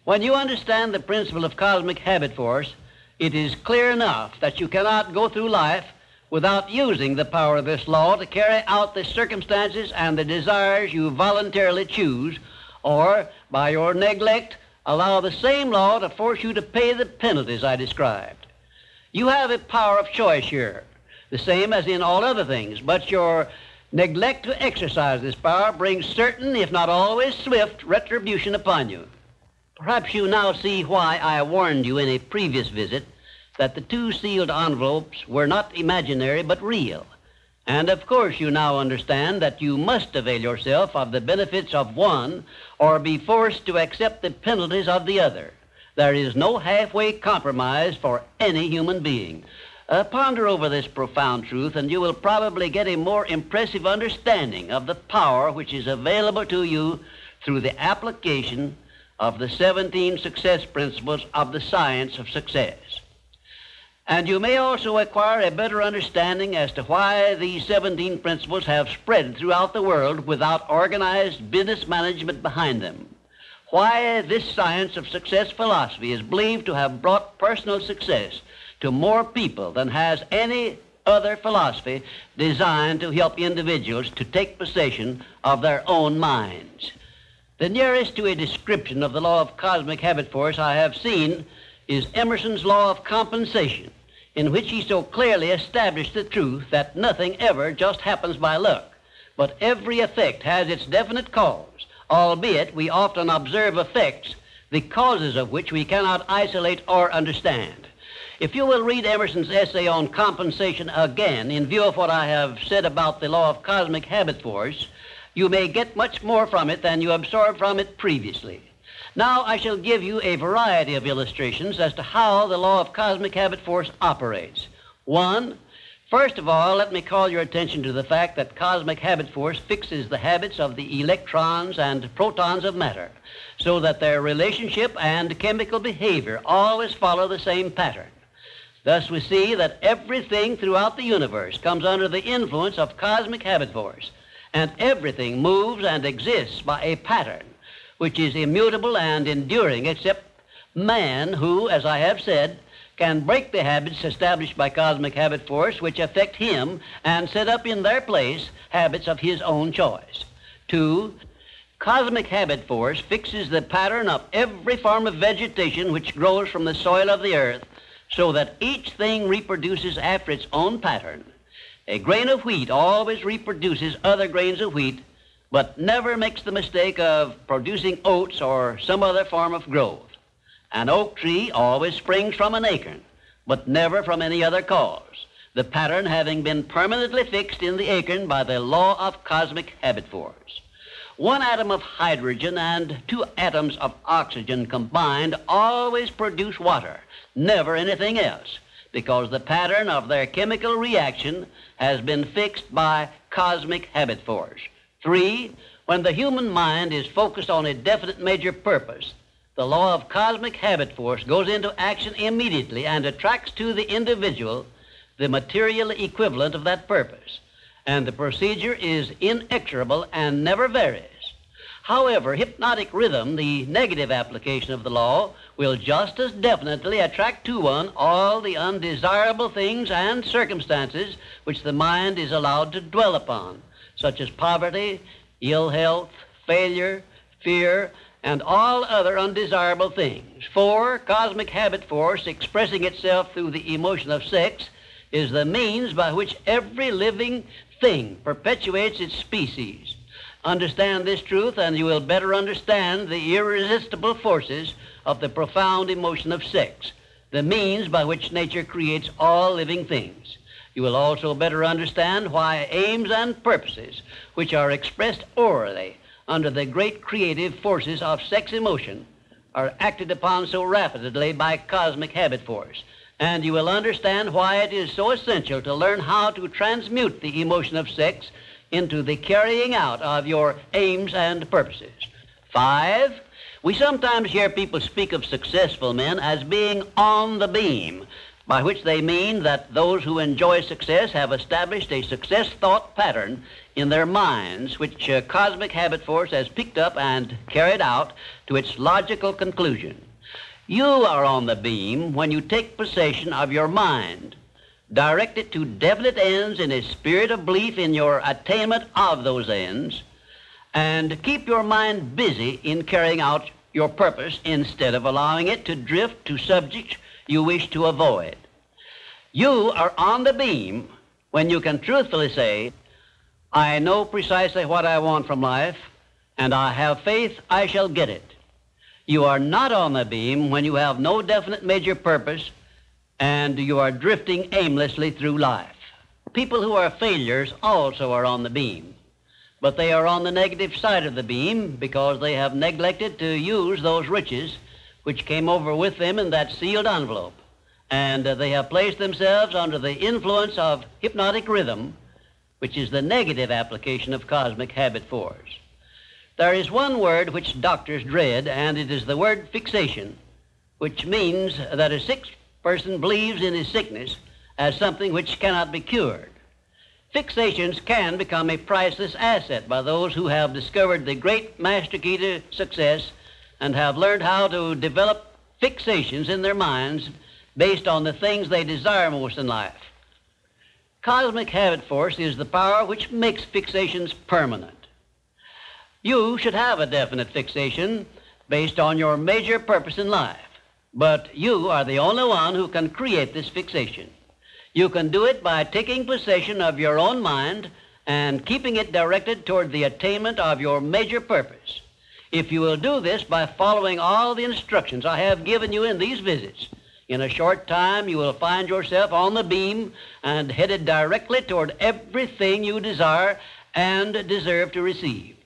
When you understand the principle of cosmic habit force, it is clear enough that you cannot go through life without using the power of this law to carry out the circumstances and the desires you voluntarily choose, or by your neglect, allow the same law to force you to pay the penalties I described. You have a power of choice here, the same as in all other things, but your neglect to exercise this power brings certain, if not always swift, retribution upon you. Perhaps you now see why I warned you in a previous visit that the two sealed envelopes were not imaginary but real. And of course you now understand that you must avail yourself of the benefits of one or be forced to accept the penalties of the other. There is no halfway compromise for any human being. Ponder over this profound truth and you will probably get a more impressive understanding of the power which is available to you through the application of the 17 success principles of the science of success. And you may also acquire a better understanding as to why these 17 principles have spread throughout the world without organized business management behind them. Why this science of success philosophy is believed to have brought personal success to more people than has any other philosophy designed to help individuals to take possession of their own minds. The nearest to a description of the law of cosmic habit force I have seen is Emerson's law of compensation, in which he so clearly established the truth that nothing ever just happens by luck, but every effect has its definite cause, albeit we often observe effects, the causes of which we cannot isolate or understand. If you will read Emerson's essay on compensation again, in view of what I have said about the law of cosmic habit force, you may get much more from it than you absorbed from it previously. Now I shall give you a variety of illustrations as to how the law of cosmic habit force operates. One, first of all, let me call your attention to the fact that cosmic habit force fixes the habits of the electrons and protons of matter, so that their relationship and chemical behavior always follow the same pattern. Thus we see that everything throughout the universe comes under the influence of cosmic habit force, and everything moves and exists by a pattern which is immutable and enduring, except man who, as I have said, can break the habits established by cosmic habit force which affect him and set up in their place habits of his own choice. Two, cosmic habit force fixes the pattern of every form of vegetation which grows from the soil of the earth so that each thing reproduces after its own pattern. A grain of wheat always reproduces other grains of wheat, but never makes the mistake of producing oats or some other form of growth. An oak tree always springs from an acorn, but never from any other cause, the pattern having been permanently fixed in the acorn by the law of cosmic habit force. One atom of hydrogen and two atoms of oxygen combined always produce water, never anything else, because the pattern of their chemical reaction has been fixed by cosmic habit force. Three, when the human mind is focused on a definite major purpose, the law of cosmic habit force goes into action immediately and attracts to the individual the material equivalent of that purpose, and the procedure is inexorable and never varies. However, hypnotic rhythm, the negative application of the law, will just as definitely attract to one all the undesirable things and circumstances which the mind is allowed to dwell upon, such as poverty, ill health, failure, fear, and all other undesirable things. 4, cosmic habit force, expressing itself through the emotion of sex, is the means by which every living thing perpetuates its species. Understand this truth, and you will better understand the irresistible forces of the profound emotion of sex, the means by which nature creates all living things. You will also better understand why aims and purposes, which are expressed orally under the great creative forces of sex emotion, are acted upon so rapidly by cosmic habit force. And you will understand why it is so essential to learn how to transmute the emotion of sex into the carrying out of your aims and purposes. 5, we sometimes hear people speak of successful men as being on the beam, by which they mean that those who enjoy success have established a success thought pattern in their minds, which cosmic habit force has picked up and carried out to its logical conclusion. You are on the beam when you take possession of your mind, direct it to definite ends in a spirit of belief in your attainment of those ends, and keep your mind busy in carrying out your purpose instead of allowing it to drift to subjects you wish to avoid. You are on the beam when you can truthfully say, I know precisely what I want from life, and I have faith I shall get it. You are not on the beam when you have no definite major purpose and you are drifting aimlessly through life. People who are failures also are on the beam, but they are on the negative side of the beam because they have neglected to use those riches which came over with them in that sealed envelope, and they have placed themselves under the influence of hypnotic rhythm, which is the negative application of cosmic habit force. There is one word which doctors dread, and it is the word fixation, which means that a sick person believes in his sickness as something which cannot be cured. Fixations can become a priceless asset by those who have discovered the great master key to success and have learned how to develop fixations in their minds based on the things they desire most in life. Cosmic habit force is the power which makes fixations permanent. You should have a definite fixation based on your major purpose in life, but you are the only one who can create this fixation. You can do it by taking possession of your own mind and keeping it directed toward the attainment of your major purpose. If you will do this by following all the instructions I have given you in these visits, in a short time you will find yourself on the beam and headed directly toward everything you desire and deserve to receive.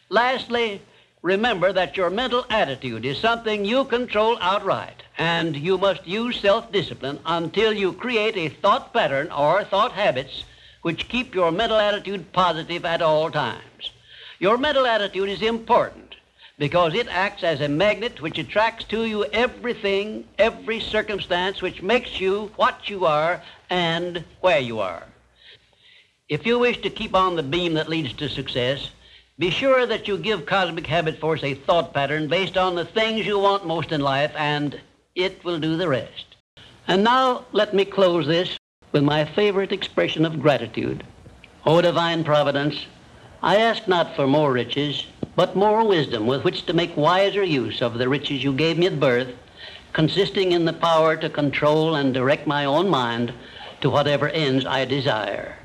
Lastly, remember that your mental attitude is something you control outright, and you must use self-discipline until you create a thought pattern or thought habits which keep your mental attitude positive at all times. Your mental attitude is important because it acts as a magnet which attracts to you everything, every circumstance which makes you what you are and where you are. If you wish to keep on the beam that leads to success, be sure that you give cosmic habit force a thought pattern based on the things you want most in life, and it will do the rest. And now let me close this with my favorite expression of gratitude. O divine providence, I ask not for more riches, but more wisdom with which to make wiser use of the riches you gave me at birth, consisting in the power to control and direct my own mind to whatever ends I desire.